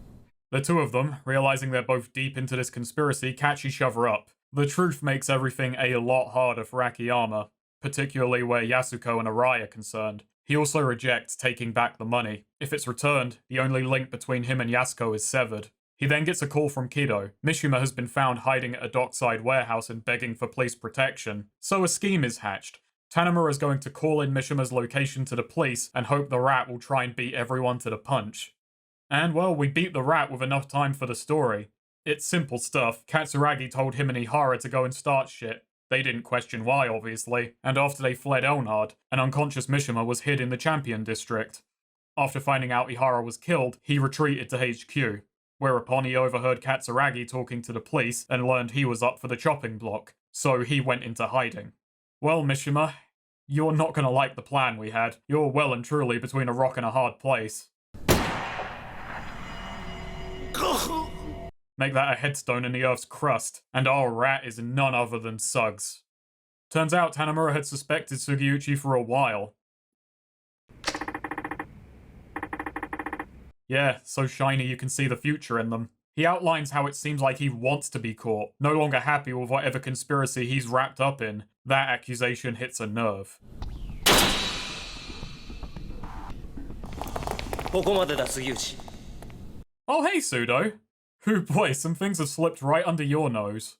The two of them, realizing they're both deep into this conspiracy, catch each other up. The truth makes everything a lot harder for Akiyama, particularly where Yasuko and Arai are concerned. He also rejects taking back the money. If it's returned, the only link between him and Yasuko is severed. He then gets a call from Kido. Mishima has been found hiding at a dockside warehouse and begging for police protection. So a scheme is hatched. Tanimura is going to call in Mishima's location to the police and hope the rat will try and beat everyone to the punch. And well, we beat the rat with enough time for the story. It's simple stuff. Katsuragi told him and Ihara to go and start shit. They didn't question why, obviously, and after they fled Elnard, an unconscious Mishima was hid in the Champion District. After finding out Ihara was killed, he retreated to HQ, whereupon he overheard Katsuragi talking to the police and learned he was up for the chopping block, so he went into hiding. Well, Mishima, you're not gonna like the plan we had. You're well and truly between a rock and a hard place. Make that a headstone in the Earth's crust, and our rat is none other than Suggs. Turns out Tanimura had suspected Sugiuchi for a while. Yeah, so shiny you can see the future in them. He outlines how it seems like he wants to be caught, no longer happy with whatever conspiracy he's wrapped up in. That accusation hits a nerve. Oh hey, Pseudo. Ooh boy, some things have slipped right under your nose.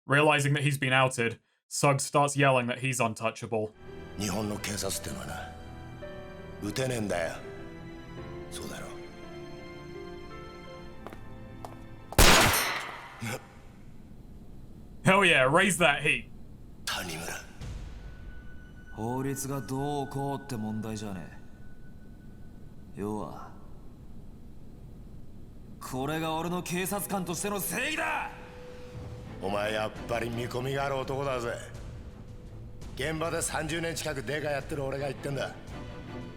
Realizing that he's been outed, Suggs starts yelling that he's untouchable. そうだろう。 Hell yeah, raise that heat. 谷村。法律がどうこうって問題じゃねえ。要はこれが俺の警察官としての正義だ。お前やっぱり見込みがある男だぜ。現場で30年近くデカやってる俺が言ってんだ。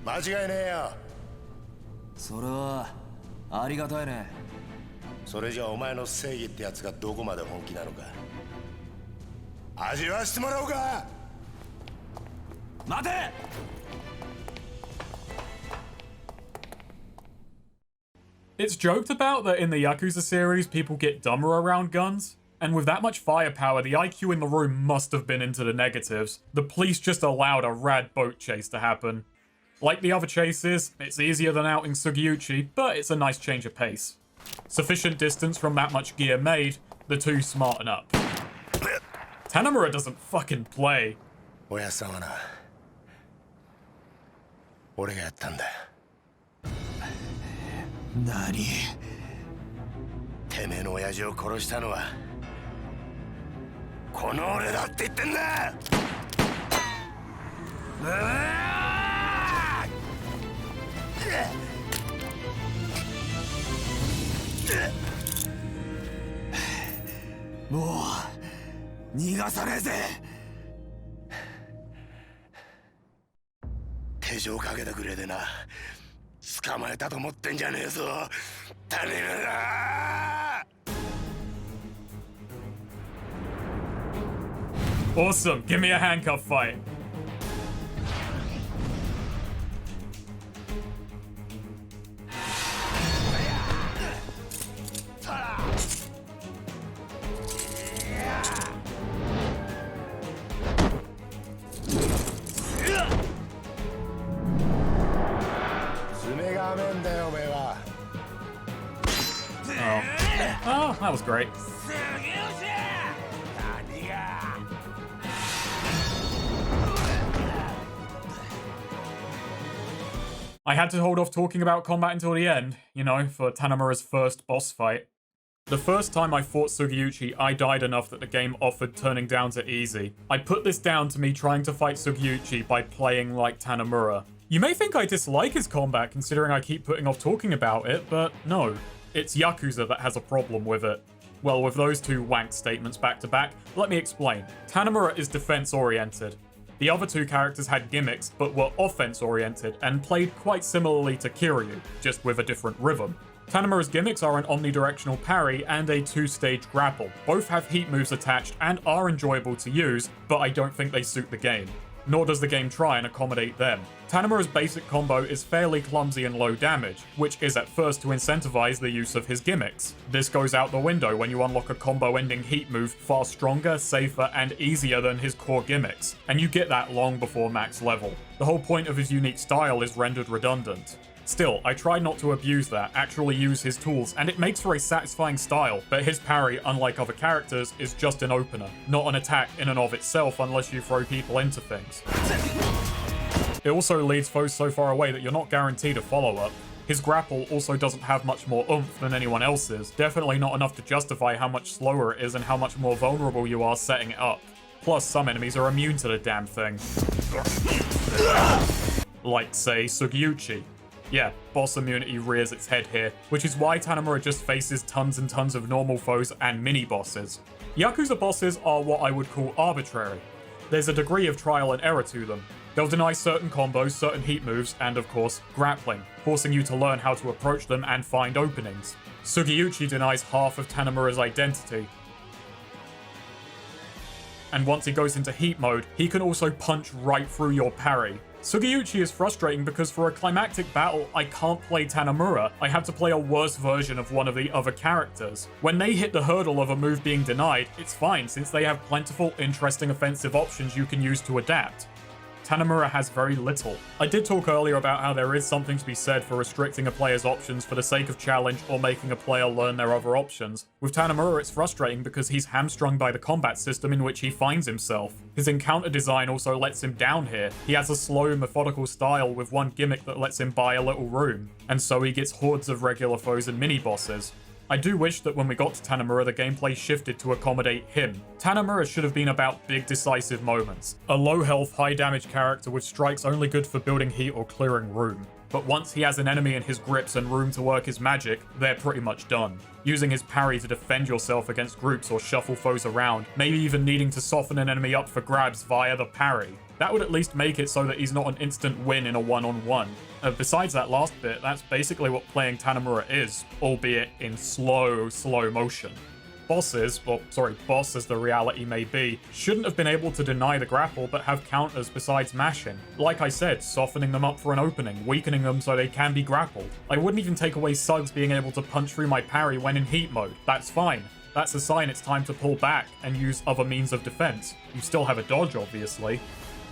間違いねえよ。それはありがたいね。それじゃお前の正義ってやつがどこまで本気なのか味わわしてもらおうか。待て。 It's joked about that in the Yakuza series, people get dumber around guns. And with that much firepower, the IQ in the room must have been into the negatives. The police just allowed a rad boat chase to happen. Like the other chases, it's easier than outing Sugiyuchi, but it's a nice change of pace. Sufficient distance from that much gear made, the two smarten up. Tanimura doesn't fucking play. おやさんはな、俺がやったんだ。何？てめえの親父を殺したのはこの俺だって言ってんだ。もう逃がさねえぜ。手錠かけてくれでな。捕まえたと思ってんじゃねえぞ、谷村。 Awesome, give me a handcuff fight. Oh, that was great. I had to hold off talking about combat until the end, you know, for Tanimura's first boss fight. The first time I fought Sugiyuchi, I died enough that the game offered turning down to easy. I put this down to me trying to fight Sugiyuchi by playing like Tanimura. You may think I dislike his combat considering I keep putting off talking about it, but no. It's Yakuza that has a problem with it. Well, with those two wank statements back to back, let me explain. Tanimura is defense-oriented. The other two characters had gimmicks, but were offense-oriented, and played quite similarly to Kiryu, just with a different rhythm. Tanimura's gimmicks are an omnidirectional parry and a two-stage grapple. Both have heat moves attached and are enjoyable to use, but I don't think they suit the game. Nor does the game try and accommodate them. Tanimura's basic combo is fairly clumsy and low damage, which is at first to incentivize the use of his gimmicks. This goes out the window when you unlock a combo-ending heat move far stronger, safer, and easier than his core gimmicks, and you get that long before max level. The whole point of his unique style is rendered redundant. Still, I try not to abuse that, actually use his tools, and it makes for a satisfying style, but his parry, unlike other characters, is just an opener, not an attack in and of itself unless you throw people into things. It also leads foes so far away that you're not guaranteed a follow-up. His grapple also doesn't have much more oomph than anyone else's, definitely not enough to justify how much slower it is and how much more vulnerable you are setting it up. Plus, some enemies are immune to the damn thing. Like, say, Sugiyuchi. Yeah, boss immunity rears its head here, which is why Tanimura just faces tons and tons of normal foes and mini-bosses. Yakuza bosses are what I would call arbitrary. There's a degree of trial and error to them. They'll deny certain combos, certain heat moves, and of course, grappling, forcing you to learn how to approach them and find openings. Sugiyuchi denies half of Tanimura's identity. And once he goes into heat mode, he can also punch right through your parry. Sugiyuchi is frustrating because for a climactic battle, I can't play Tanimura. I have to play a worse version of one of the other characters. When they hit the hurdle of a move being denied, it's fine since they have plentiful, interesting offensive options you can use to adapt. Tanimura has very little. I did talk earlier about how there is something to be said for restricting a player's options for the sake of challenge or making a player learn their other options. With Tanimura, it's frustrating because he's hamstrung by the combat system in which he finds himself. His encounter design also lets him down here. He has a slow, methodical style with one gimmick that lets him buy a little room, and so he gets hordes of regular foes and mini-bosses. I do wish that when we got to Tanimura, the gameplay shifted to accommodate him. Tanimura should have been about big, decisive moments. A low-health, high-damage character with strikes only good for building heat or clearing room. But once he has an enemy in his grips and room to work his magic, they're pretty much done. Using his parry to defend yourself against groups or shuffle foes around, maybe even needing to soften an enemy up for grabs via the parry. That would at least make it so that he's not an instant win in a one-on-one. Besides that last bit, that's basically what playing Tanimura is, albeit in slow motion. Boss as the reality may be, shouldn't have been able to deny the grapple but have counters besides mashing. Like I said, softening them up for an opening, weakening them so they can be grappled. I wouldn't even take away Suggs being able to punch through my parry when in heat mode. That's fine. That's a sign it's time to pull back and use other means of defense. You still have a dodge, obviously.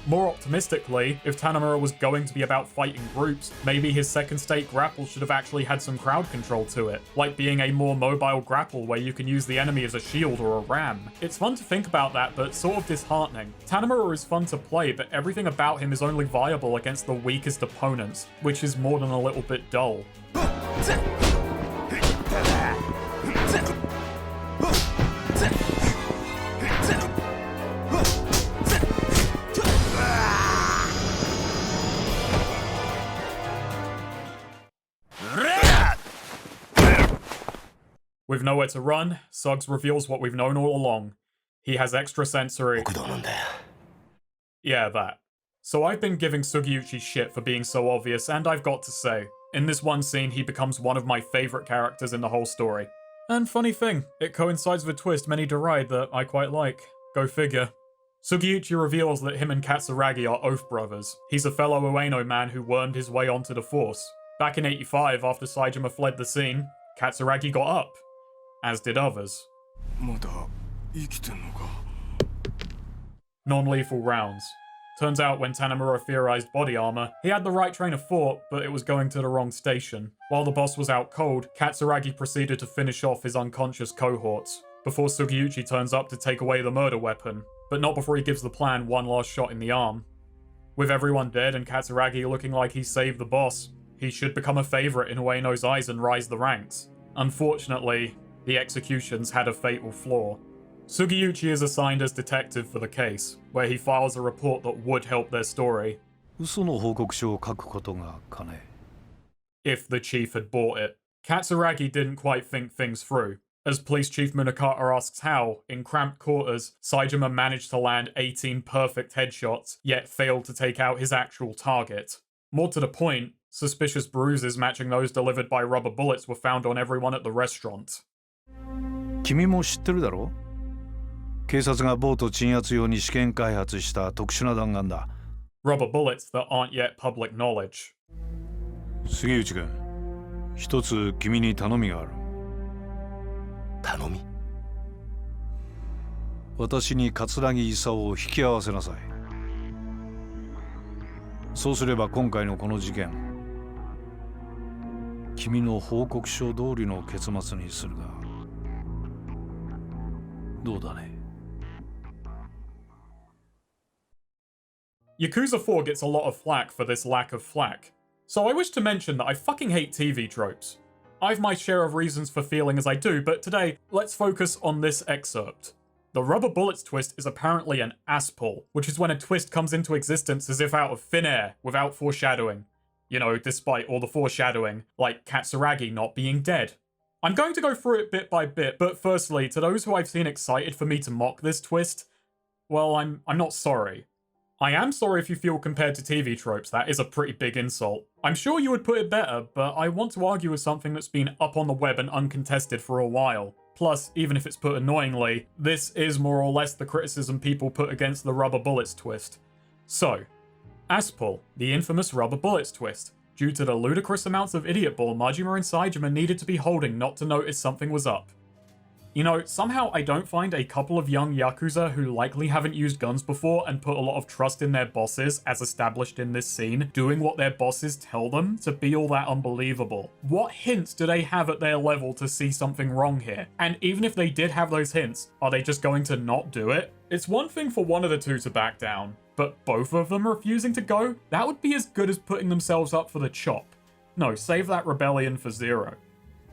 More optimistically, if Tanimura was going to be about fighting groups, maybe his second state grapple should have actually had some crowd control to it, like being a more mobile grapple where you can use the enemy as a shield or a ram. It's fun to think about that, but sort of disheartening. Tanimura is fun to play, but everything about him is only viable against the weakest opponents, which is more than a little bit dull. With nowhere to run, Suggs reveals what we've known all along. He has extrasensory... Yeah, that. So I've been giving Sugiyuchi shit for being so obvious, and I've got to say, in this one scene he becomes one of my favourite characters in the whole story. And funny thing, it coincides with a twist many deride that I quite like. Go figure. Sugiyuchi reveals that him and Katsuragi are oath brothers. He's a fellow Ueno man who wormed his way onto the Force. Back in 85, after Saejima fled the scene, Katsuragi got up. As did others. Non-lethal rounds. Turns out when Tanimura theorized body armor, he had the right train of thought, but it was going to the wrong station. While the boss was out cold, Katsuragi proceeded to finish off his unconscious cohorts, before Sugiyuchi turns up to take away the murder weapon, but not before he gives the plan one last shot in the arm. With everyone dead and Katsuragi looking like he saved the boss, he should become a favorite in Ueno's eyes and rise the ranks. Unfortunately, the executions had a fatal flaw. Sugiyuchi is assigned as detective for the case, where he files a report that would help their story. If the chief had bought it. Katsuragi didn't quite think things through. As Police Chief Munakata asks how, in cramped quarters, Saejima managed to land 18 perfect headshots, yet failed to take out his actual target. More to the point, suspicious bruises matching those delivered by rubber bullets were found on everyone at the restaurant. 君も知ってるだろ? 警察がボート鎮圧用に試験開発した特殊な弾丸だ。 Rubber bullets that aren't yet public knowledge. 杉内君、一つ君に頼みがある。頼み？私に桂木勲を引き合わせなさい。そうすれば今回のこの事件、君の報告書通りの結末にするが、どうだね。Yakuza 4 gets a lot of flack for this lack of flack. So I wish to mention that I fucking hate TV tropes. I've my share of reasons for feeling as I do, but today, let's focus on this excerpt. The rubber bullets twist is apparently an ass pull, which is when a twist comes into existence as if out of thin air, without foreshadowing. You know, despite all the foreshadowing, like Katsuragi not being dead. I'm going to go through it bit by bit, but firstly, to those who I've seen excited for me to mock this twist, well, I'm not sorry. I am sorry if you feel compared to TV tropes, that is a pretty big insult. I'm sure you would put it better, but I want to argue with something that's been up on the web and uncontested for a while. Plus, even if it's put annoyingly, this is more or less the criticism people put against the rubber bullets twist. So, Aspul, the infamous rubber bullets twist. Due to the ludicrous amounts of idiot ball Majima and Saejima needed to be holding not to notice something was up. You know, somehow I don't find a couple of young Yakuza who likely haven't used guns before and put a lot of trust in their bosses, as established in this scene, doing what their bosses tell them to be all that unbelievable. What hints do they have at their level to see something wrong here? And even if they did have those hints, are they just going to not do it? It's one thing for one of the two to back down, but both of them refusing to go? That would be as good as putting themselves up for the chop. No, save that rebellion for Zero.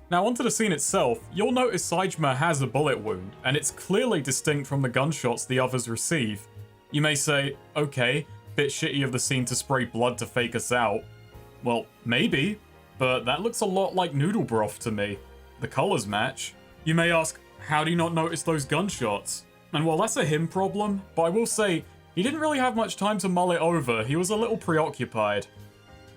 Now onto the scene itself, you'll notice Saejima has a bullet wound, and it's clearly distinct from the gunshots the others receive. You may say, okay, bit shitty of the scene to spray blood to fake us out. Well, maybe, but that looks a lot like noodle broth to me. The colours match. You may ask, how do you not notice those gunshots? And well, that's a him problem, but I will say, he didn't really have much time to mull it over, he was a little preoccupied.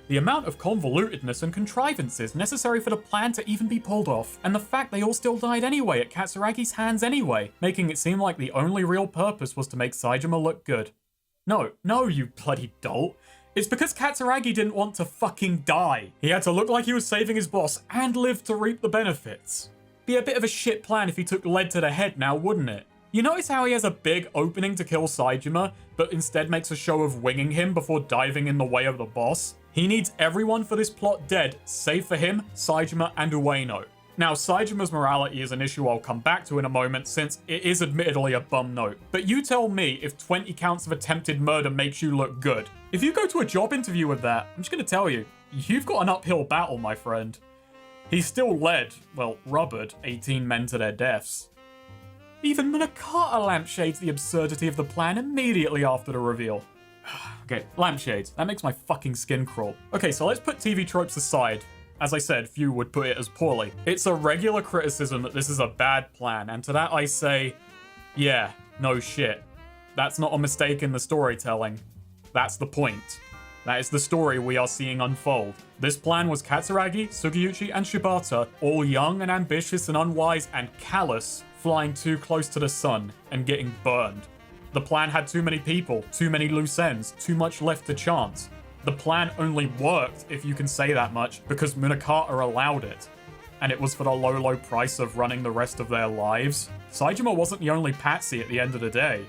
The amount of convolutedness and contrivances necessary for the plan to even be pulled off, and the fact they all still died anyway at Katsuragi's hands anyway, making it seem like the only real purpose was to make Saejima look good. No, you bloody dolt. It's because Katsuragi didn't want to fucking die. He had to look like he was saving his boss and live to reap the benefits. Be a bit of a shit plan if he took lead to the head now, wouldn't it? You notice how he has a big opening to kill Saejima, but instead makes a show of winging him before diving in the way of the boss? He needs everyone for this plot dead, save for him, Saejima, and Ueno. Now, Saejima's morality is an issue I'll come back to in a moment, since it is admittedly a bum note. But you tell me if 20 counts of attempted murder makes you look good. If you go to a job interview with that, I'm just gonna tell you, you've got an uphill battle, my friend. He still led, well, rubbered 18 men to their deaths. Even Munakata lampshades the absurdity of the plan immediately after the reveal. Okay, lampshades. That makes my fucking skin crawl. Okay, so let's put TV tropes aside. As I said, few would put it as poorly. It's a regular criticism that this is a bad plan, and to that I say, yeah, no shit. That's not a mistake in the storytelling. That's the point. That is the story we are seeing unfold. This plan was Katsuragi, Sugiyuchi, and Shibata, all young and ambitious and unwise and callous, flying too close to the sun and getting burned. The plan had too many people, too many loose ends, too much left to chance. The plan only worked, if you can say that much, because Munakata allowed it. And it was for the low price of running the rest of their lives. Saejima wasn't the only patsy at the end of the day.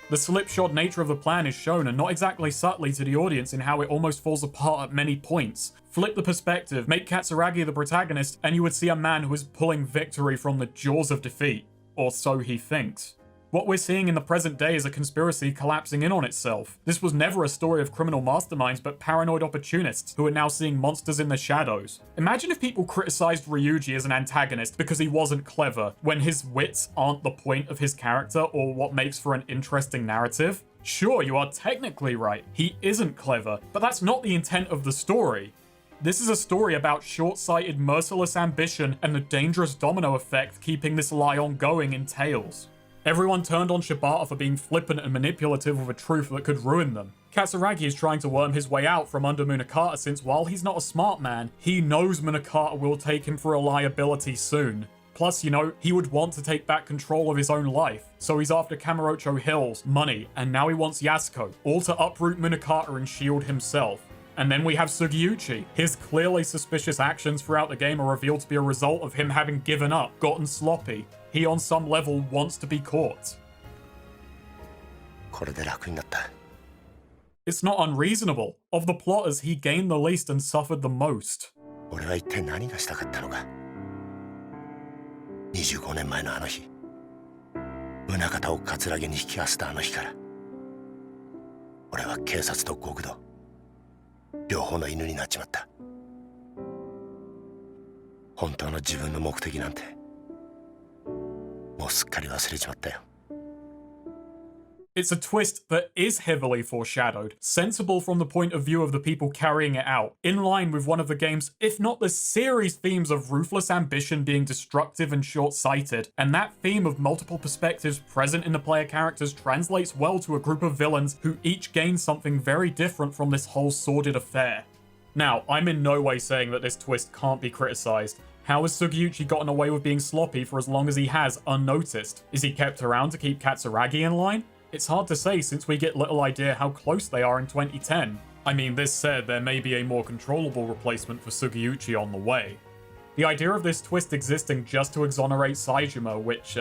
The slipshod nature of the plan is shown, and not exactly subtly, to the audience in how it almost falls apart at many points. Flip the perspective, make Katsuragi the protagonist, and you would see a man who is pulling victory from the jaws of defeat. Or so he thinks. What we're seeing in the present day is a conspiracy collapsing in on itself. This was never a story of criminal masterminds, but paranoid opportunists who are now seeing monsters in the shadows. Imagine if people criticized Ryuji as an antagonist because he wasn't clever, when his wits aren't the point of his character or what makes for an interesting narrative. Sure, you are technically right. He isn't clever, but that's not the intent of the story. This is a story about short-sighted, merciless ambition and the dangerous domino effect keeping this lie ongoing entails. Everyone turned on Shibata for being flippant and manipulative of a truth that could ruin them. Katsuragi is trying to worm his way out from under Munakata, since while he's not a smart man, he knows Munakata will take him for a liability soon. Plus, you know, he would want to take back control of his own life. So he's after Kamurocho Hills, money, and now he wants Yasuko, all to uproot Munakata and shield himself. And then we have Sugiyuchi. His clearly suspicious actions throughout the game are revealed to be a result of him having given up, gotten sloppy. He on some level wants to be caught. It's not unreasonable. Of the plotters, he gained the least and suffered the most. 25年前のあの日、宗像を葛城に引き合わせたあの日から、俺は警察と極道、両方の犬になっちまった。本当の自分の目的なんて、もうすっかり忘れちまったよ。It's a twist that is heavily foreshadowed, sensible from the point of view of the people carrying it out, in line with one of the game's, if not the series' themes of ruthless ambition being destructive and short-sighted, and that theme of multiple perspectives present in the player characters translates well to a group of villains who each gain something very different from this whole sordid affair. Now, I'm in no way saying that this twist can't be criticised. How has Sugiyuchi gotten away with being sloppy for as long as he has, unnoticed? Is he kept around to keep Katsuragi in line? It's hard to say since we get little idea how close they are in 2010. I mean, this said, there may be a more controllable replacement for Sugiyuchi on the way. The idea of this twist existing just to exonerate Saejima, which,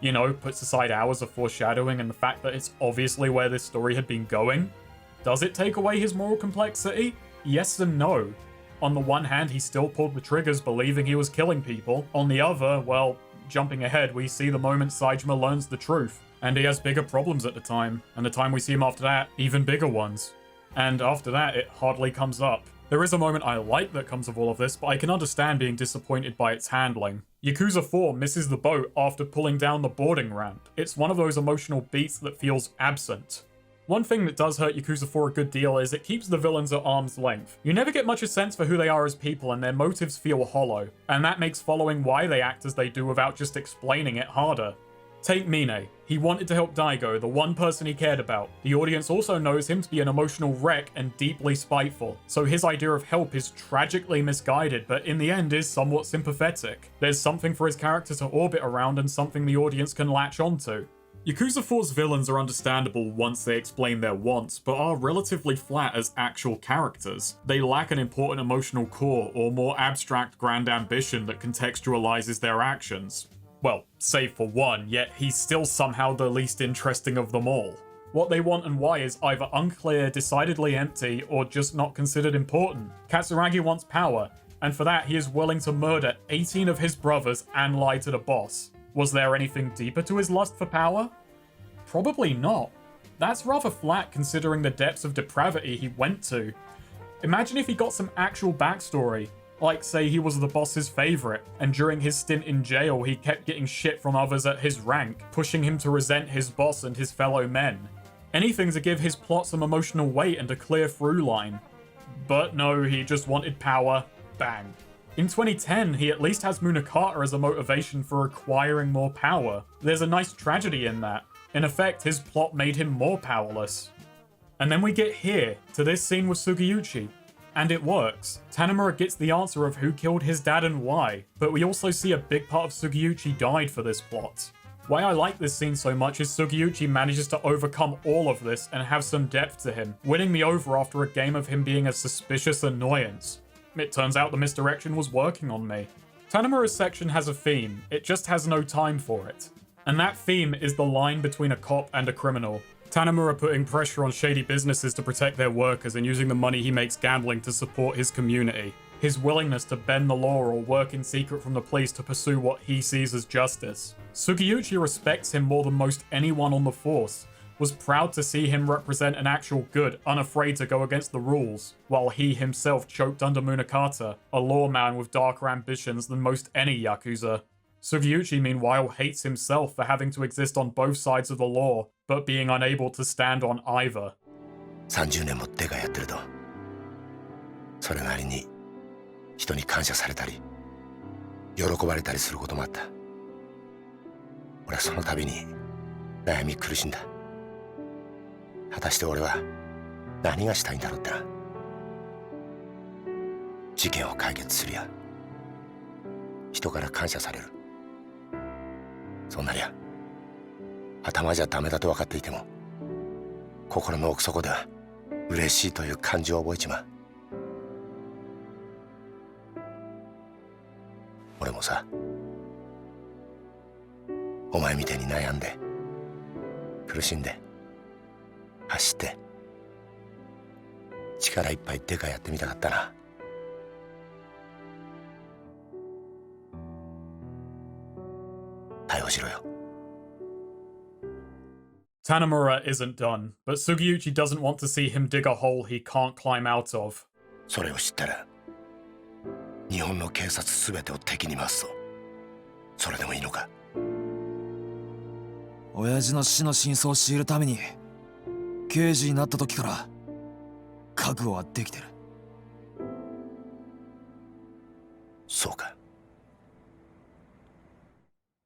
you know, puts aside hours of foreshadowing and the fact that it's obviously where this story had been going. Does it take away his moral complexity? Yes and no. On the one hand, he still pulled the triggers believing he was killing people. On the other, well, jumping ahead, we see the moment Saejima learns the truth. And he has bigger problems at the time. And the time we see him after that, even bigger ones. And after that, it hardly comes up. There is a moment I like that comes of all of this, but I can understand being disappointed by its handling. Yakuza 4 misses the boat after pulling down the boarding ramp. It's one of those emotional beats that feels absent. One thing that does hurt Yakuza 4 a good deal is it keeps the villains at arm's length. You never get much of a sense for who they are as people, and their motives feel hollow. And that makes following why they act as they do without just explaining it harder. Take Mine. He wanted to help Daigo, the one person he cared about. The audience also knows him to be an emotional wreck and deeply spiteful, so his idea of help is tragically misguided, but in the end is somewhat sympathetic. There's something for his character to orbit around and something the audience can latch onto. Yakuza 4's villains are understandable once they explain their wants, but are relatively flat as actual characters. They lack an important emotional core or more abstract grand ambition that contextualizes their actions. Well, save for one, yet he's still somehow the least interesting of them all. What they want and why is either unclear, decidedly empty, or just not considered important. Katsuragi wants power, and for that he is willing to murder 18 of his brothers and lie to the boss. Was there anything deeper to his lust for power? Probably not. That's rather flat considering the depths of depravity he went to. Imagine if he got some actual backstory. Like, say he was the boss's favourite, and during his stint in jail he kept getting shit from others at his rank, pushing him to resent his boss and his fellow men. Anything to give his plot some emotional weight and a clear through line. But no, he just wanted power. Bang. In 2010, he at least has Munakata as a motivation for acquiring more power. There's a nice tragedy in that. In effect, his plot made him more powerless. And then we get here, to this scene with Sugiyuchi. And it works. Tanimura gets the answer of who killed his dad and why, but we also see a big part of Sugiyuchi died for this plot. Why I like this scene so much is Sugiyuchi manages to overcome all of this and have some depth to him, winning me over after a game of him being a suspicious annoyance. It turns out the misdirection was working on me. Tanimura's section has a theme, it just has no time for it. And that theme is the line between a cop and a criminal. Tanimura putting pressure on shady businesses to protect their workers and using the money he makes gambling to support his community. His willingness to bend the law or work in secret from the police to pursue what he sees as justice. Sugiyuchi respects him more than most anyone on the force, was proud to see him represent an actual good, unafraid to go against the rules, while he himself choked under Munakata, a lawman with darker ambitions than most any Yakuza. Sugiyuchi, meanwhile, hates himself for having to exist on both sides of the law, but being unable to stand on either. 30年もデカやってると、それなりに人に感謝されたり、喜ばれたりすることもあった。俺はその度に悩み苦しんだ。果たして俺は何がしたいんだろうってな。事件を解決するや人から感謝される。そんなにゃ頭じゃダメだと分かっていても心の奥底では嬉しいという感情を覚えちまう。俺もさ、お前みたいに悩んで苦しんで走って力いっぱいデカやってみたかったな。対応しろよ。Tanimura isn't done, but Sugiyuchi doesn't want to see him dig a hole he can't climb out of. それを知ったら日本の警察すべてを敵に回すぞ。それでもいいのか。親父の死の真相を知るために刑事になった時から覚悟はできてる。そうか。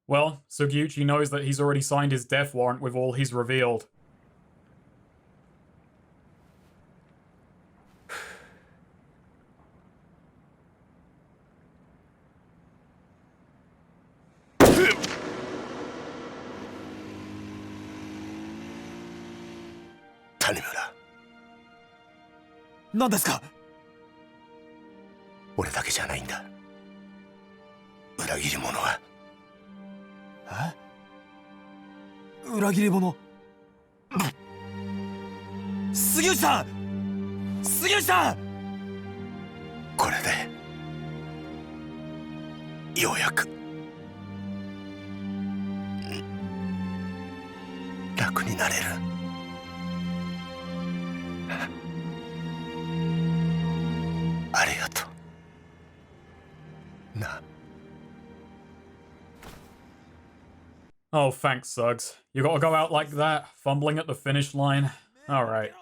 Well, Sugiyuchi knows that he's already signed his death warrant with all he's revealed. Tanimura. 何ですか？俺だけじゃないんだ。裏切り者は裏切り者。杉内さん、杉内さん。これでようやく楽になれる。ありがとうな。Oh, thanks, Suggs. You gotta go out like that, fumbling at the finish line? Alright.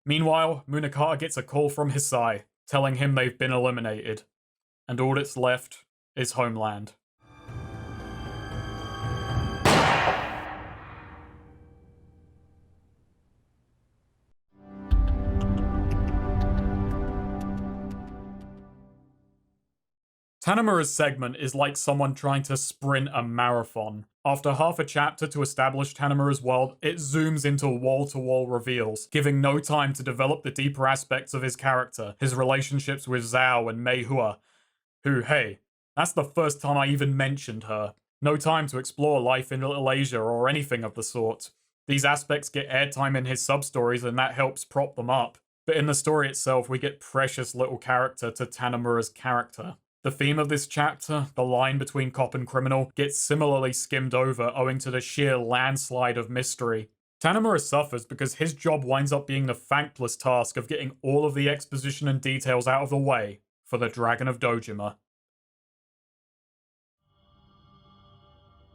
Meanwhile, Munakata gets a call from Hisai, telling him they've been eliminated. And all that's left is Homeland. Tanimura's segment is like someone trying to sprint a marathon. After half a chapter to establish Tanimura's world, it zooms into wall-to-wall reveals, giving no time to develop the deeper aspects of his character, his relationships with Zhao and Meihua, who, hey, that's the first time I even mentioned her. No time to explore life in Little Asia or anything of the sort. These aspects get airtime in his sub-stories and that helps prop them up. But in the story itself, we get precious little character to Tanimura's character. The theme of this chapter, the line between cop and criminal, gets similarly skimmed over owing to the sheer landslide of mystery. Tanimura suffers because his job winds up being the thankless task of getting all of the exposition and details out of the way for the Dragon of Dojima.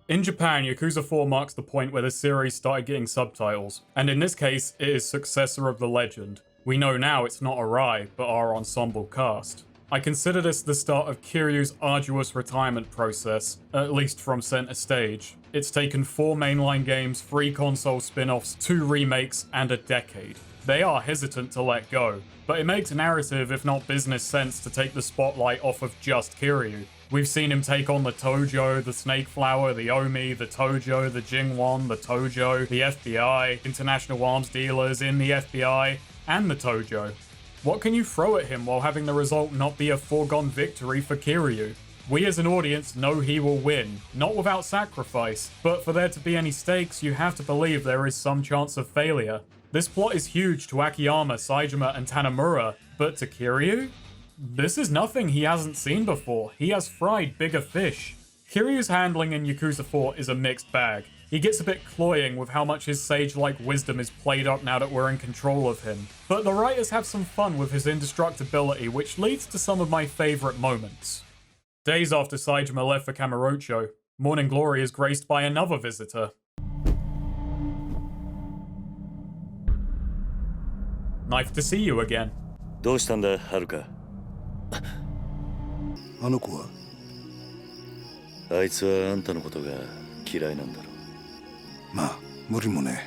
In Japan, Yakuza 4 marks the point where the series started getting subtitles, and in this case, it is Successor of the Legend. We know now it's not Arai, but our ensemble cast. I consider this the start of Kiryu's arduous retirement process, at least from center stage. It's taken 4 mainline games, 3 console spin-offs, 2 remakes, and a decade. They are hesitant to let go, but it makes narrative if not business sense to take the spotlight off of just Kiryu. We've seen him take on the Tojo, the Snake Flower, the Omi, the Tojo, the Jingwon, the Tojo, the FBI, international arms dealers in the FBI, and the Tojo. What can you throw at him while having the result not be a foregone victory for Kiryu? We as an audience know he will win, not without sacrifice, but for there to be any stakes, you have to believe there is some chance of failure. This plot is huge to Akiyama, Saejima, and Tanimura, but to Kiryu? This is nothing he hasn't seen before. He has fried bigger fish. Kiryu's handling in Yakuza 4 is a mixed bag. He gets a bit cloying with how much his sage-like wisdom is played up now that we're in control of him. But the writers have some fun with his indestructibility, which leads to some of my favourite moments. Days after Saejima left for Kamurocho, Morning Glory is graced by another visitor. Nice to see you again. どうしたんだ、はるか。あの子はあいつはあんたのことが嫌いなんだろう。まあ、無理もね。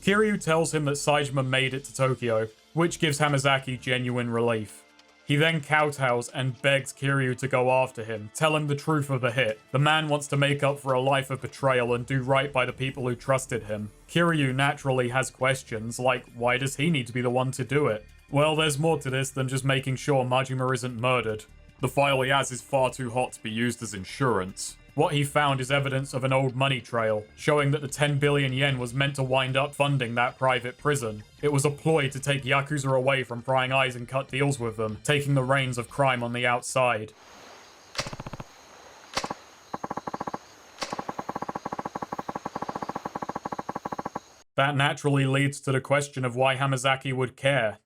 Kiryu tells him that Saejima made it to Tokyo, which gives Hamazaki genuine relief. He then kowtows and begs Kiryu to go after him, tell him the truth of the hit. The man wants to make up for a life of betrayal and do right by the people who trusted him. Kiryu naturally has questions, like why does he need to be the one to do it? Well, there's more to this than just making sure Majima isn't murdered. The file he has is far too hot to be used as insurance. What he found is evidence of an old money trail, showing that the 10 billion yen was meant to wind up funding that private prison. It was a ploy to take Yakuza away from prying eyes and cut deals with them, taking the reins of crime on the outside. That naturally leads to the question of why Hamazaki would care.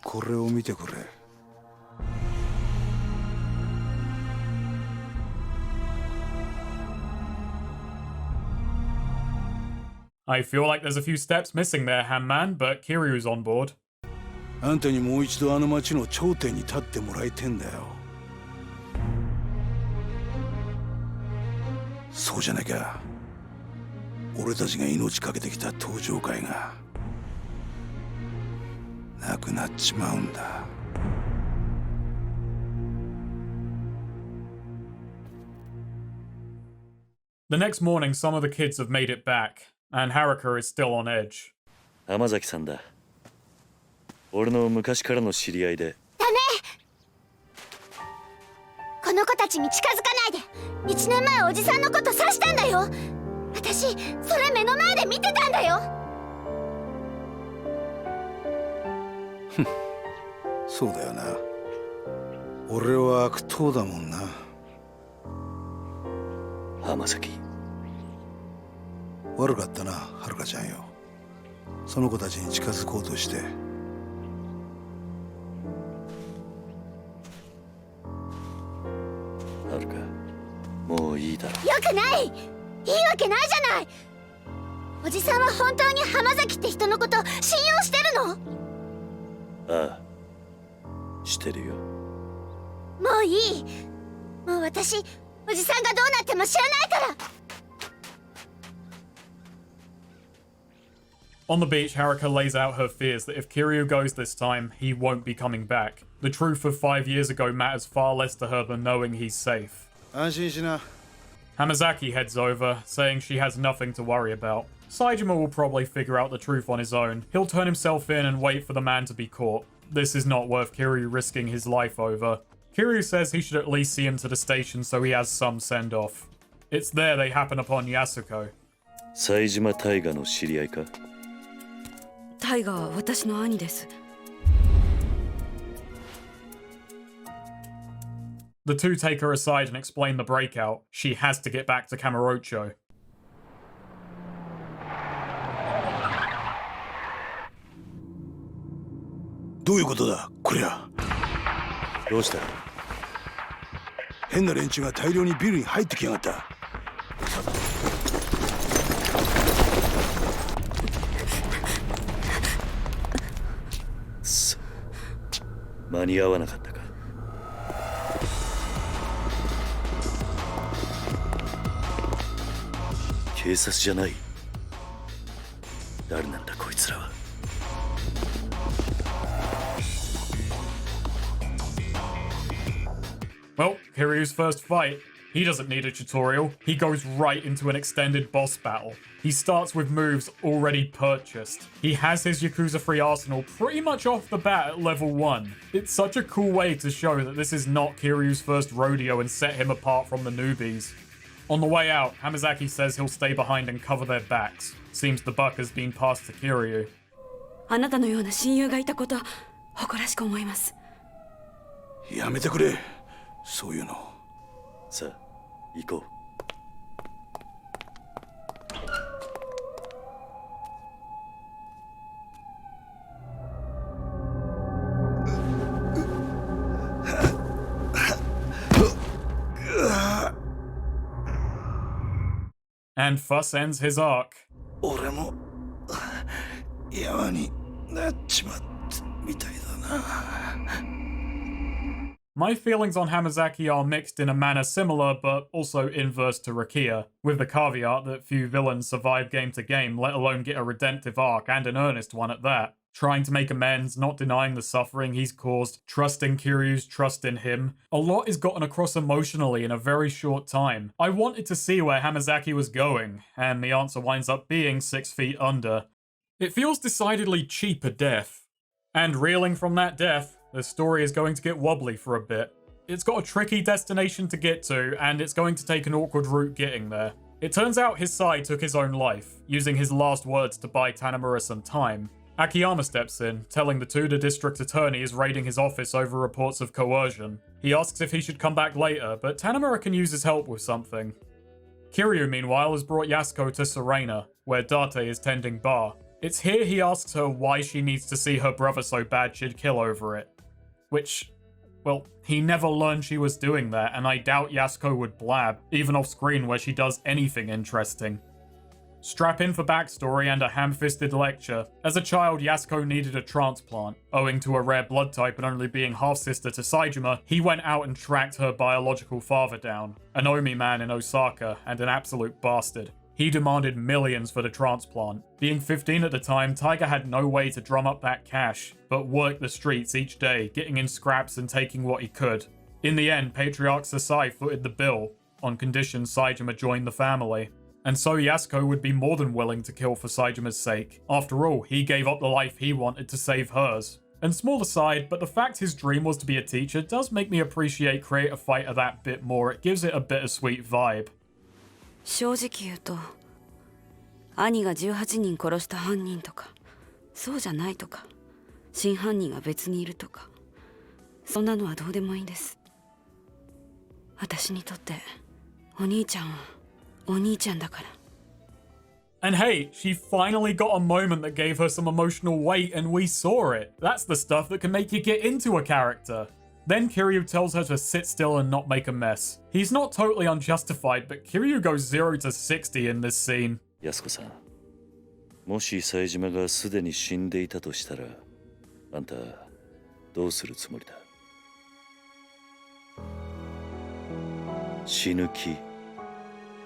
これを見てくれ。I feel like there's a few steps missing there, Hamman, but Kiryu's on board. あんたにもう一度あの町の頂点に立ってもらいてんだよ。そうじゃなきゃ、俺たちが命かけてきた登場会がなくなっちまうんだ。The next morning, some of the kids have made it back, and Haruka is still on edge. 浜崎さんだ。俺の昔からの知り合いで。ダメ。こちに近づかないで。1年前おじさんのこと刺したんだよ。私それ目の前で見てたんだよ。そうだよな。俺は悪党だもんな。浜崎、悪かったな、はるかちゃんよ。その子たちに近づこうとして。はるか、もういいだろ。よくない。いいわけないじゃない。おじさんは本当に浜崎って人のこと信用してるの？ああ、してるよ。もういい。もう私おじさんがどうなっても知らないから。On the beach, Haruka lays out her fears that if Kiryu goes this time, he won't be coming back. The truth of 5 years ago matters far less to her than knowing he's safe. 安心しな。 Hamazaki heads over, saying she has nothing to worry about. Saejima will probably figure out the truth on his own. He'll turn himself in and wait for the man to be caught. This is not worth Kiryu risking his life over. Kiryu says he should at least see him to the station so he has some send-off. It's there they happen upon Yasuko. Saejima Taiga の知り合いか？タイガは私の兄です。The two take her aside and explain the breakout. She has to get back to Kamurocho. どういうことだ、こりゃ。どうした？変な連中が大量にビルに入ってきやがった。間に合わなかったか。警察じゃない。誰なんだこいつらは。Well, Kiryu's first fight. He doesn't need a tutorial. He goes right into an extended boss battle. He starts with moves already purchased. He has his Yakuza 3 arsenal pretty much off the bat at level 1. It's such a cool way to show that this is not Kiryu's first rodeo and set him apart from the newbies. On the way out, Hamazaki says he'll stay behind and cover their backs. Seems the buck has been passed to Kiryu. あなたのような親友がいたこと誇らしく思います。やめてくれ、そういうの。さあ、行こう。And Fuss ends his arc. 俺も山になっちまったみたいだな。My feelings on Hamazaki are mixed in a manner similar but also inverse to Rakia, with the caveat that few villains survive game to game, let alone get a redemptive arc, and an earnest one at that. Trying to make amends, not denying the suffering he's caused, trusting Kiryu's trust in him. A lot is gotten across emotionally in a very short time. I wanted to see where Hamazaki was going, and the answer winds up being 6 feet under. It feels decidedly cheap a death. And reeling from that death, the story is going to get wobbly for a bit. It's got a tricky destination to get to, and it's going to take an awkward route getting there. It turns out his side took his own life, using his last words to buy Tanimura some time. Akiyama steps in, telling the two the district attorney is raiding his office over reports of coercion. He asks if he should come back later, but Tanimura can use his help with something. Kiryu, meanwhile, has brought Yasuko to Serena, where Date is tending bar. It's here he asks her why she needs to see her brother so bad she'd kill over it. Which, well, he never learned she was doing that, and I doubt Yasuko would blab, even off screen where she does anything interesting. Strap in for backstory and a ham-fisted lecture. As a child, Yasuko needed a transplant. Owing to a rare blood type and only being half-sister to Saejima, he went out and tracked her biological father down, an Omi man in Osaka, and an absolute bastard. He demanded millions for the transplant. Being 15 at the time, Taiga had no way to drum up that cash, but worked the streets each day, getting in scraps and taking what he could. In the end, Patriarch Sasai footed the bill, on condition Saejima joined the family. And so Yasuko would be more than willing to kill for Saejima's sake. After all, he gave up the life he wanted to save hers. And small aside, but the fact his dream was to be a teacher does make me appreciate Creator Fighter that bit more. It gives it a bittersweet vibe. 正直言うと、兄が18人殺した犯人とか、そうじゃないとか、真犯人が別にいるとか、そんなのはどうでもいいんです。私にとってお兄ちゃんはお兄ちゃんだから。And hey, she finally got a moment that gave her some emotional weight and we saw it. That's the stuff that can make you get into a character. Then Kiryu tells her to sit still and not make a mess. He's not totally unjustified, but Kiryu goes 0 to 60 in this scene. 安子さん、もし冴島がすでに死んでいたとしたら、あんたどうするつもりだ？死ぬ気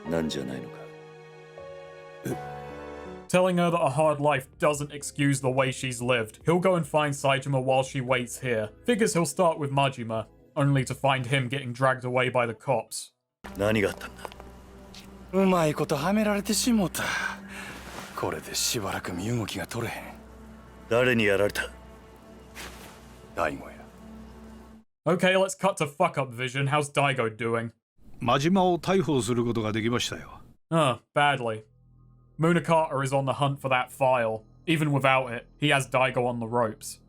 なんじゃないのか？Telling her that a hard life doesn't excuse the way she's lived. He'll go and find Saejima while she waits here. Figures he'll start with Majima, only to find him getting dragged away by the cops. 何があったんだ？うまいことはめられてしもた。これでしばらく身動きが取れへん。誰にやられた？大悟や。Okay, let's cut to fuck up vision. How's Daigo doing? 真島を逮捕することができましたよ。Badly. Munakata is on the hunt for that file. Even without it, he has Daigo on the ropes.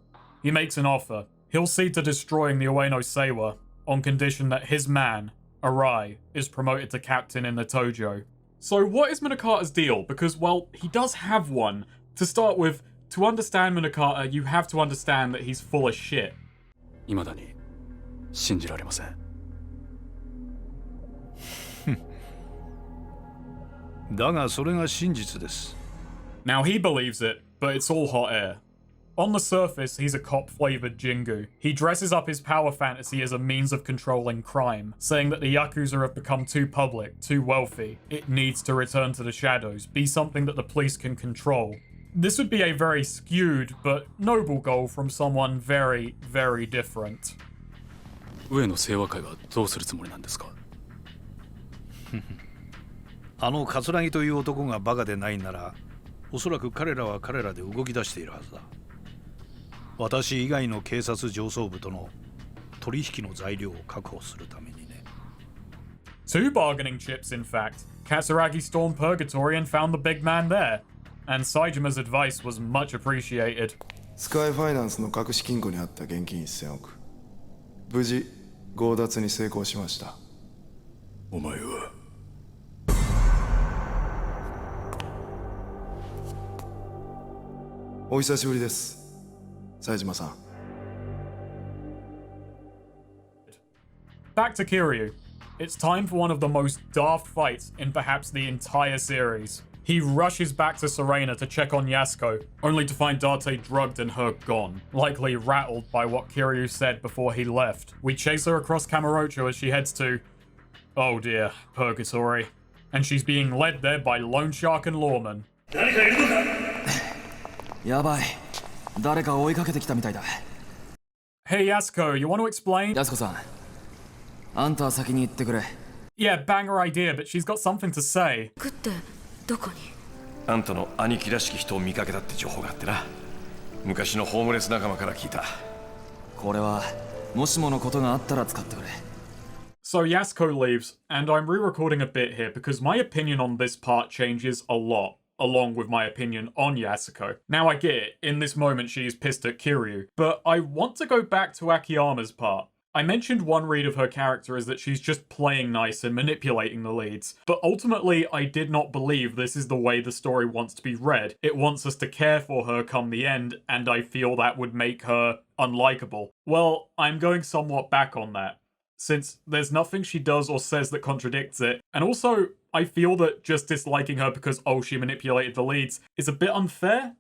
He makes an offer. He'll see to destroying the Ueno Seiwa on condition that his man, Arai, is promoted to captain in the Tojo. So what is Munakata's deal? Because, well, he does have one. To start with, to understand Munakata, you have to understand that he's full of shit. 未だに信じられません。だがそれが真実です。Now he believes it, but it's all hot air. On the surface, he's a cop-flavored Jingu. He dresses up his power fantasy as a means of controlling crime, saying that the Yakuza have become too public, too wealthy. It needs to return to the shadows, be something that the police can control. This would be a very skewed but noble goal from someone very, very different. 上野清和会はどうするつもりなんですか？あの桂木という男がバカでないなら、おそらく彼らは彼らで動き出しているはずだ。私以外の警察上層部との取引の材料を確保するためにね。Two bargaining chips, in fact. Katsuragi stormed Purgatory and found the big man there. And Saejima's advice was much appreciated. スカイファイナンスの隠し金庫にあった現金1000億。無事、強奪に成功しました。お前はお久しぶりです、Saejimaさん。Back to Kiryu. It's time for one of the most daft fights in perhaps the entire series. He rushes back to Serena to check on Yasuko, only to find Date drugged and her gone, likely rattled by what Kiryu said before he left. We chase her across Kamurocho as she heads to, oh dear, Purgatory. And she's being led there by Loan Shark and Lawman. やばい。誰か追いかけてきたみたいだ。Hey Yasuko, you want to explain? やすこさん、あんたは先に行ってくれ。Yeah, banger idea, but she's got something to say. ってどこに？あんたの兄貴らしき人を見かけたって情報があってな。昔のホームレス仲間から聞いた。これはもしものことがあったら使ってくれ。So Yasuko leaves, and I'm re-recording a bit here because my opinion on this part changes a lot, along with my opinion on Yasuko. Now I get it, in this moment she is pissed at Kiryu, but I want to go back to Akiyama's part. I mentioned one read of her character is that she's just playing nice and manipulating the leads, but ultimately I did not believe this is the way the story wants to be read. It wants us to care for her come the end, and I feel that would make her unlikable. Well, I'm going somewhat back on that, since there's nothing she does or says that contradicts it, and also I feel that just disliking her because, oh, she manipulated the leads is a bit unfair.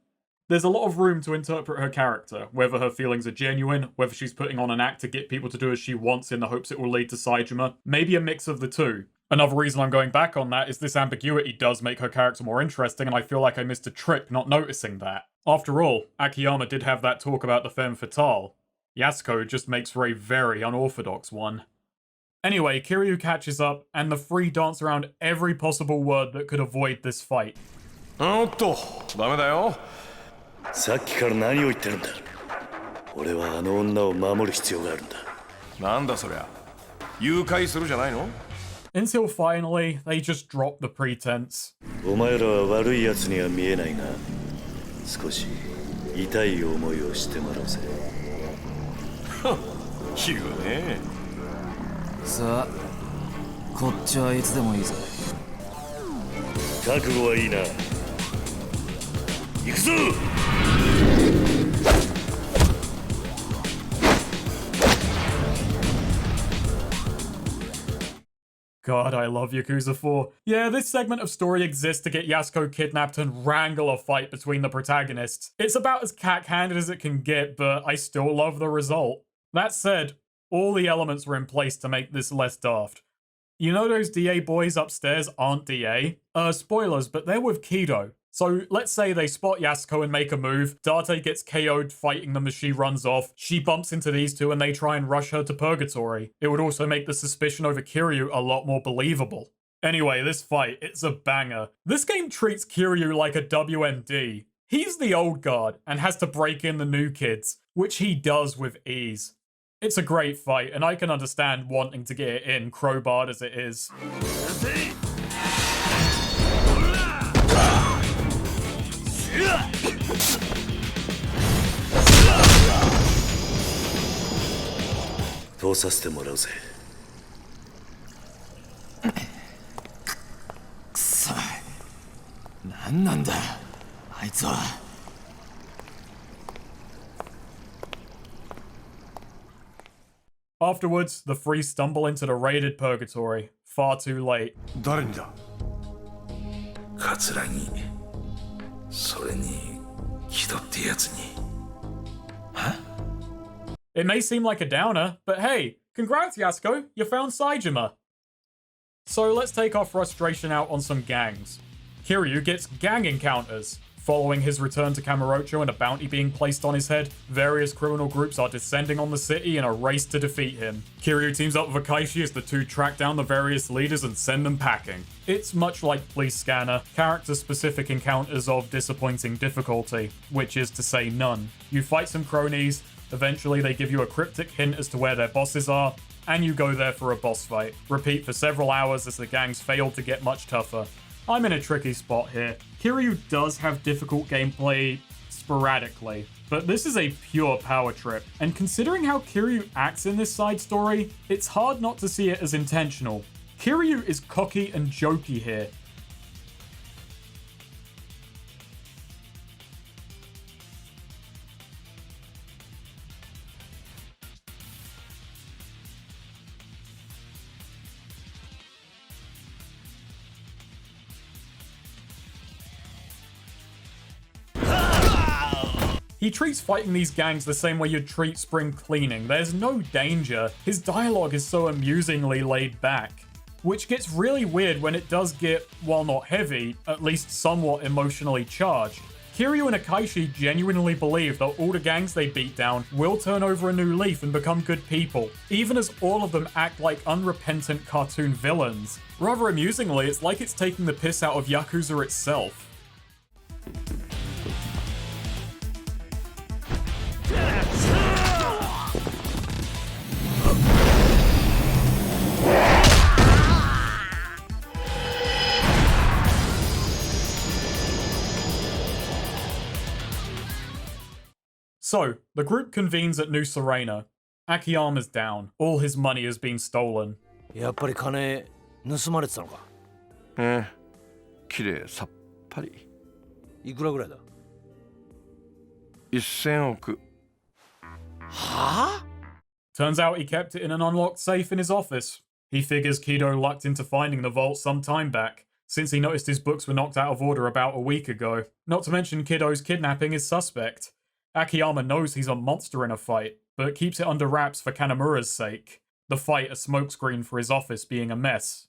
There's a lot of room to interpret her character, whether her feelings are genuine, whether she's putting on an act to get people to do as she wants in the hopes it will lead to Saejima, maybe a mix of the two. Another reason I'm going back on that is this ambiguity does make her character more interesting, and I feel like I missed a trick not noticing that. After all, Akiyama did have that talk about the femme fatale. Yasuko just makes for a very unorthodox one. Anyway, Kiryu catches up, and the three dance around every possible word that could avoid this fight. おっと、ダメだよ。さっきから何を言ってるんだ。俺はあの女を守る必要があるんだ。なんだそりゃ。誘拐するじゃないの？ Until finally, they just drop the pretense. お前らは悪い奴には見えないが、少し痛い思いをしてもらうぜ。言うね。さあ、こっちはいつでもいいぜ。覚悟はいいな。行くぞ！ God, I love Yakuza 4. Yeah, this segment of story exists to get Yasuko kidnapped and wrangle a fight between the protagonists. It's about as cack-handed as it can get, but I still love the result. That said, all the elements were in place to make this less daft. You know those DA boys upstairs aren't DA? Spoilers, but they're with Kido. So let's say they spot Yasuko and make a move, Date gets KO'd fighting them as she runs off, she bumps into these two and they try and rush her to purgatory. It would also make the suspicion over Kiryu a lot more believable. Anyway, this fight, it's a banger. This game treats Kiryu like a WMD. He's the old guard and has to break in the new kids, which he does with ease. It's a great fight, and I can understand wanting to get it in, crowbarred as it is. 通させてもらうぜ。くそ、なんなんだあいつは。Afterwards, the three stumble into the raided purgatory. Far too late. 誰にだ？カツラギ、それにキドってやつに。It may seem like a downer, but hey, congrats Yasuko, you found Saejima. So let's take our frustration out on some gangs. Kiryu gets gang encounters. Following his return to Kamurocho and a bounty being placed on his head, various criminal groups are descending on the city in a race to defeat him. Kiryu teams up with Akaishi as the two track down the various leaders and send them packing. It's much like Police Scanner, character-specific encounters of disappointing difficulty, which is to say none. You fight some cronies, eventually they give you a cryptic hint as to where their bosses are, and you go there for a boss fight. Repeat for several hours as the gangs fail to get much tougher. I'm in a tricky spot here. Kiryu does have difficult gameplay sporadically, but this is a pure power trip, and considering how Kiryu acts in this side story, it's hard not to see it as intentional. Kiryu is cocky and jokey here. He treats fighting these gangs the same way you'd treat spring cleaning. There's no danger. His dialogue is so amusingly laid back. Which gets really weird when it does get, while not heavy, at least somewhat emotionally charged. Kiryu and Akaishi genuinely believe that all the gangs they beat down will turn over a new leaf and become good people, even as all of them act like unrepentant cartoon villains. Rather amusingly, it's like it's taking the piss out of Yakuza itself. So, the group convenes at New Serena. Akiyama's down. All his money has been stolen. やっぱり金盗まれてたのか。綺麗さっぱり。いくらぐらいだ？1000億。はあ？ Turns out he kept it in an unlocked safe in his office. He figures Kido lucked into finding the vault some time back, since he noticed his books were knocked out of order about a week ago. Not to mention Kido's kidnapping is suspect. Akiyama knows he's a monster in a fight, but keeps it under wraps for Kanamura's sake. The fight a smokescreen for his office being a mess.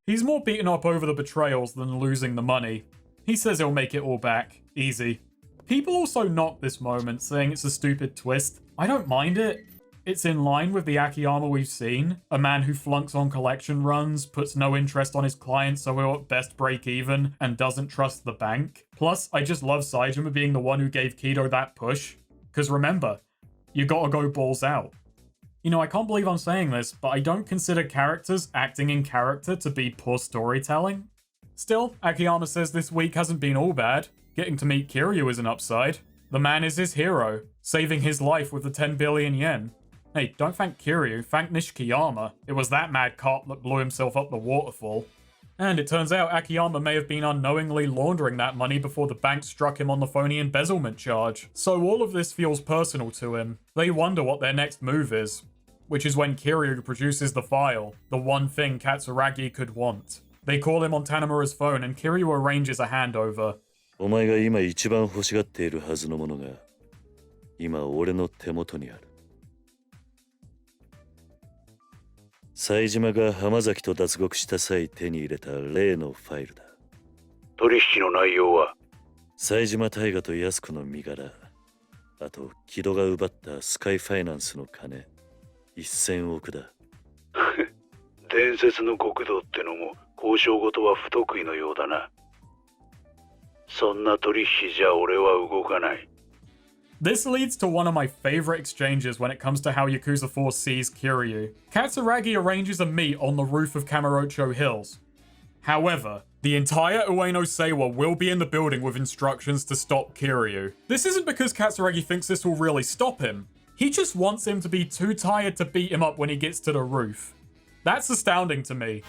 He's more beaten up over the betrayals than losing the money. He says he'll make it all back. Easy. People also knock this moment, saying it's a stupid twist. I don't mind it. It's in line with the Akiyama we've seen, a man who flunks on collection runs, puts no interest on his clients so he'll at best break even, and doesn't trust the bank. Plus, I just love Saejima being the one who gave Kido that push. Because remember, you gotta go balls out. You know, I can't believe I'm saying this, but I don't consider characters acting in character to be poor storytelling. Still, Akiyama says this week hasn't been all bad. Getting to meet Kiryu is an upside. The man is his hero, saving his life with the 10 billion yen. Hey, don't thank Kiryu, thank Nishikiyama. It was that mad cop that blew himself up the waterfall. And it turns out Akiyama may have been unknowingly laundering that money before the bank struck him on the phony embezzlement charge. So all of this feels personal to him. They wonder what their next move is, which is when Kiryu produces the file, the one thing Katsuragi could want. They call him on Tanimura's phone and Kiryu arranges a handover. お前が今一番欲しがっているはずのものが今俺の手元にある。冴島が浜崎と脱獄した際手に入れた例のファイルだ。取引の内容は冴島大河と安子の身柄、あと木戸が奪ったスカイファイナンスの金1000億だ。伝説の極道ってのも交渉事は不得意のようだな。そんな取引じゃ俺は動かない。This leads to one of my favorite exchanges when it comes to how Yakuza 4 sees Kiryu. Katsuragi arranges a meet on the roof of Kamurocho Hills. However, the entire Ueno Seiwa will be in the building with instructions to stop Kiryu. This isn't because Katsuragi thinks this will really stop him. He just wants him to be too tired to beat him up when he gets to the roof. That's astounding to me.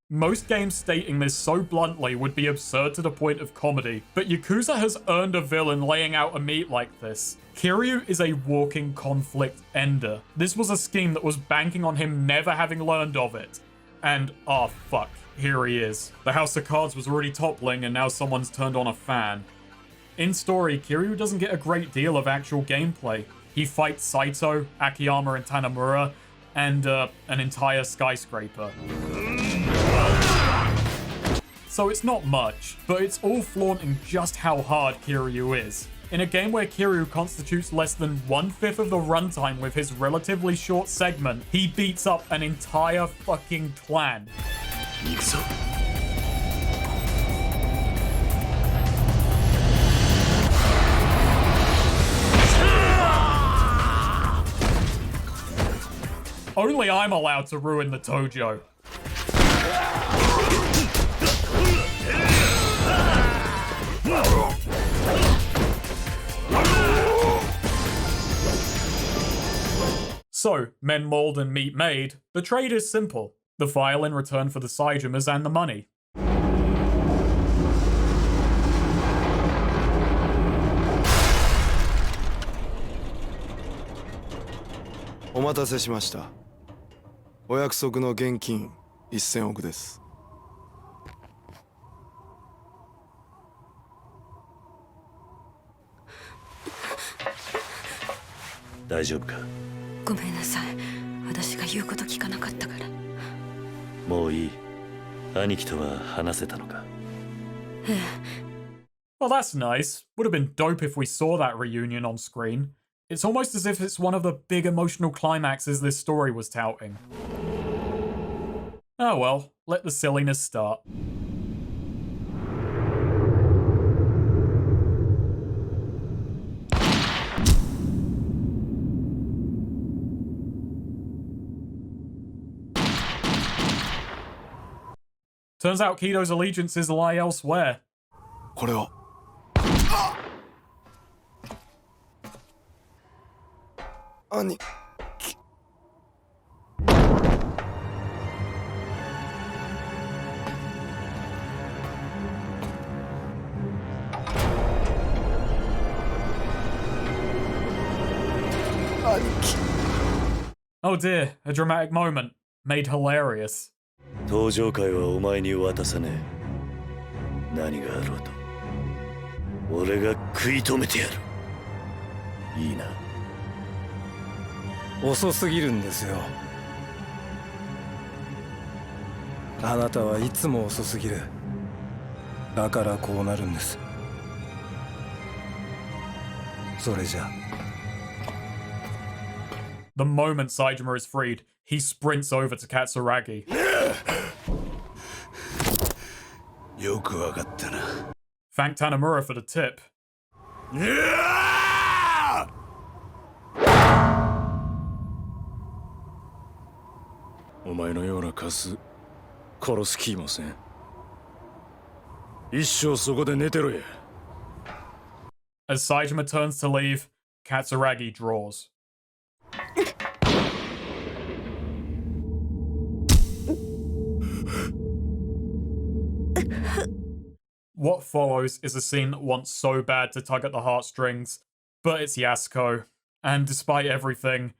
Most games stating this so bluntly would be absurd to the point of comedy, but Yakuza has earned a villain laying out a meat like this. Kiryu is a walking conflict ender. This was a scheme that was banking on him never having learned of it. And, oh fuck, here he is. The House of Cards was already toppling and now someone's turned on a fan. In story, Kiryu doesn't get a great deal of actual gameplay. He fights Saito, Akiyama and Tanimura, and an entire skyscraper. So it's not much, but it's all flaunting just how hard Kiryu is. In a game where Kiryu constitutes less than 1/5 of the runtime with his relatively short segment, he beats up an entire fucking clan. Only I'm allowed to ruin the Tojo. So, men mauled and meat made, the trade is simple. The file in return for the Saejimas and the money. お待たせしました。お約束の現金1000億です。大丈夫か？ごめんなさい。私が言うこと聞かなかったから。もういい。兄貴とは話せたのか？ええ。Well, that's nice. Would have been dope if we saw that reunion on screen. It's almost as if it's one of the big emotional climaxes this story was touting. Oh well, let the silliness start. Turns out Kido's allegiances lie elsewhere. これを。兄貴。Oh dear, a dramatic moment, made hilarious. 登場会はお前に渡さねえ。何があろうと俺が食い止めてやる。いいな。遅すぎるんですよ。あなたはいつも遅すぎる。だからこうなるんです。それじゃ。The moment Saejima is freed, he sprints over to Katsuragi. よくわかったな。Thank Tanimura for the tip. お前のようなカス殺す気もせん。一生そこで寝てろや。As Saejima turns to leave, Katsuragi draws. What follows is a scene that wants so bad to tug at the heartstrings, but it's Yasuko, and despite everything,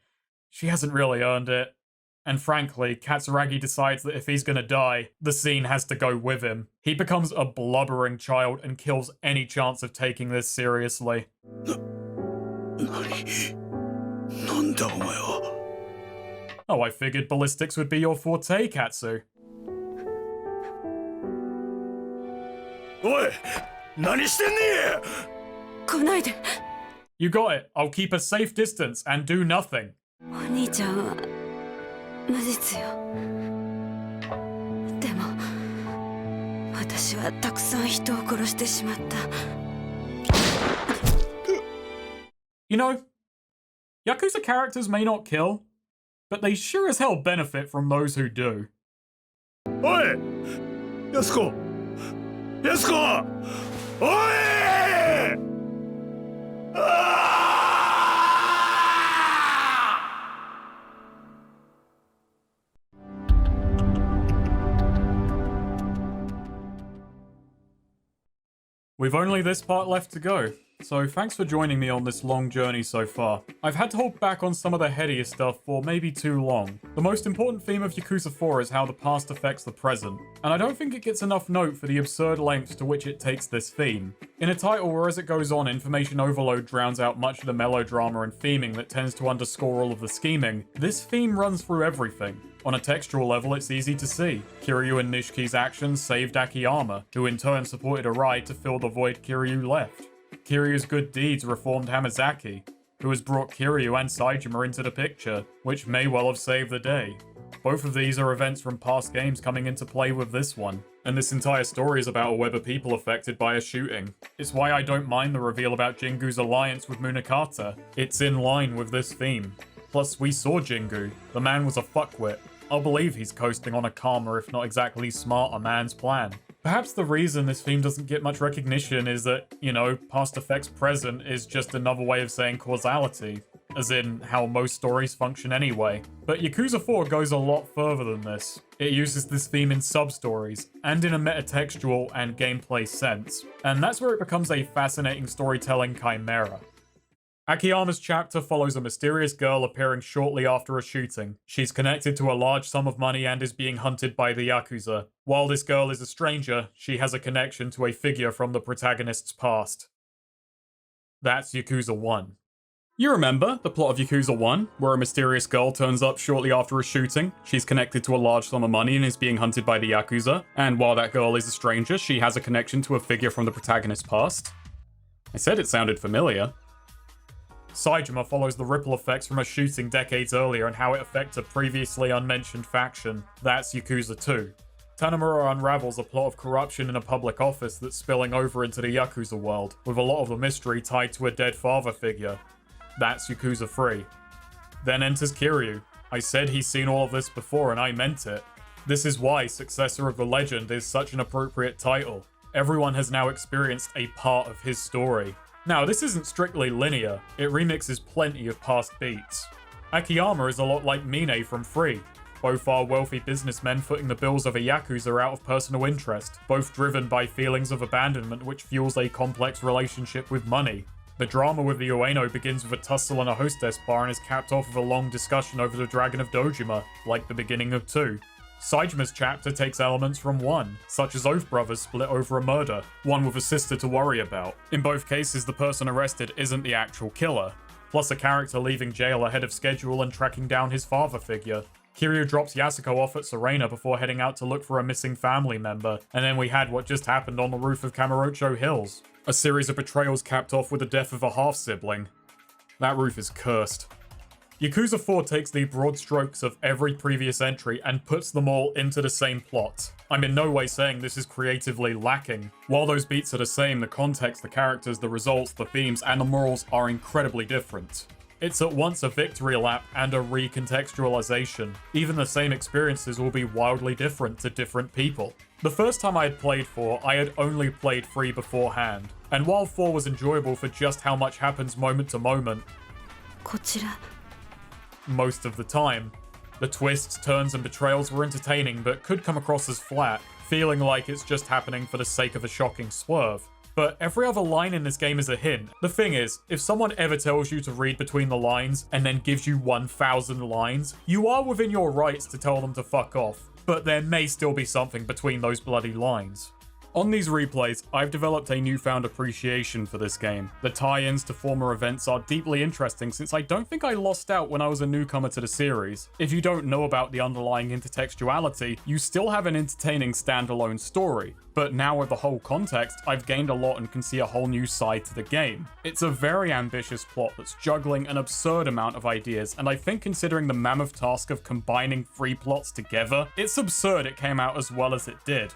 she hasn't really earned it. And frankly, Katsuragi decides that if he's gonna die, the scene has to go with him. He becomes a blubbering child and kills any chance of taking this seriously. Oh, I figured ballistics would be your forte, Katsu. おい、何してんねん！来ないで。 You got it. I'll keep a safe distance and do nothing. お兄ちゃんは無実よ。でも私はたくさん人を殺してしまった。You know, Yakuza characters may not kill, but they sure as hell benefit from those who do. おい、やすこ、やすこ、おい！We've only this part left to go, so thanks for joining me on this long journey so far. I've had to hold back on some of the headier stuff for maybe too long. The most important theme of Yakuza 4 is how the past affects the present, and I don't think it gets enough note for the absurd lengths to which it takes this theme. In a title where as it goes on, information overload drowns out much of the melodrama and theming that tends to underscore all of the scheming, this theme runs through everything. On a textual level, it's easy to see. Kiryu and Nishiki's actions saved Akiyama, who in turn supported Arai to fill the void Kiryu left. Kiryu's good deeds reformed Hamazaki, who has brought Kiryu and Saejima into the picture, which may well have saved the day. Both of these are events from past games coming into play with this one, and this entire story is about a web of people affected by a shooting. It's why I don't mind the reveal about Jingu's alliance with Munakata. It's in line with this theme. Plus, we saw Jingu. The man was a fuckwit. I'll believe he's coasting on a calmer, if not exactly smarter, man's plan. Perhaps the reason this theme doesn't get much recognition is that, you know, past affects present is just another way of saying causality, as in how most stories function anyway. But Yakuza 4 goes a lot further than this. It uses this theme in substories, and in a metatextual and gameplay sense, and that's where it becomes a fascinating storytelling chimera. Akiyama's chapter follows a mysterious girl appearing shortly after a shooting. She's connected to a large sum of money and is being hunted by the Yakuza. While this girl is a stranger, she has a connection to a figure from the protagonist's past. That's Yakuza 1. You remember the plot of Yakuza 1, where a mysterious girl turns up shortly after a shooting, she's connected to a large sum of money and is being hunted by the Yakuza, and while that girl is a stranger, she has a connection to a figure from the protagonist's past? I said it sounded familiar. Saejima follows the ripple effects from a shooting decades earlier and how it affects a previously unmentioned faction. That's Yakuza 2. Tanimura unravels a plot of corruption in a public office that's spilling over into the Yakuza world, with a lot of the mystery tied to a dead father figure. That's Yakuza 3. Then enters Kiryu. I said he's seen all of this before and I meant it. This is why Successor of the Legend is such an appropriate title. Everyone has now experienced a part of his story. Now, this isn't strictly linear, it remixes plenty of past beats. Akiyama is a lot like Mine from Free. Both are wealthy businessmen footing the bills of a Yakuza out of personal interest, both driven by feelings of abandonment which fuels a complex relationship with money. The drama with the Ueno begins with a tussle in a hostess bar and is capped off with a long discussion over the Dragon of Dojima, like the beginning of 2. Saejima's chapter takes elements from 1, such as Oath Brothers split over a murder, one with a sister to worry about. In both cases, the person arrested isn't the actual killer. plus a character leaving jail ahead of schedule and tracking down his father figure. Kiryu drops Yasuko off at Serena before heading out to look for a missing family member, and then we had what just happened on the roof of Kamurocho Hills. A series of betrayals capped off with the death of a half-sibling. That roof is cursed. Yakuza 4 takes the broad strokes of every previous entry and puts them all into the same plot. I'm in no way saying this is creatively lacking. While those beats are the same, the context, the characters, the results, the themes, and the morals are incredibly different. It's at once a victory lap and a recontextualization. Even the same experiences will be wildly different to different people. The first time I had played 4, I had only played 3 beforehand. And while 4 was enjoyable for just how much happens moment to moment, most of the time, the twists, turns, and betrayals were entertaining but could come across as flat, feeling like it's just happening for the sake of a shocking swerve. But every other line in this game is a hint. The thing is, if someone ever tells you to read between the lines and then gives you 1,000 lines, you are within your rights to tell them to fuck off, but there may still be something between those bloody lines. On these replays, I've developed a newfound appreciation for this game. The tie-ins to former events are deeply interesting since I don't think I lost out when I was a newcomer to the series. If you don't know about the underlying intertextuality, you still have an entertaining standalone story. But now with the whole context, I've gained a lot and can see a whole new side to the game. It's a very ambitious plot that's juggling an absurd amount of ideas, and I think considering the mammoth task of combining 3 plots together, it's absurd it came out as well as it did.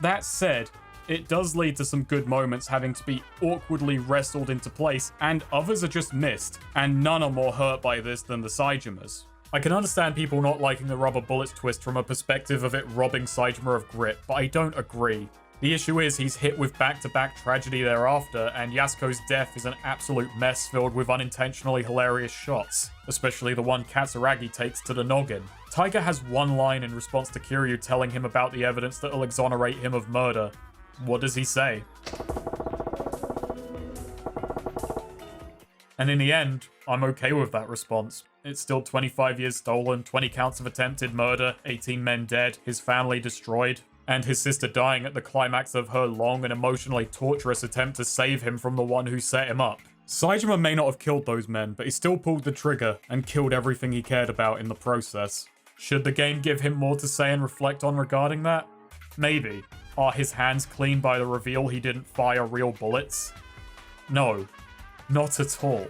That said, it does lead to some good moments having to be awkwardly wrestled into place, and others are just missed, and none are more hurt by this than the Saejimas. I can understand people not liking the rubber bullets twist from a perspective of it robbing Saejima of grit, but I don't agree. The issue is he's hit with back-to-back tragedy thereafter, and Yasuko's death is an absolute mess filled with unintentionally hilarious shots, especially the one Katsuragi takes to the noggin. Taiga has one line in response to Kiryu telling him about the evidence that will exonerate him of murder. What does he say? And in the end, I'm okay with that response. It's still 25 years stolen, 20 counts of attempted murder, 18 men dead, his family destroyed, and his sister dying at the climax of her long and emotionally torturous attempt to save him from the one who set him up. Saejima may not have killed those men, but he still pulled the trigger and killed everything he cared about in the process. Should the game give him more to say and reflect on regarding that? Maybe. Are his hands clean by the reveal he didn't fire real bullets? No, not at all.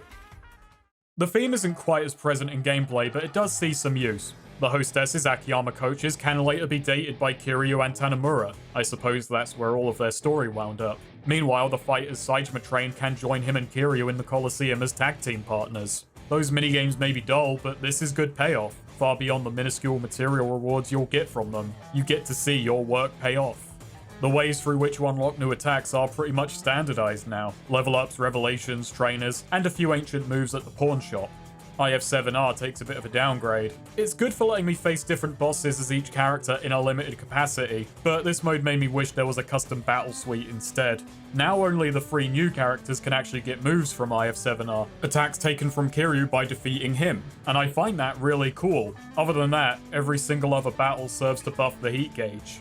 The theme isn't quite as present in gameplay, but it does see some use. The hostesses, Akiyama coaches, can later be dated by Kiryu and Tanimura. I suppose that's where all of their story wound up. Meanwhile, the fighters Saejima trained can join him and Kiryu in the Coliseum as tag team partners. Those minigames may be dull, but this is good payoff. Far beyond the minuscule material rewards you'll get from them. You get to see your work pay off. The ways through which you unlock new attacks are pretty much standardized now. Level ups, revelations, trainers, and a few ancient moves at the pawn shop. IF7R takes a bit of a downgrade. It's good for letting me face different bosses as each character in a limited capacity, but this mode made me wish there was a custom battle suite instead. Now only the 3 new characters can actually get moves from IF7R, attacks taken from Kiryu by defeating him, and I find that really cool. Other than that, every single other battle serves to buff the heat gauge.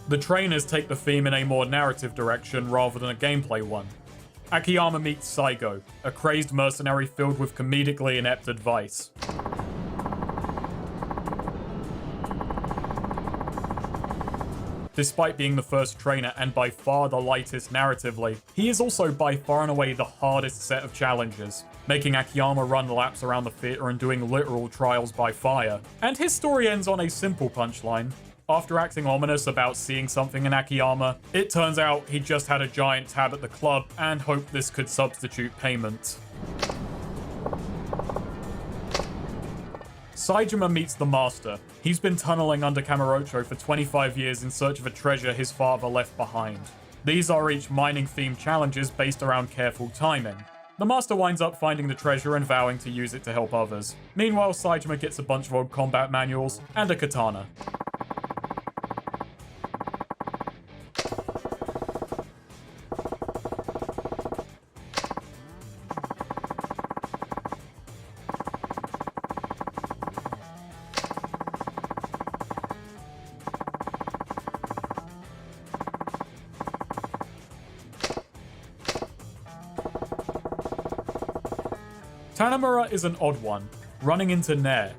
The trainers take the theme in a more narrative direction rather than a gameplay one. Akiyama meets Saigo, a crazed mercenary filled with comedically inept advice. Despite being the first trainer and by far the lightest narratively, he is also by far and away the hardest set of challenges, making Akiyama run laps around the theater and doing literal trials by fire. And his story ends on a simple punchline. After acting ominous about seeing something in Akiyama, it turns out he just had a giant tab at the club and hoped this could substitute payment. Saejima meets the Master. He's been tunneling under Kamurocho for 25 years in search of a treasure his father left behind. These are each mining-themed challenges based around careful timing. The Master winds up finding the treasure and vowing to use it to help others. Meanwhile, Saejima gets a bunch of old combat manuals and a katana. Tanimura is an odd one, running into Nair,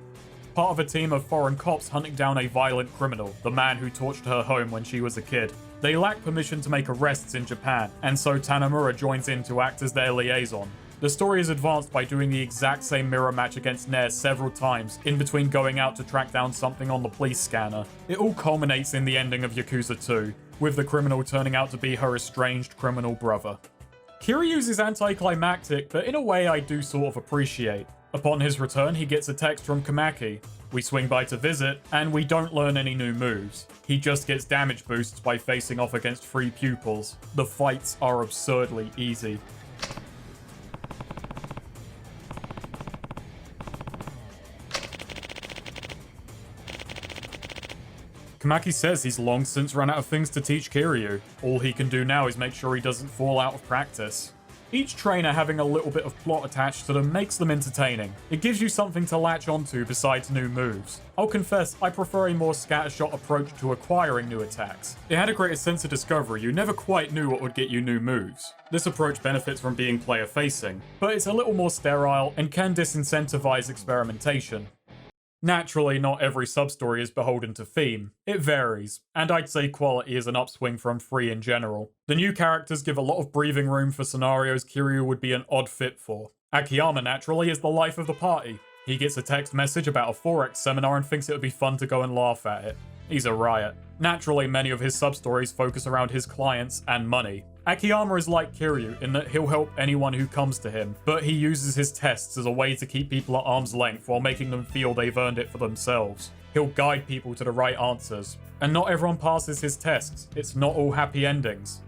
part of a team of foreign cops hunting down a violent criminal, the man who torched her home when she was a kid. They lack permission to make arrests in Japan, and so Tanimura joins in to act as their liaison. The story is advanced by doing the exact same mirror match against Nair several times, in between going out to track down something on the police scanner. It all culminates in the ending of Yakuza 2, with the criminal turning out to be her estranged criminal brother. Kiryu's is anticlimactic, but in a way I do sort of appreciate. Upon his return, he gets a text from Kamaki. We swing by to visit, and we don't learn any new moves. He just gets damage boosts by facing off against free pupils. The fights are absurdly easy. Kamaki says he's long since run out of things to teach Kiryu. All he can do now is make sure he doesn't fall out of practice. Each trainer having a little bit of plot attached to them makes them entertaining. It gives you something to latch onto besides new moves. I'll confess, I prefer a more scattershot approach to acquiring new attacks. It had a greater sense of discovery, you never quite knew what would get you new moves. This approach benefits from being player facing, but it's a little more sterile and can disincentivize experimentation. Naturally, not every substory is beholden to theme. It varies, and I'd say quality is an upswing from Free in general. The new characters give a lot of breathing room for scenarios Kiryu would be an odd fit for. Akiyama, naturally, is the life of the party. He gets a text message about a Forex seminar and thinks it would be fun to go and laugh at it. He's a riot. Naturally, many of his substories focus around his clients and money. Akiyama is like Kiryu in that he'll help anyone who comes to him, but he uses his tests as a way to keep people at arm's length while making them feel they've earned it for themselves. He'll guide people to the right answers. And not everyone passes his tests. It's not all happy endings.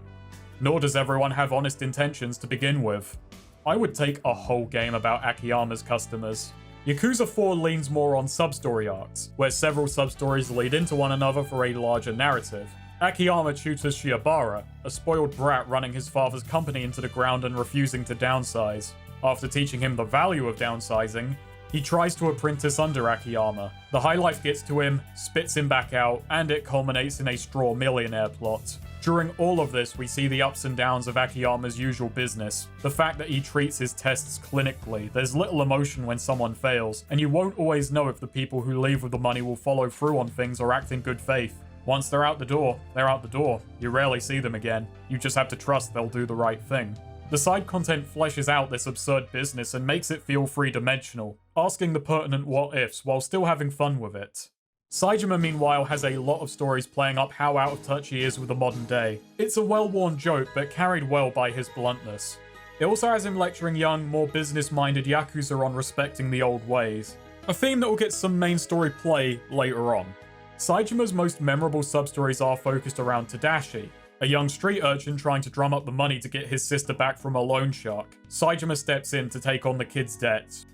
Nor does everyone have honest intentions to begin with. I would take a whole game about Akiyama's customers. Yakuza 4 leans more on substory arcs, where several substories lead into one another for a larger narrative. Akiyama tutors Shiobara, a spoiled brat running his father's company into the ground and refusing to downsize. After teaching him the value of downsizing, he tries to apprentice under Akiyama. The high life gets to him, spits him back out, and it culminates in a straw millionaire plot. During all of this, we see the ups and downs of Akiyama's usual business. The fact that he treats his tests clinically, there's little emotion when someone fails, and you won't always know if the people who leave with the money will follow through on things or act in good faith. Once they're out the door, they're out the door. You rarely see them again. You just have to trust they'll do the right thing. The side content fleshes out this absurd business and makes it feel three-dimensional, asking the pertinent what-ifs while still having fun with it. Saejima, meanwhile, has a lot of stories playing up how out of touch he is with the modern day. It's a well-worn joke, but carried well by his bluntness. It also has him lecturing young, more business-minded Yakuza on respecting the old ways. A theme that will get some main story play later on. Saejima's most memorable substories are focused around Tadashi, a young street urchin trying to drum up the money to get his sister back from a loan shark. Saejima steps in to take on the kid's debts,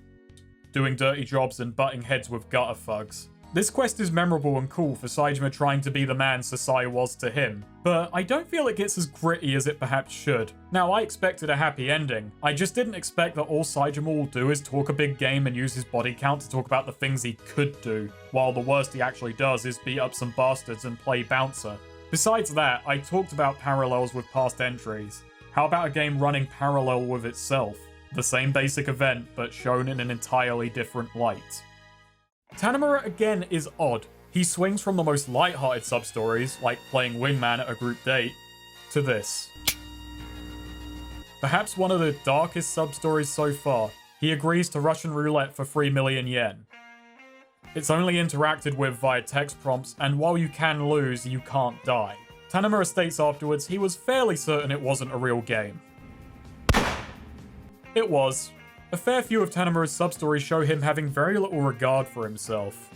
doing dirty jobs and butting heads with gutter thugs. This quest is memorable and cool for Saejima trying to be the man Sasai was to him, but I don't feel it gets as gritty as it perhaps should. Now, I expected a happy ending. I just didn't expect that all Saejima will do is talk a big game and use his body count to talk about the things he could do, while the worst he actually does is beat up some bastards and play bouncer. Besides that, I talked about parallels with past entries. How about a game running parallel with itself? The same basic event, but shown in an entirely different light. Tanimura again is odd. He swings from the most light-hearted substories, like playing wingman at a group date, to this. Perhaps one of the darkest substories so far. He agrees to Russian roulette for 3 million yen. It's only interacted with via text prompts, and while you can lose, you can't die. Tanimura states afterwards he was fairly certain it wasn't a real game. It was. A fair few of Tanimura's substories show him having very little regard for himself.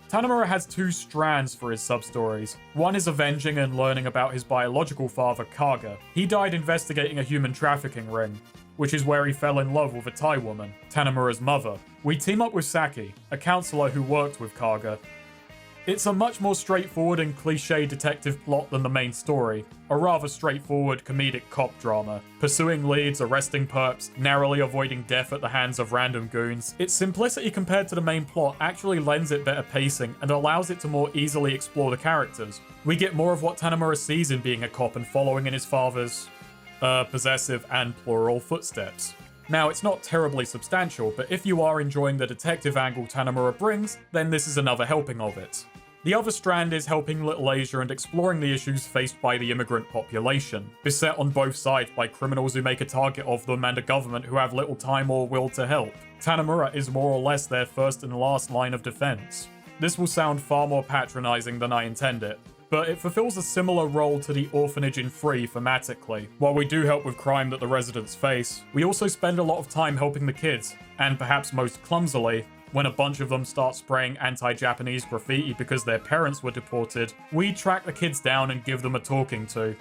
Tanimura has two strands for his substories. One is avenging and learning about his biological father, Kaga. He died investigating a human trafficking ring, which is where he fell in love with a Thai woman, Tanimura's mother. We team up with Saki, a counselor who worked with Kaga. It's a much more straightforward and cliché detective plot than the main story, a rather straightforward comedic cop drama, pursuing leads, arresting perps, narrowly avoiding death at the hands of random goons. Its simplicity compared to the main plot actually lends it better pacing and allows it to more easily explore the characters. We get more of what Tanimura sees in being a cop and following in his father's, possessive and plural footsteps. Now, it's not terribly substantial, but if you are enjoying the detective angle Tanimura brings, then this is another helping of it. The other strand is helping Little Asia and exploring the issues faced by the immigrant population, beset on both sides by criminals who make a target of them and a government who have little time or will to help. Tanimura is more or less their first and last line of defense. This will sound far more patronizing than I intend it, but it fulfills a similar role to the orphanage in Free thematically. While we do help with crime that the residents face, we also spend a lot of time helping the kids, and perhaps most clumsily, when a bunch of them start spraying anti-Japanese graffiti because their parents were deported, we track the kids down and give them a talking to.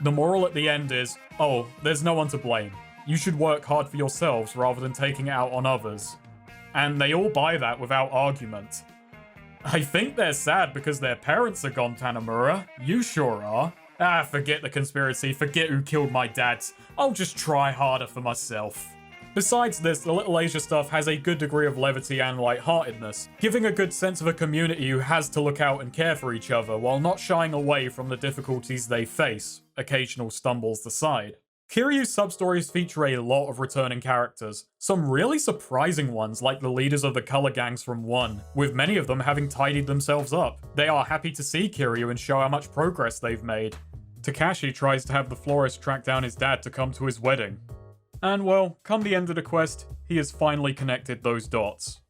The moral at the end is, oh, there's no one to blame. You should work hard for yourselves rather than taking it out on others. And they all buy that without argument. I think they're sad because their parents are gone, Tanimura. You sure are. Ah, forget the conspiracy, forget who killed my dad. I'll just try harder for myself. Besides this, the Little Asia stuff has a good degree of levity and lightheartedness, giving a good sense of a community who has to look out and care for each other while not shying away from the difficulties they face, occasional stumbles aside. Kiryu's substories feature a lot of returning characters, some really surprising ones like the leaders of the color gangs from 1, with many of them having tidied themselves up. They are happy to see Kiryu and show how much progress they've made. Takashi tries to have the florist track down his dad to come to his wedding. And well, come the end of the quest, he has finally connected those dots.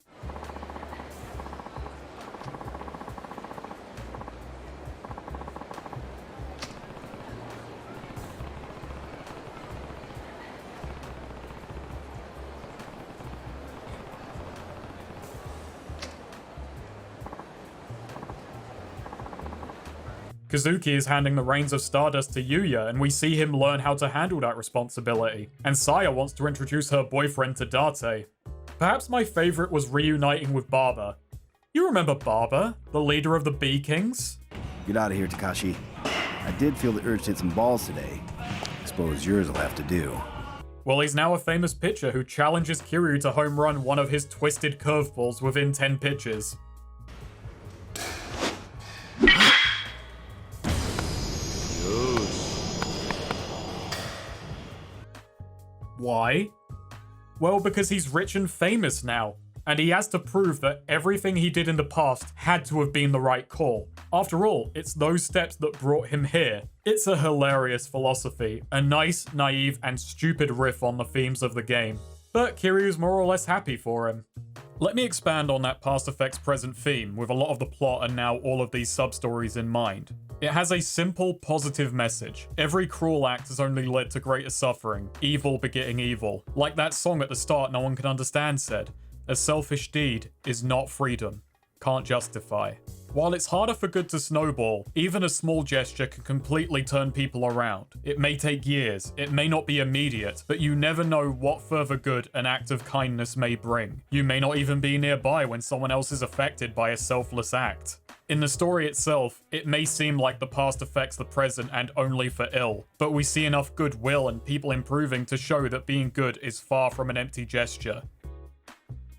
Kazuki is handing the reins of Stardust to Yuya, and we see him learn how to handle that responsibility. And Saya wants to introduce her boyfriend to Date. Perhaps my favourite was reuniting with Barber. You remember Barber, the leader of the Bee Kings? Get out of here, Takashi. I did feel the urge to hit some balls today. I suppose yours will have to do. Well, he's now a famous pitcher who challenges Kiryu to home run one of his twisted curveballs within 10 pitches. Why? Well, because he's rich and famous now, and he has to prove that everything he did in the past had to have been the right call. After all, it's those steps that brought him here. It's a hilarious philosophy, a nice, naive, and stupid riff on the themes of the game. But Kiryu's more or less happy for him. Let me expand on that past affects present theme with a lot of the plot and now all of these sub-stories in mind. It has a simple, positive message. Every cruel act has only led to greater suffering, evil begetting evil. Like that song at the start no one can understand said, a selfish deed is not freedom, can't justify. While it's harder for good to snowball, even a small gesture can completely turn people around. It may take years, it may not be immediate, but you never know what further good an act of kindness may bring. You may not even be nearby when someone else is affected by a selfless act. In the story itself, it may seem like the past affects the present and only for ill, but we see enough goodwill and people improving to show that being good is far from an empty gesture.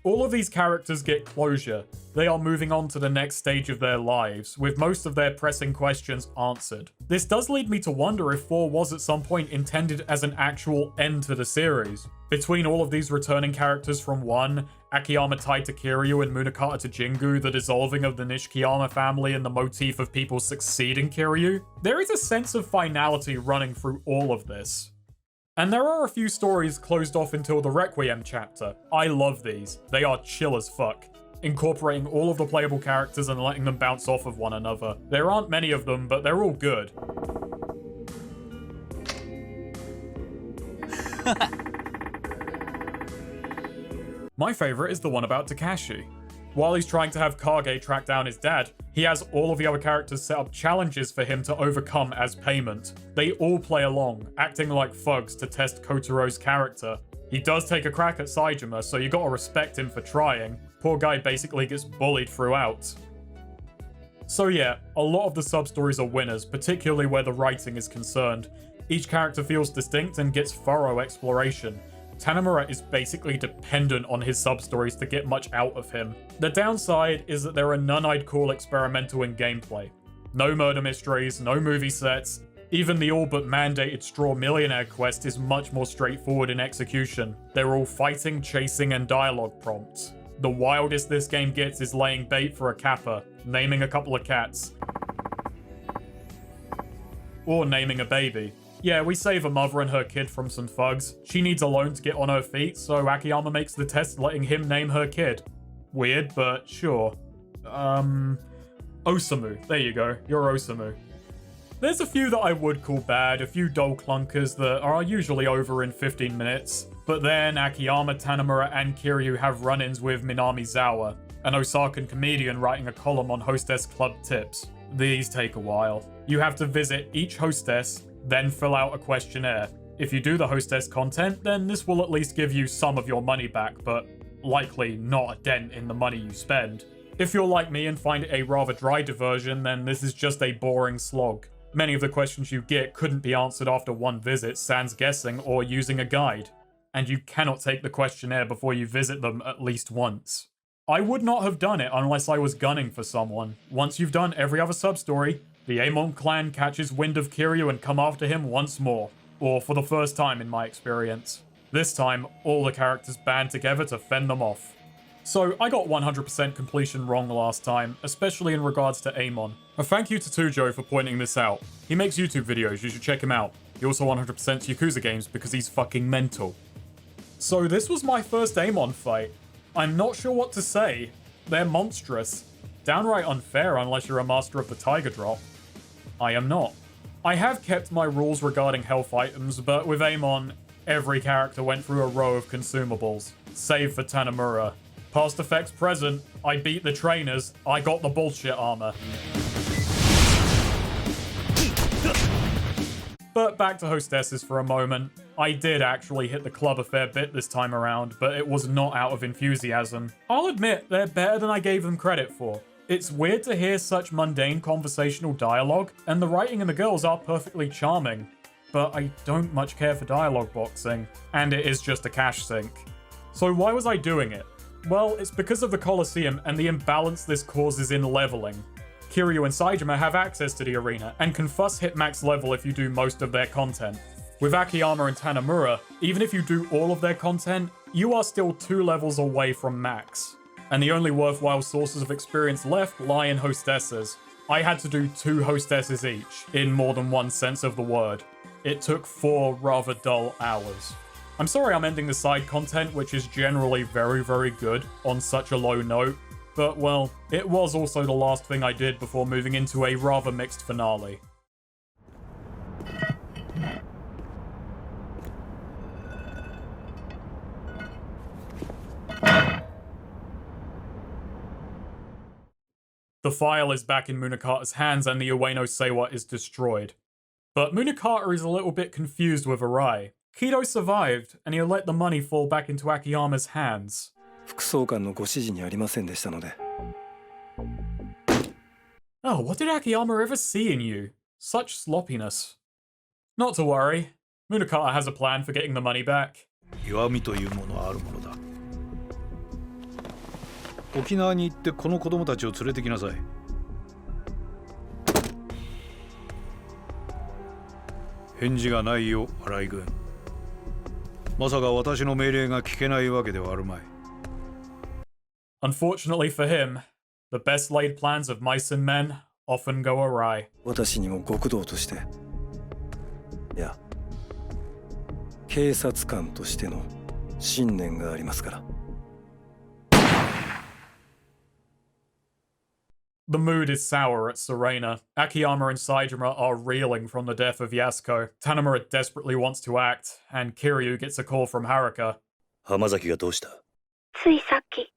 All of these characters get closure. They are moving on to the next stage of their lives, with most of their pressing questions answered. This does lead me to wonder if 4 was at some point intended as an actual end to the series. Between all of these returning characters from 1, Akiyama tied to Kiryu and Munakata to Jingu, the dissolving of the Nishikiyama family and the motif of people succeeding Kiryu, there is a sense of finality running through all of this. And there are a few stories closed off until the Requiem chapter. I love these. They are chill as fuck, incorporating all of the playable characters and letting them bounce off of one another. There aren't many of them, but they're all good. My favorite is the one about Takashi. While he's trying to have Kage track down his dad, he has all of the other characters set up challenges for him to overcome as payment. They all play along, acting like thugs to test Kotaro's character. He does take a crack at Saejima, so you gotta respect him for trying. Poor guy basically gets bullied throughout. So yeah, a lot of the sub-stories are winners, particularly where the writing is concerned. Each character feels distinct and gets thorough exploration. Tanimura is basically dependent on his sub-stories to get much out of him. The downside is that there are none I'd call experimental in gameplay. No murder mysteries, no movie sets, Even the all but mandated Straw Millionaire quest is much more straightforward in execution. They're all fighting, chasing, and dialogue prompts. The wildest this game gets is laying bait for a kappa, naming a couple of cats, or naming a baby. Yeah, we save a mother and her kid from some thugs. She needs a loan to get on her feet, so Akiyama makes the test letting him name her kid. Weird, but sure. Osamu. There you go. You're Osamu. There's a few that I would call bad, a few dull clunkers that are usually over in 15 minutes. But then Akiyama, Tanimura, and Kiryu have run-ins with Minamizawa, an Osakan comedian writing a column on Hostess Club tips. These take a while. You have to visit each hostess, then fill out a questionnaire. If you do the hostess content, then this will at least give you some of your money back, but likely not a dent in the money you spend. If you're like me and find it a rather dry diversion, then this is just a boring slog. Many of the questions you get couldn't be answered after one visit, sans guessing or using a guide. And you cannot take the questionnaire before you visit them at least once. I would not have done it unless I was gunning for someone. Once you've done every other sub-story, the Amon clan catches wind of Kiryu and come after him once more. Or for the first time in my experience. This time, all the characters band together to fend them off. So, I got 100% completion wrong last time, especially in regards to Amon. A thank you to Tojo for pointing this out. He makes YouTube videos, you should check him out. He also 100% Yakuza games because he's fucking mental. So this was my first Amon fight. I'm not sure what to say. They're monstrous. Downright unfair unless you're a master of the Taiga drop. I am not. I have kept my rules regarding health items, but with Amon, every character went through a row of consumables. Save for Tanimura. Past effects present, I beat the trainers, I got the bullshit armor. But back to hostesses for a moment. I did actually hit the club a fair bit this time around, but it was not out of enthusiasm. I'll admit, they're better than I gave them credit for. It's weird to hear such mundane conversational dialogue, and the writing in the girls are perfectly charming. But I don't much care for dialogue boxing, and it is just a cash sink. So why was I doing it? Well, it's because of the Colosseum and the imbalance this causes in leveling. Kiryu and Saejima have access to the arena, and can fuss hit max level if you do most of their content. With Akiyama and Tanimura, even if you do all of their content, you are still 2 levels away from max. And the only worthwhile sources of experience left lie in hostesses. I had to do 2 hostesses each, in more than one sense of the word. It took 4 rather dull hours. I'm sorry I'm ending the side content, which is generally very, very good, on such a low note. But, well, it was also the last thing I did before moving into a rather mixed finale. The file is back in Munakata's hands and the Ueno Seiwa is destroyed. But Munakata is a little bit confused with Arai. Kido survived, and he'll let the money fall back into Akiyama's hands. 副総監のご指示にありませんでしたので。 Oh, what did Akiyama ever see in you? Such sloppiness. Not to worry. Munakata has a plan for getting the money back. 弱みというものはあるものだ。沖縄に行ってこの子供たちを連れてきなさい。返事がないよ、新井君。まさか私の命令が聞けないわけではあるまい。Unfortunately for him, the best laid plans of mice and men often go awry. 私にも極道として、いや、警察官としての信念がありますから。The mood is sour at Serena. Akiyama and Saejima are reeling from the death of Yasuko. Tanimura desperately wants to act, and Kiryu gets a call from Haruka. Hamazaki がどうした？ついさっき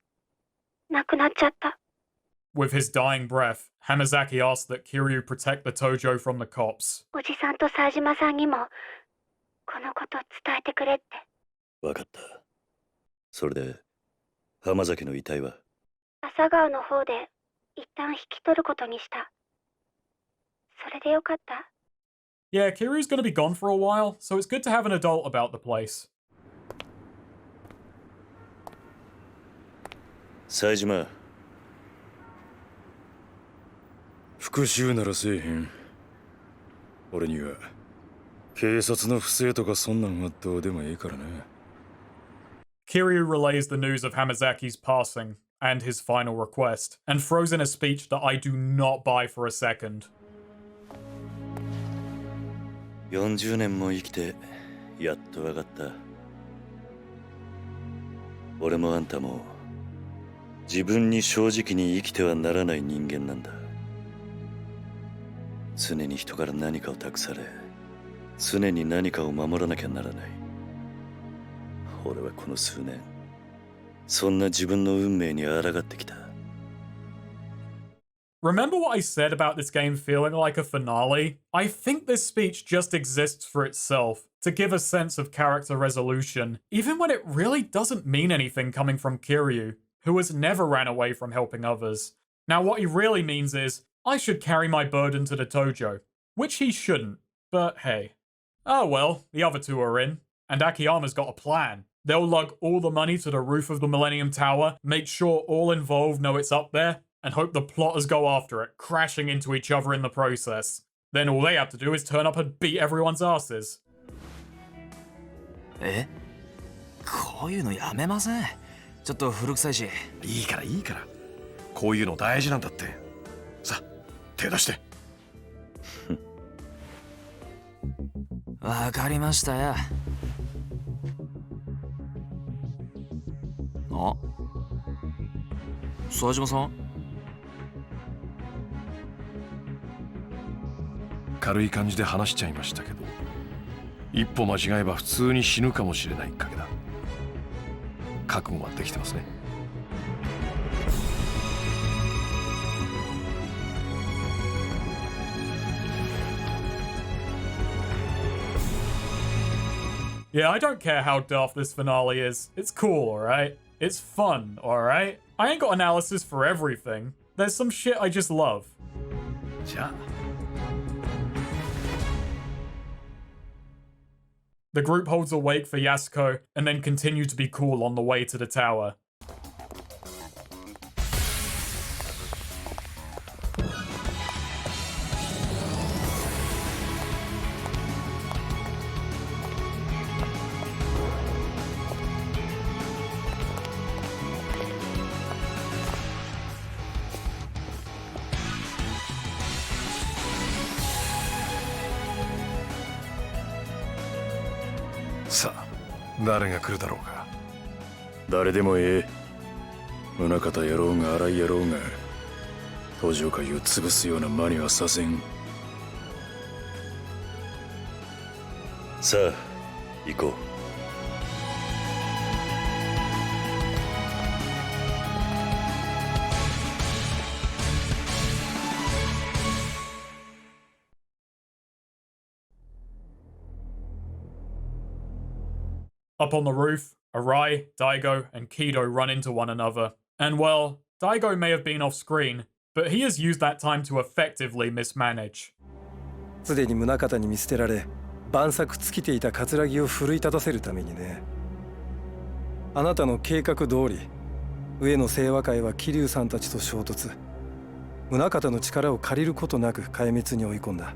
亡くなっちゃった。 With his dying breath, Hamazaki asks that Kiryu protect the Tojo from the cops. おじさんと冴島さんにもこのこと伝えてくれって。わかった。それで浜崎の遺体は？朝顔の方で一旦引き取ることにした。それでよかった？ Yeah, Kiryu's gonna be gone for a while, so it's good to have an adult about the place. 冴島。復讐ならせえへん。俺には警察の不正とかそんなんはどうでもいいからな。Kiryu relays the news of Hamazaki's passing and his final request, and throws in a speech that I do not buy for a second. 40年も生きてやっと分かった。俺もあんたも自分に正直に生きてはならない人間なんだ。常に人から何かを託され、常に何かを守らなきゃならない。俺はこの数年、そんな自分の運命に抗ってきた。Remember what I said about this game feeling like a finale? I think this speech just exists for itself, to give a sense of character resolution, even when it really doesn't mean anything coming from Kiryu, who has never ran away from helping others. Now what he really means is, I should carry my burden to the Tojo, which he shouldn't, but hey. Oh well, the other two are in, and Akiyama's got a plan. They'll lug all the money to the roof of the Millennium Tower, make sure all involved know it's up there, and hope the plotters go after it, crashing into each other in the process. Then all they have to do is turn up and beat everyone's asses. え？こういうのやめません？ちょっと古臭いし。いいからいいから。こういうの大事なんだって。さ、手出して。わかりましたよ。あ、佐島さん？軽い感じで話しちゃいましたけど、一歩間違えば普通に死ぬかもしれない賭けだ。覚悟はできてますね。Yeah, I don't care how daft this finale is. It's cool, alright? It's fun, alright? I ain't got analysis for everything. There's some shit I just love. じゃあ。The group holds a wake for Yasuko, and then continue to be cool on the way to the tower.さあ、誰が来るだろうか。誰でもええ。宗像やろうが荒井やろうが、登場界を潰すような間にはさせん。さあ、行こう。Up on the roof, Arai, Daigo, and Kido run into one another. And well, Daigo may have been off screen, but he has used that time to effectively mismanage. すでに宗像に見捨てられ、万策尽きていた葛城を奮い立たせるためにね。あなたの計画通り、上野清和会は桐生さんたちと衝突。宗像の力を借りることなく壊滅に追い込んだ。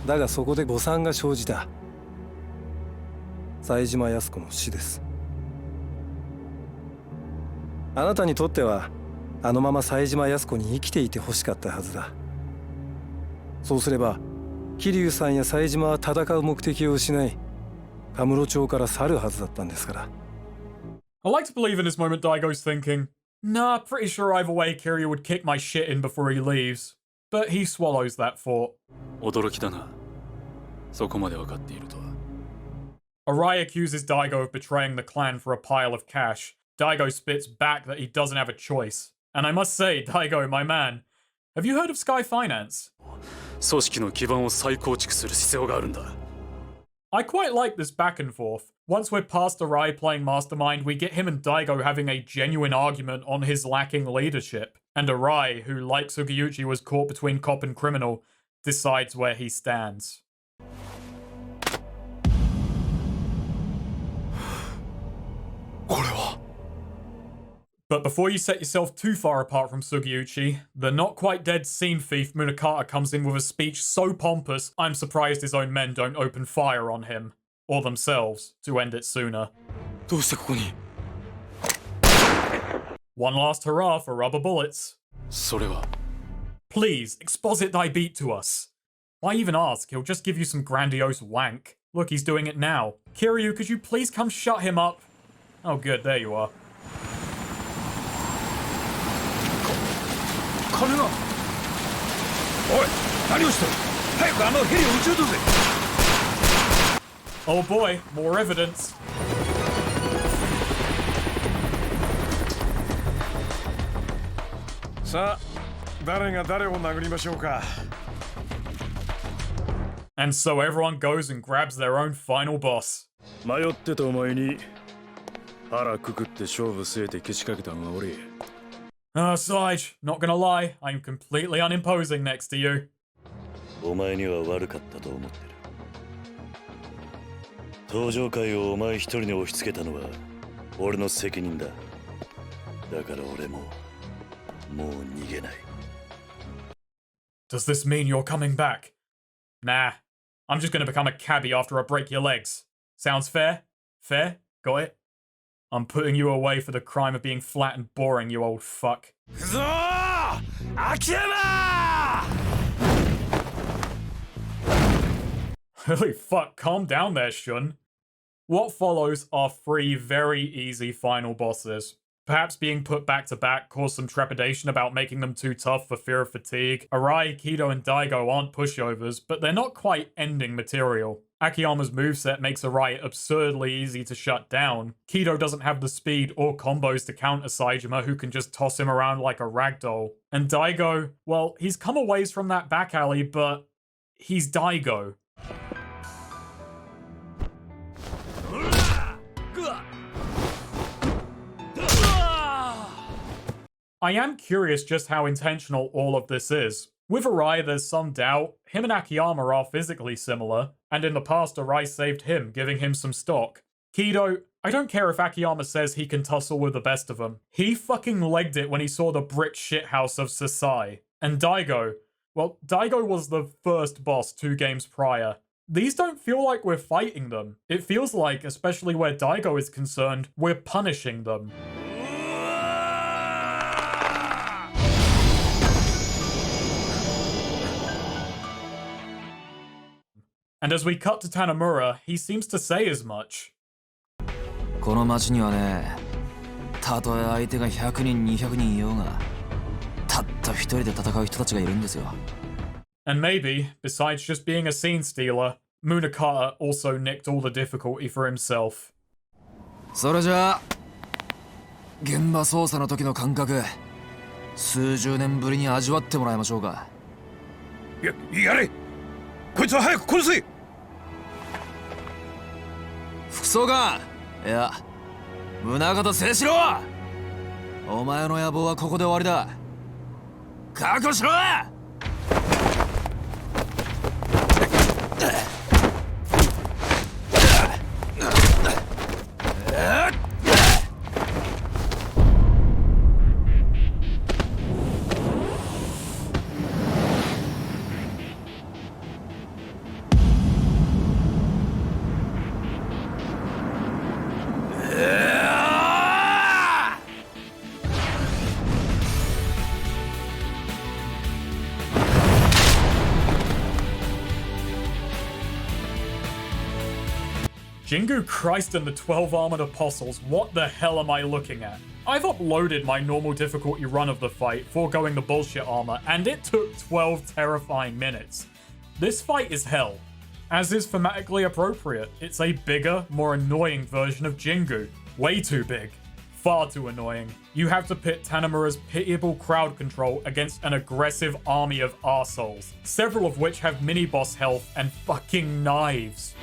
だがそこで誤算が生じた。冴島靖子の死です。あなたにとってはあのまま冴島靖子に生きていてほしかったはずだ。そうすれば桐生さんや冴島は戦う目的を失い、カムロ町から去るはずだったんですから。I like to believe in this moment Daigo's thinking, nah, pretty sure either way Kiryu would kick my shit in before he leaves. But he swallows that thought. 驚きだな。そこまで分かっているとは。Arai accuses Daigo of betraying the clan for a pile of cash. Daigo spits back that he doesn't have a choice. And I must say, Daigo, my man, have you heard of Sky Finance? 組織の基盤を再構築する必要があるんだ。I quite like this back and forth. Once we're past Arai playing Mastermind, we get him and Daigo having a genuine argument on his lacking leadership. And Arai, who like Sugiyuchi was caught between cop and criminal, decides where he stands. But before you set yourself too far apart from Sugiyuchi, the not quite dead scene thief Munakata comes in with a speech so pompous, I'm surprised his own men don't open fire on him. Or themselves, to end it sooner. One last hurrah for rubber bullets. Please, exposit thy beat to us. Why even ask? He'll just give you some grandiose wank. Look, he's doing it now. Kiryu, could you please come shut him up? Oh good, there you are. Oh boy, more evidence. And so everyone goes and grabs their own final boss. Sage, not gonna lie, I'm completely unimposing next to you. お前には悪かったと思ってる。登場会をお前一人に押し付けたのは俺の責任だ。だから俺もう逃げない。Does this mean you're coming back? Nah, I'm just gonna become a cabbie after I break your legs. Sounds fair? Fair? Got it? I'm putting you away for the crime of being flat and boring, you old fuck. Akiyama! Holy fuck, calm down there, Shun. What follows are 3 very easy final bosses. Perhaps being put back to back caused some trepidation about making them too tough for fear of fatigue. Arai, Kido, and Daigo aren't pushovers, but they're not quite ending material. Akiyama's moveset makes Arai absurdly easy to shut down. Kido doesn't have the speed or combos to counter Saejima, who can just toss him around like a ragdoll. And Daigo, well, he's come a ways from that back alley, but he's Daigo. I am curious just how intentional all of this is. With Arai, there's some doubt. Him and Akiyama are physically similar, and in the past Arai saved him, giving him some stock. Kido, I don't care if Akiyama says he can tussle with the best of them. He fucking legged it when he saw the brick shithouse of Sasai. And Daigo, well, Daigo was the first boss 2 games prior. These don't feel like we're fighting them. It feels like, especially where Daigo is concerned, we're punishing them. And as we cut to Tanimura, he seems to say as much. この町にはね、たとえ相手が100人200人いようが、たった一人で戦う人たちがいるんですよ。And maybe, besides just being a scene stealer, Munakata also nicked all the difficulty for himself. それじゃあ、現場捜査の時の感覚、数十年ぶりに味わってもらいましょうか。やれ！こいつは早く殺せ！副総監、いや、宗像静止ろ！お前の野望はここで終わりだ。覚悟しろ！Jingu Christ and the 12 Armored Apostles, what the hell am I looking at? I've uploaded my normal difficulty run of the fight, foregoing the bullshit armor, and it took 12 terrifying minutes. This fight is hell. As is thematically appropriate, it's a bigger, more annoying version of Jingu. Way too big. Far too annoying. You have to pit Tanimura's pitiable crowd control against an aggressive army of arseholes, several of which have mini-boss health and fucking knives.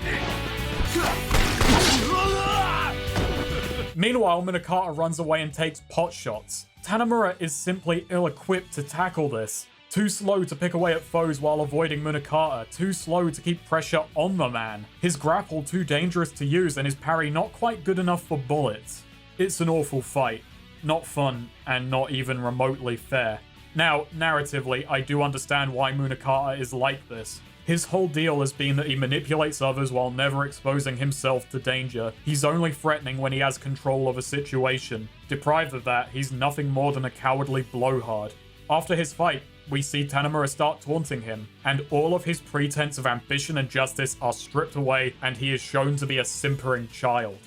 Meanwhile, Munakata runs away and takes pot shots. Tanimura is simply ill-equipped to tackle this. Too slow to pick away at foes while avoiding Munakata, too slow to keep pressure on the man. His grapple too dangerous to use and his parry not quite good enough for bullets. It's an awful fight. not fun, and not even remotely fair. Now, narratively, I do understand why Munakata is like this. His whole deal has been that he manipulates others while never exposing himself to danger. He's only threatening when he has control of a situation. Deprived of that, he's nothing more than a cowardly blowhard. After his fight, we see Tanimura start taunting him, and all of his pretense of ambition and justice are stripped away, and he is shown to be a simpering child.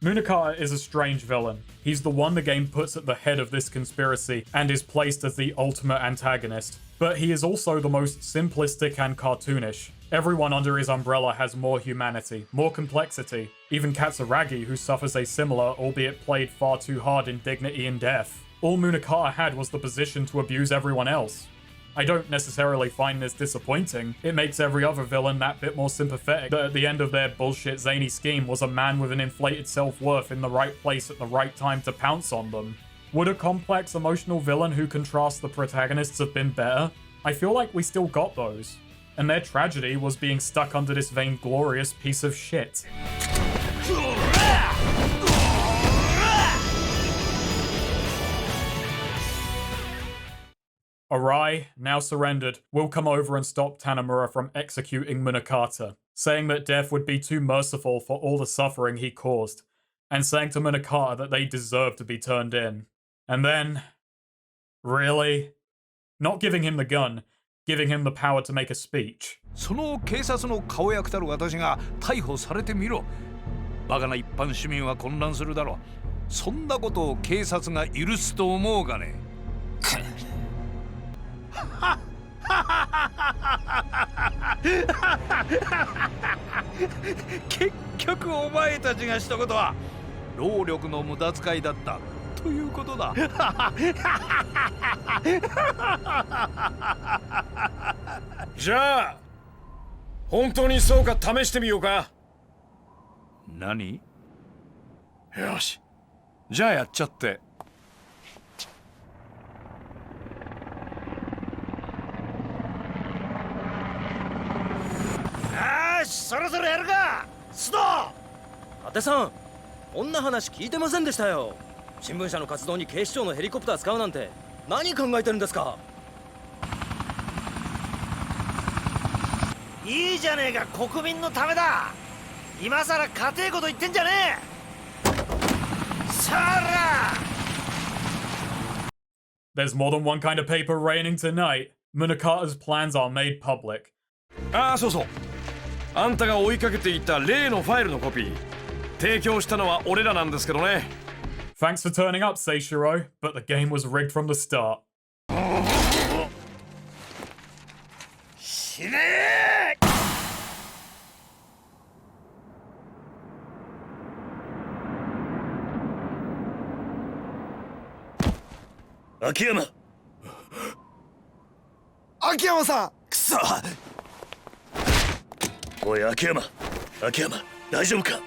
Munakata is a strange villain. He's the one the game puts at the head of this conspiracy and is placed as the ultimate antagonist. But he is also the most simplistic and cartoonish. Everyone under his umbrella has more humanity, more complexity. Even Katsuragi, who suffers a similar, albeit played far too hard, indignity in death. All Munakata had was the position to abuse everyone else. I don't necessarily find this disappointing. It makes every other villain that bit more sympathetic that at the end of their bullshit zany scheme was a man with an inflated self-worth in the right place at the right time to pounce on them. Would a complex emotional villain who contrasts the protagonists have been better? I feel like we still got those. And their tragedy was being stuck under this vainglorious piece of shit. Arai, now surrendered, will come over and stop Tanimura from executing Munakata, saying that death would be too merciful for all the suffering he caused, and saying to Munakata that they deserve to be turned in. And then... really? Not giving him the gun, giving him the power to make a speech. その警察の顔役たる私が逮捕されてみろ。バカな一般市民は混乱するだろう。そんなことを警察が許すと思うかね。結局お前たちがしたことは労力の無駄遣いだったということだ。じゃあ本当にそうか試してみようか。何？よし、じゃあやっちゃって。そろそろやるか。スト伊達さん、こんな話聞いてませんでしたよ。新聞社の活動に警視庁のヘリコプター使うなんて何考えてるんですか。いいじゃねえか、国民のためだ。今さら家庭こと言ってんじゃねえ。さら There's more than one kind of paper raining tonight. Munakata's plans are made public. ああ、そうそう。あんたが追いかけていた例のファイルのコピー提供したのは俺らなんですけどね。 Thanks for turning up, Seishiro, but the game was rigged from the start. 死ねえ。秋山。秋山さん。くそ。おい秋山、秋山、大丈夫か。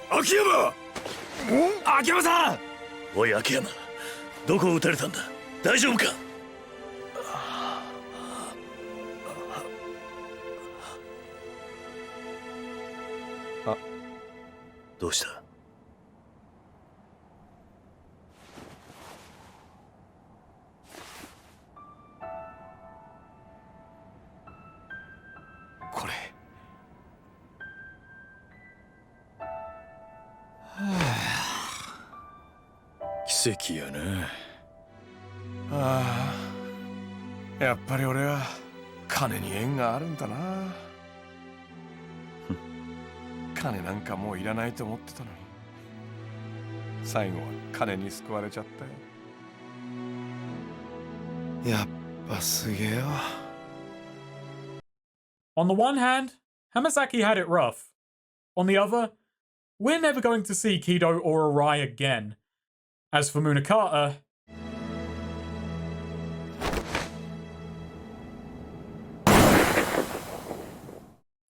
秋山。秋山さん。おい秋山、どこを撃たれたんだ。大丈夫か。あ、どうした。これ奇跡やな。ああ、やっぱり俺は金に縁があるんだな。金なんかもういらないと思ってたのに、最後は金に救われちゃったよ。やっぱすげえよ。On the one hand, Hamazaki had it rough. On the other, we're never going to see Kido or Arai again. As for Munakata...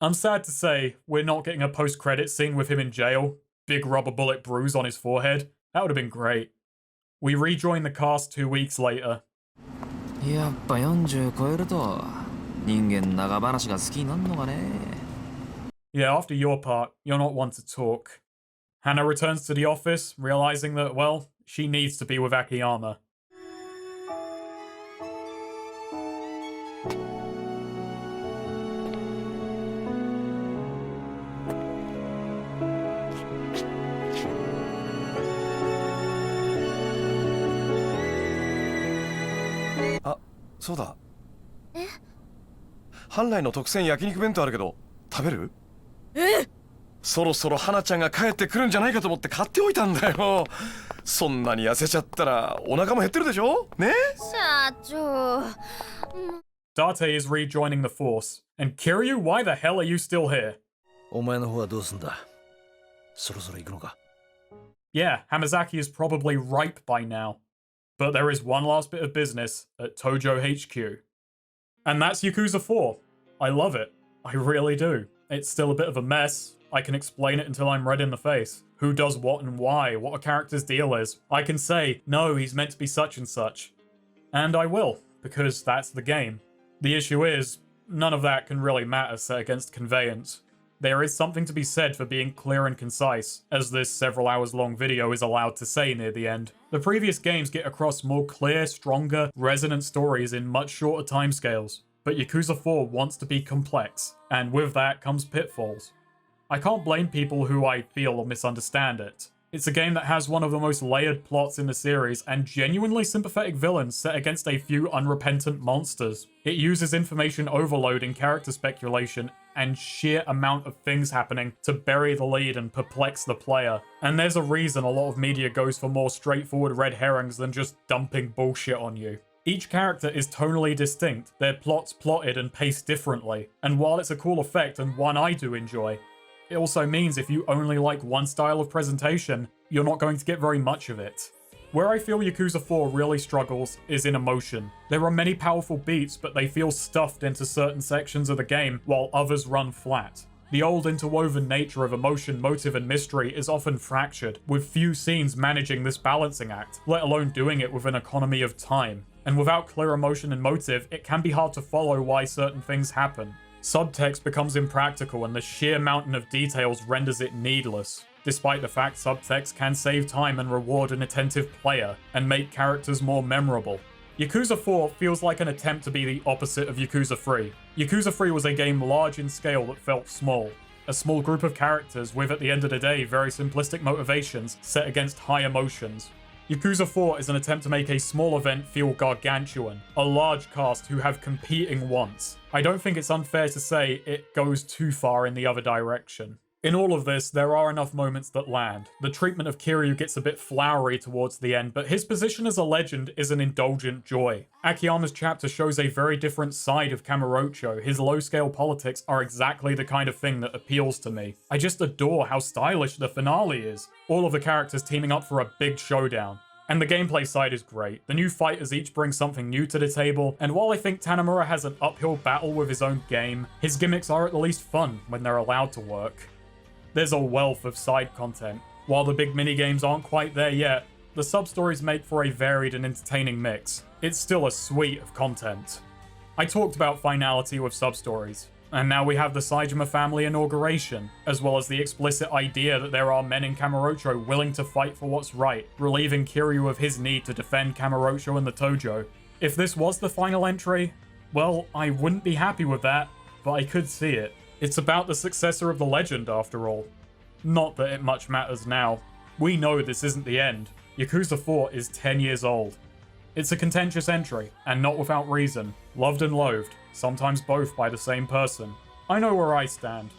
I'm sad to say, we're not getting a post-credit scene with him in jail. Big rubber bullet bruise on his forehead. That would have been great. We rejoin the cast 2 weeks later. やっぱ40超えると人間長話が好きになんのかね。Yeah, after your part, you're not one to talk. Hana returns to the office, realizing that, well, she needs to be with Akiyama. Ah, そうだ。本来の特選焼肉弁当あるけど食べる？そろそろ花ちゃんが帰ってくるんじゃないかと思って買っておいたんだよ。そんなに痩せちゃったらお腹も減ってるでしょ？ね？社長。Date is rejoining the force. And Kiryu, why the hell are you still here? お前の方はどうすんだ？そろそろ行くのか？ Yeah, Hamazaki is probably ripe by now. But there is one last bit of business at Tojo HQ. And that's Yakuza 4. I love it. I really do. It's still a bit of a mess. I can explain it until I'm red in the face. Who does what and why, what a character's deal is. I can say, no, he's meant to be such and such. And I will, because that's the game. The issue is, none of that can really matter set against Conveyance. There is something to be said for being clear and concise, as this several hours long video is allowed to say near the end. The previous games get across more clear, stronger, resonant stories in much shorter timescales, but Yakuza 4 wants to be complex, and with that comes pitfalls. I can't blame people who I feel misunderstand it. It's a game that has one of the most layered plots in the series and genuinely sympathetic villains set against a few unrepentant monsters. It uses information overload in character speculation and sheer amount of things happening to bury the lead and perplex the player. And there's a reason a lot of media goes for more straightforward red herrings than just dumping bullshit on you. Each character is tonally distinct, their plots plotted and paced differently, and while it's a cool effect and one I do enjoy, it also means if you only like one style of presentation, you're not going to get very much of it. Where I feel Yakuza 4 really struggles is in emotion. There are many powerful beats, but they feel stuffed into certain sections of the game, while others run flat. The old interwoven nature of emotion, motive, and mystery is often fractured, with few scenes managing this balancing act, let alone doing it with an economy of time. And without clear emotion and motive, it can be hard to follow why certain things happen. Subtext becomes impractical and the sheer mountain of details renders it needless, despite the fact subtext can save time and reward an attentive player, and make characters more memorable. Yakuza 4 feels like an attempt to be the opposite of Yakuza 3. Yakuza 3 was a game large in scale that felt small. A small group of characters with, at the end of the day, very simplistic motivations set against high emotions. Yakuza 4 is an attempt to make a small event feel gargantuan, a large cast who have competing wants. I don't think it's unfair to say it goes too far in the other direction. In all of this, there are enough moments that land. The treatment of Kiryu gets a bit flowery towards the end, but his position as a legend is an indulgent joy. Akiyama's chapter shows a very different side of Kamurocho. His low-scale politics are exactly the kind of thing that appeals to me. I just adore how stylish the finale is. All of the characters teaming up for a big showdown. And the gameplay side is great. The new fighters each bring something new to the table, and while I think Tanimura has an uphill battle with his own game, his gimmicks are at least fun when they're allowed to work. There's a wealth of side content. While the big minigames aren't quite there yet, the sub-stories make for a varied and entertaining mix. It's still a suite of content. I talked about finality with sub-stories, and now we have the Saejima family inauguration, as well as the explicit idea that there are men in Kamurocho willing to fight for what's right, relieving Kiryu of his need to defend Kamurocho and the Tojo. If this was the final entry, well, I wouldn't be happy with that, but I could see it. It's about the successor of the legend, after all. Not that it much matters now. We know this isn't the end. Yakuza 4 is 10 years old. It's a contentious entry, and not without reason. Loved and loathed, sometimes both by the same person. I know where I stand.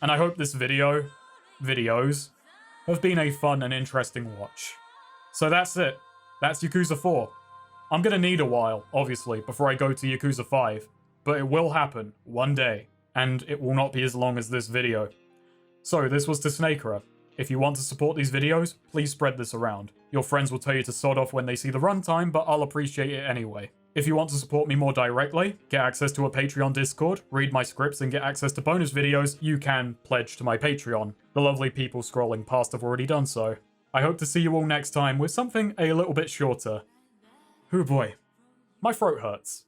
And I hope this videos, have been a fun and interesting watch. So that's it. That's Yakuza 4. I'm gonna need a while, obviously, before I go to Yakuza 5. But it will happen, one day. And it will not be as long as this video. So this was Snakera. If you want to support these videos, please spread this around. Your friends will tell you to sod off when they see the runtime, but I'll appreciate it anyway. If you want to support me more directly, get access to a Patreon Discord, read my scripts and get access to bonus videos, you can pledge to my Patreon. The lovely people scrolling past have already done so. I hope to see you all next time with something a little bit shorter. Oh boy, my throat hurts.